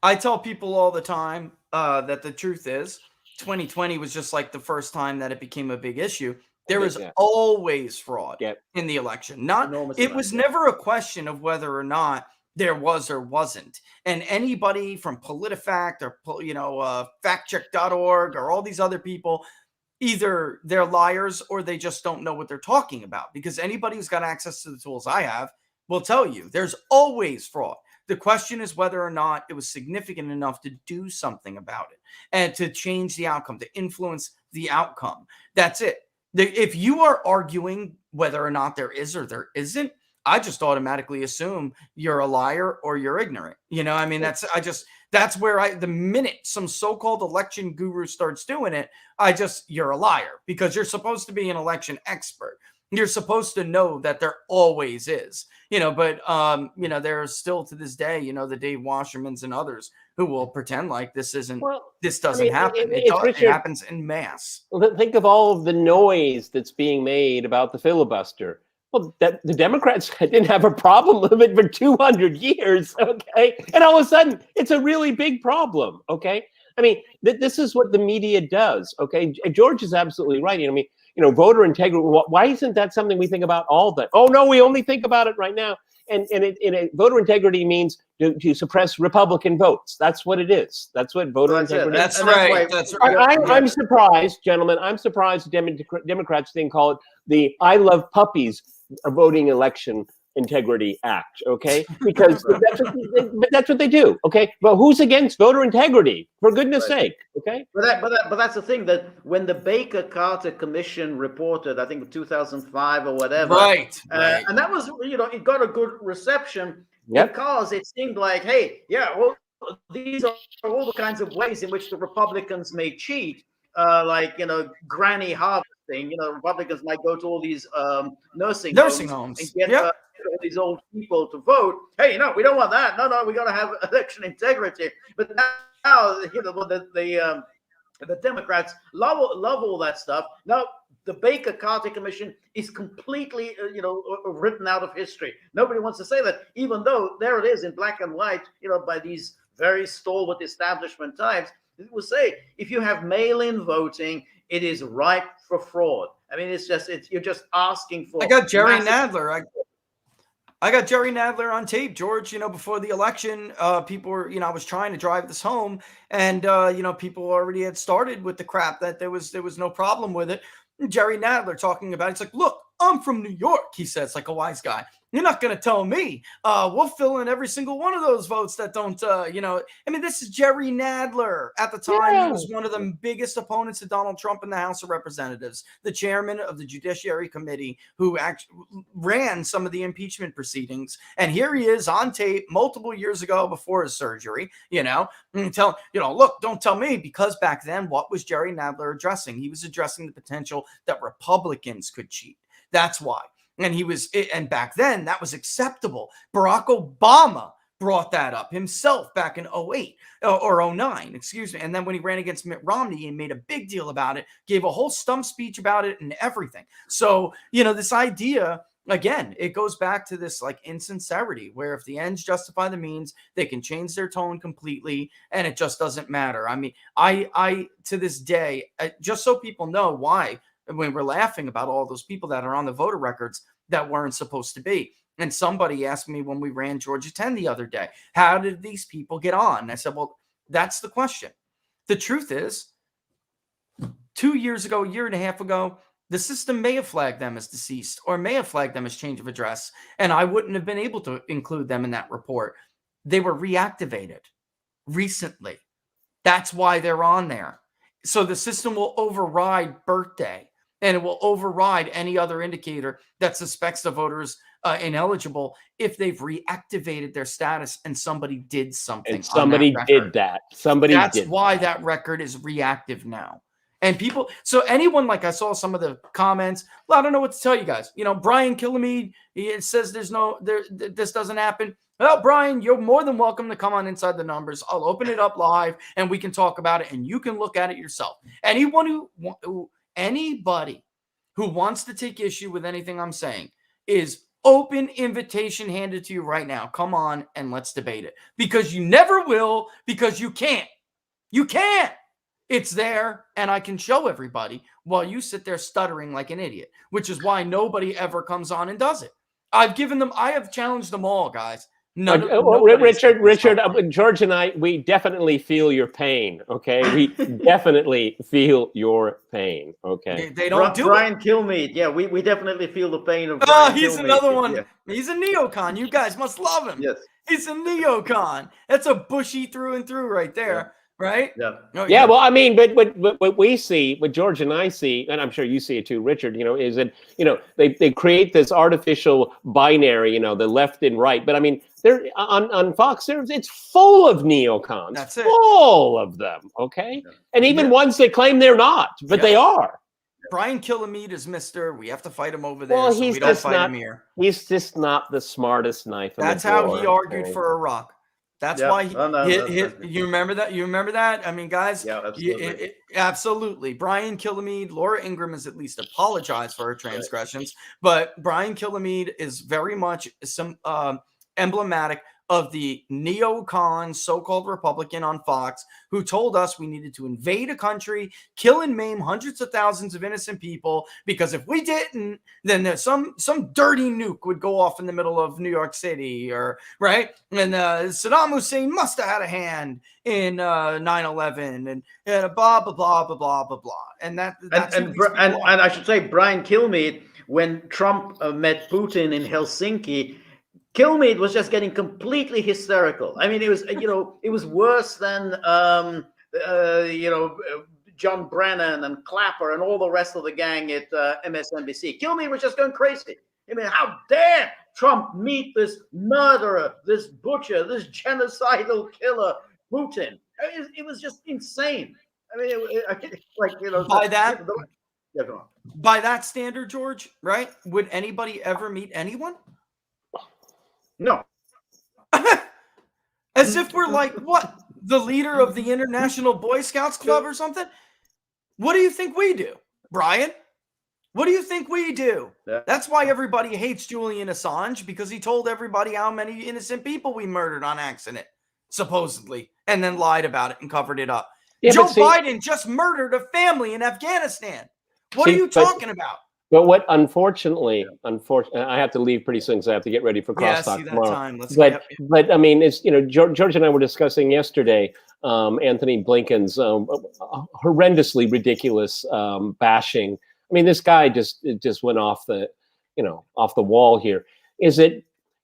I tell people all the time that the truth is 2020 was just like the first time that it became a big issue. There was always fraud in the election. It was never a question of whether or not there was or wasn't. And anybody from PolitiFact or factcheck.org or all these other people, either they're liars or they just don't know what they're talking about, because anybody who's got access to the tools I have will tell you there's always fraud. The question is whether or not it was significant enough to do something about it and to change the outcome, to influence the outcome. That's it. If you are arguing whether or not there is or there isn't, I just automatically assume you're a liar or you're ignorant. I mean, that's where the minute some so-called election guru starts doing it, you're a liar, because you're supposed to be an election expert. You're supposed to know that there always is, but there's still to this day, the Dave Wassermans and others who will pretend like this doesn't happen. It happens in mass. Well, think of all of the noise that's being made about the filibuster. Well, that the Democrats didn't have a problem with it for 200 years, okay? And all of a sudden, it's a really big problem, okay? I mean, this is what the media does, okay? George is absolutely right. I mean, voter integrity. Why isn't that something we think about all the time? Oh no, we only think about it right now. And voter integrity means to suppress Republican votes. That's what it is. That's what voter integrity. That's right. I'm surprised, gentlemen. I'm surprised Democrats didn't call it the "I Love Puppies" Voting Election Integrity Act, okay? Because that's what they do, okay? But who's against voter integrity? For goodness sake, okay? But that's the thing, that when the Baker-Carter Commission reported, I think 2005 or whatever, right. And that was, it got a good reception because it seemed like, hey, well, these are all the kinds of ways in which the Republicans may cheat, like granny harvesting. Republicans might go to all these nursing homes and get all these old people to vote. Hey, we don't want that. No, we got to have election integrity. But now, The Democrats love all that stuff. Now, the Baker-Carter Commission is completely, written out of history. Nobody wants to say that, even though there it is in black and white, by these very stalwart establishment types. It will say, if you have mail-in voting, it is ripe for fraud. I mean, you're just asking for. I got Jerry Nadler. I got Jerry Nadler on tape, George. Before the election, people were, I was trying to drive this home, and people already had started with the crap that there was no problem with it. And Jerry Nadler talking about it. It's like, look, I'm from New York, he says, like a wise guy. You're not going to tell me. We'll fill in every single one of those votes that don't, this is Jerry Nadler. At the time, he was one of the biggest opponents of Donald Trump in the House of Representatives, the chairman of the Judiciary Committee, who actually ran some of the impeachment proceedings. And here he is on tape multiple years ago before his surgery, look, don't tell me, because back then, what was Jerry Nadler addressing? He was addressing the potential that Republicans could cheat. That's why. And back then that was acceptable. Barack Obama brought that up himself back in 08 or 09, excuse me. And then when he ran against Mitt Romney, he made a big deal about it, gave a whole stump speech about it and everything. So, this idea, again, it goes back to this like insincerity where if the ends justify the means, they can change their tone completely and it just doesn't matter. I mean, I to this day, just so people know why, when we're laughing about all those people that are on the voter records that weren't supposed to be. And somebody asked me when we ran Georgia 10 the other day, how did these people get on? And I said, well, that's the question. The truth is, 2 years ago, a year and a half ago, the system may have flagged them as deceased or may have flagged them as change of address. And I wouldn't have been able to include them in that report. They were reactivated recently. That's why they're on there. So the system will override birthday. And it will override any other indicator that suspects the voters ineligible if they've reactivated their status and somebody did something. And somebody did that. That's why that record is reactive now. And people, so anyone, like I saw some of the comments, well, I don't know what to tell you guys. Brian Kilmeade, he says this doesn't happen. Well, Brian, you're more than welcome to come on Inside the Numbers. I'll open it up live and we can talk about it and you can look at it yourself. Anybody who wants to take issue with anything I'm saying is open invitation handed to you right now. Come on and let's debate it, because you never will, because you can't. You can't. It's there and I can show everybody while you sit there stuttering like an idiot, which is why nobody ever comes on and does it. I have challenged them all, guys. Richard, George and I, we definitely feel your pain. Okay, we definitely feel your pain. Okay, they don't do Brian Kilmeade. Yeah, we definitely feel the pain of. Brian he's Kilmeade. Another one. Yeah. He's a neocon. You guys must love him. Yes, he's a neocon. That's a Bushy through and through right there. Yeah. Right? Yeah. Oh, yeah. Well, I mean, but what we see, what George and I see, and I'm sure you see it too, Richard, is that, they create this artificial binary, the left and right. But I mean, they're on Fox, it's full of neocons. That's it. Full of them. Okay. Yeah. And even ones that claim they're not, but they are. Brian Kilmeade is Mr. We have to fight him over there. Well, so we don't fight him here. He's just not the smartest knife. That's how he argued for Iraq. That's why you remember that? You remember that? I mean, guys, absolutely. Absolutely. Brian Kilmeade, Laura Ingraham has at least apologized for her transgressions, but Brian Kilmeade is very much emblematic of the neocon so-called Republican on Fox who told us we needed to invade a country, kill and maim hundreds of thousands of innocent people, because if we didn't, then there's some dirty nuke would go off in the middle of New York City, or right? And Saddam Hussein must have had a hand in 9/11 and blah blah blah blah blah blah blah. And I should say, Brian Kilmeade, when Trump met Putin in Helsinki, Kilmeade was just getting completely hysterical. I mean, it was worse than John Brennan and Clapper and all the rest of the gang at MSNBC. Kilmeade was just going crazy. I mean, how dare Trump meet this murderer, this butcher, this genocidal killer, Putin? It was just insane. I mean, by that standard, George, right? Would anybody ever meet anyone? No. As if we're like, what? The leader of the International Boy Scouts Club or something? What do you think we do, Brian? What do you think we do? That's why everybody hates Julian Assange, because he told everybody how many innocent people we murdered on accident, supposedly, and then lied about it and covered it up. Yeah, Joe Biden just murdered a family in Afghanistan. What are you talking about? But what, unfortunately, I have to leave pretty soon because I have to get ready for crosstalk tomorrow. But I mean, it's, you know, George and I were discussing yesterday Anthony Blinken's horrendously ridiculous bashing. I mean, this guy just went off the, you know, off the wall here.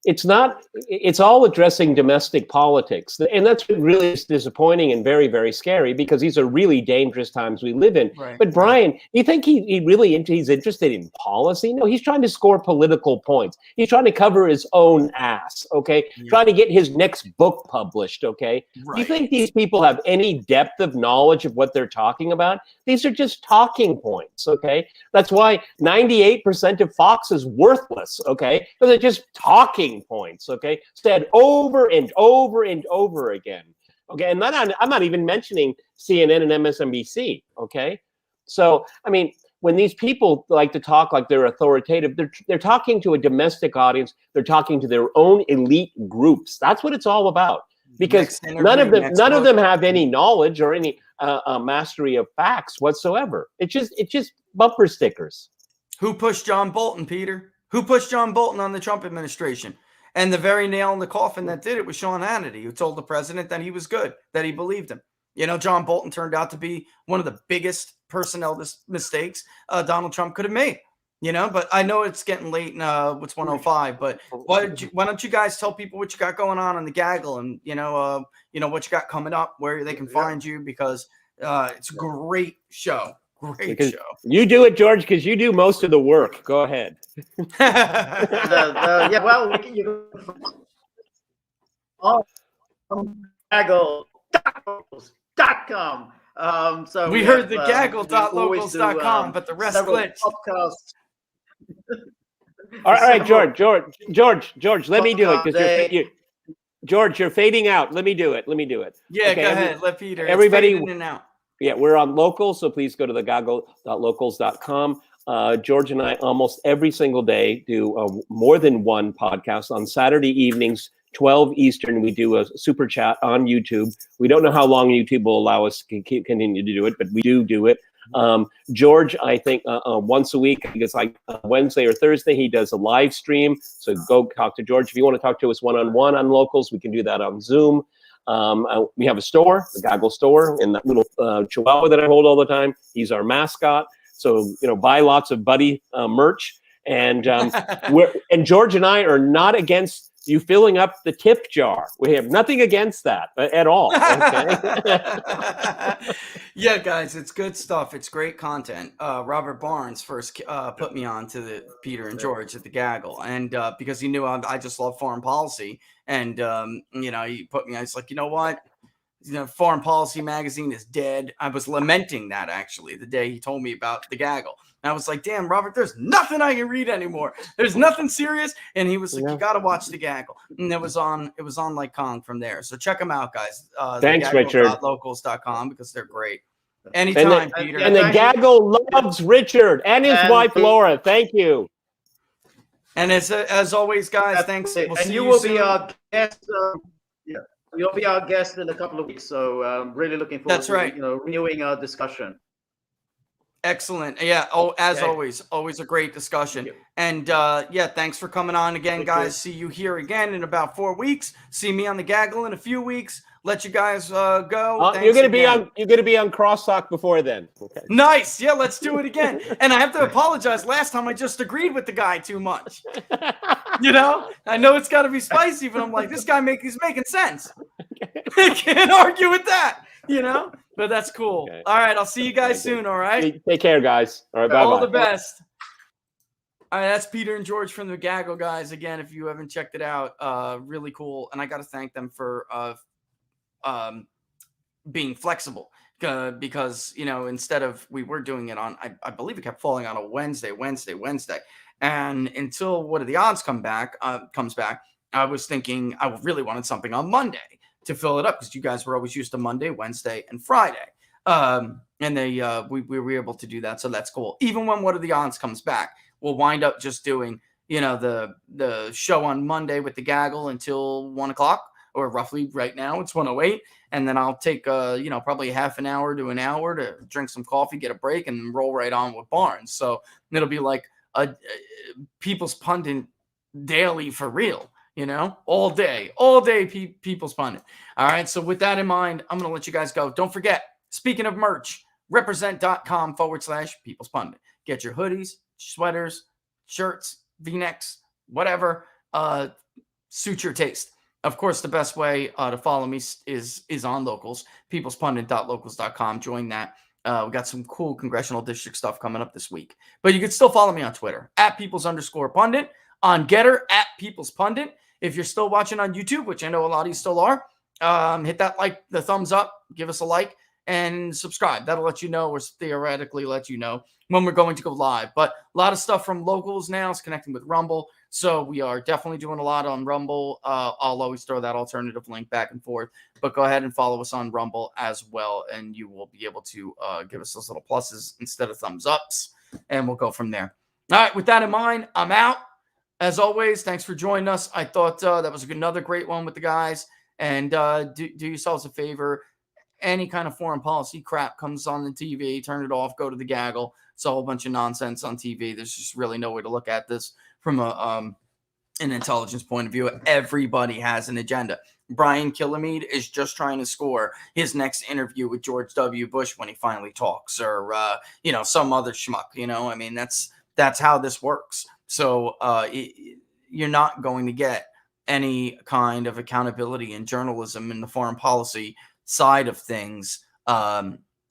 It's all addressing domestic politics. And that's what really is disappointing and very, very scary, because these are really dangerous times we live in. Right. But Brian, you think he's interested in policy? No, he's trying to score political points. He's trying to cover his own ass, okay? Yeah. Trying to get his next book published, okay? Right. Do you think these people have any depth of knowledge of what they're talking about? These are just talking points, okay? That's why 98% of Fox is worthless, okay? Because they're just talking points, okay, said over and over and over again, okay, and I'm not even mentioning CNN and MSNBC, okay. So I mean, when these people like to talk like they're authoritative, they're talking to a domestic audience. They're talking to their own elite groups. That's what it's all about. Because none of them have any knowledge or any mastery of facts whatsoever. It's just bumper stickers. Who pushed John Bolton, Peter? Who pushed John Bolton on the Trump administration? And the very nail in the coffin that did it was Sean Hannity, who told the president that he was good, that he believed him. You know, John Bolton turned out to be one of the biggest personnel mistakes Donald Trump could have made. You know, but I know it's getting late and it's 1:05. But why don't you guys tell people what you got going on the Gaggle, and you know what you got coming up, where they can find you, because it's a great show. Great show. You do it, George, because you do most of the work. Go ahead. Yeah, well, you Gaggle.locals.com. So we heard the Gaggle.locals.com, but the rest glitched. All right, George, let me do it, because George, you're fading out. Let me do it. Yeah, okay, go ahead. Let Peter. Everybody in and out. Yeah, we're on Locals, so please go to the Gaggle.locals.com. George and I almost every single day do more than one podcast. On Saturday evenings, 12 Eastern, we do a super chat on YouTube. We don't know how long YouTube will allow us to continue to do it, but we do it. George, I think once a week, I think it's like Wednesday or Thursday, he does a live stream. So go talk to George. If you want to talk to us one-on-one on Locals, we can do that on Zoom. We have a store, the Gaggle store, and that little chihuahua that I hold all the time. He's our mascot. So, you know, buy lots of Buddy merch. And George and I are not against you filling up the tip jar. We have nothing against that at all. Okay? Yeah, guys, it's good stuff. It's great content. Robert Barnes first put me on to the Peter and George at the Gaggle, and because he knew I just love foreign policy, and you know, he put me. I was like, you know what? You know, Foreign Policy magazine is dead. I was lamenting that actually the day he told me about the Gaggle. And I was like, damn, Robert, there's nothing I can read anymore. There's nothing serious. And he was like, you got to watch the Gaggle. And it was on like Kong from there. So check them out, guys. Thanks, Richard. Locals.com, because they're great. Anytime, Peter. And the Gaggle loves Richard and his wife, Laura. Thank you. And as always, guys, thanks. We'll see you will be our guest. You'll be our guest in a couple of weeks, so really looking forward to renewing our discussion. Excellent. Yeah. Oh, as always a great discussion. And yeah, thanks for coming on again, guys. See you here again in about 4 weeks. See me on the Gaggle in a few weeks. Let you guys go. You're gonna be on Crosstalk before then. Okay. Nice. Yeah, let's do it again. And I have to apologize. Last time I just agreed with the guy too much. You know, I know it's got to be spicy, but I'm like, this guy is making sense. I can't argue with that. You know, but that's cool. Okay. All right, I'll see you guys soon. All right. Take care, guys. All right. Bye. All the best. All right, that's Peter and George from the Gaggle, guys. Again, if you haven't checked it out, really cool. And I got to thank them for being flexible, because, you know, instead of we were doing it on, I believe it kept falling on a Wednesday. And until what are the odds comes back, I was thinking I really wanted something on Monday to fill it up, because you guys were always used to Monday, Wednesday, and Friday. And we were able to do that. So that's cool. Even when What Are the Odds comes back, we'll wind up just doing, the show on Monday with the Gaggle until 1 o'clock, or roughly right now it's 1:08. And then I'll take, probably half an hour to an hour to drink some coffee, get a break, and then roll right on with Barnes. So it'll be like a People's Pundit daily for real, all day People's Pundit. All right. So with that in mind, I'm going to let you guys go. Don't forget, speaking of merch, represent.com/People's Pundit. Get your hoodies, sweaters, shirts, V-necks, whatever, suit your taste. Of course, the best way to follow me is on Locals, peoplespundit.locals.com. Join that. We got some cool congressional district stuff coming up this week. But you can still follow me on Twitter, @peoples_pundit, on Getter, @peoplespundit. If you're still watching on YouTube, which I know a lot of you still are, hit that the thumbs up, give us a like, and subscribe. That'll let you know, or theoretically let you know, when we're going to go live. But a lot of stuff from Locals now is connecting with Rumble. So we are definitely doing a lot on Rumble. I'll always throw that alternative link back and forth. But go ahead and follow us on Rumble as well, and you will be able to give us those little pluses instead of thumbs ups, and we'll go from there. All right, with that in mind, I'm out. As always, thanks for joining us. I thought that was another great one with the guys. And do yourselves a favor. Any kind of foreign policy crap comes on the TV, turn it off, go to the Gaggle. It's a whole bunch of nonsense on TV. There's just really no way to look at this from an intelligence point of view. Everybody has an agenda. Brian Kilmeade is just trying to score his next interview with George W. Bush when he finally talks, or some other schmuck. That's how this works. So you're not going to get any kind of accountability in journalism in the foreign policy side of things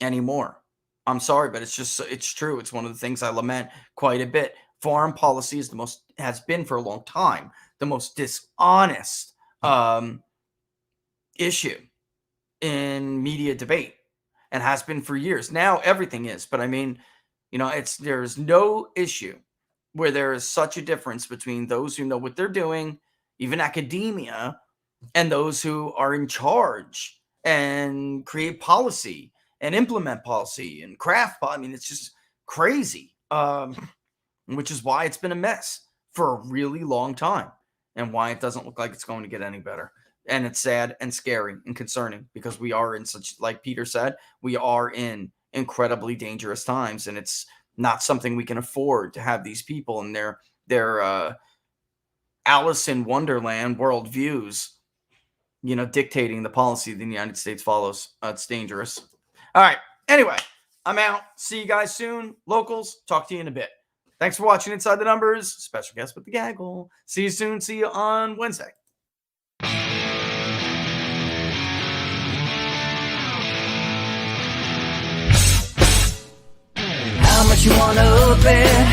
anymore. I'm sorry, but it's true. It's one of the things I lament quite a bit. Foreign policy has been for a long time the most dishonest issue in media debate, and has been for years. Now everything is, but there's no issue where there is such a difference between those who know what they're doing, even academia, and those who are in charge and create policy and implement policy and craft. It's just crazy, which is why it's been a mess for a really long time, and why it doesn't look like it's going to get any better. And it's sad and scary and concerning, because we are in such, like Peter said, we are in incredibly dangerous times, and it's not something we can afford to have these people and their Alice in Wonderland worldviews, dictating the policy the United States follows. It's dangerous. All right. Anyway, I'm out. See you guys soon. Locals, talk to you in a bit. Thanks for watching Inside the Numbers. Special guest with the Gaggle. See you soon. See you on Wednesday. How much you wanna bet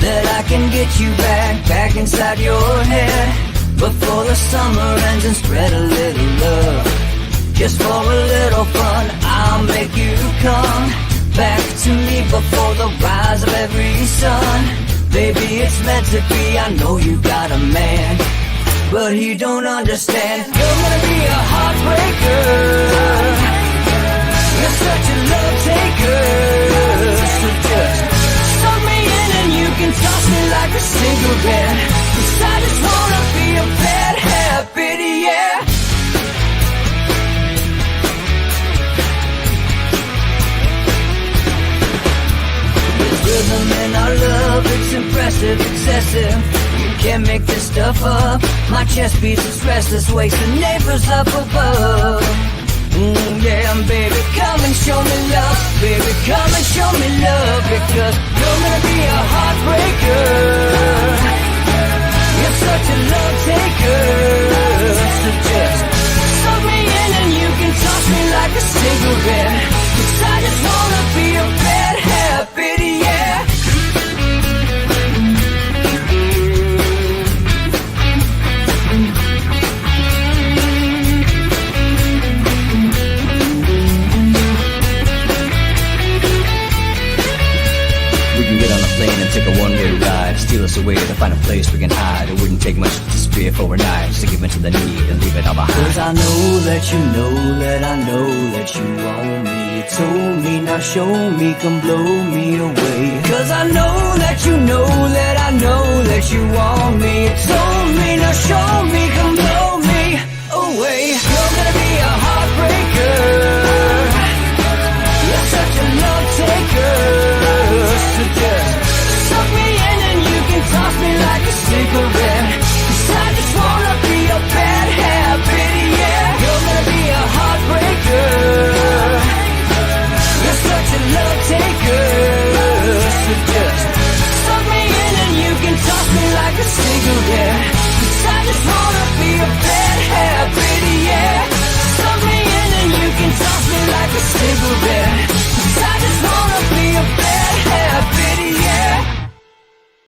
that I can get you back inside your head before the summer ends, and spread a little love? Just for a little fun, I'll make you come back to me before the rise of every sun. Baby, it's meant to be. I know you got a man, but he don't understand. You're gonna be a heartbreaker. You're such a love taker. So just suck me in and you can toss me like a cigarette. 'Cause I just wanna be a bad habit, yeah. There's rhythm in our love, it's impressive, excessive. You can't make this stuff up. My chest beats is restless, wakes the neighbors up above. Yeah, baby, come and show me love. Baby, come and show me love. Because you're gonna be a heartbreaker. You're such a love taker. So just suck me in and you can toss me like a cigarette. 'Cause I just wanna be a bad habit, yeah. Take a one one-way ride, steal us away to find a place we can hide. It wouldn't take much to disappear for a night, just to give in to the need and leave it all behind. Cause I know that you know that I know that you want me. You told me, now show me, come blow me away. Cause I know that you know that I know that you want me. You told me, now show me, come blow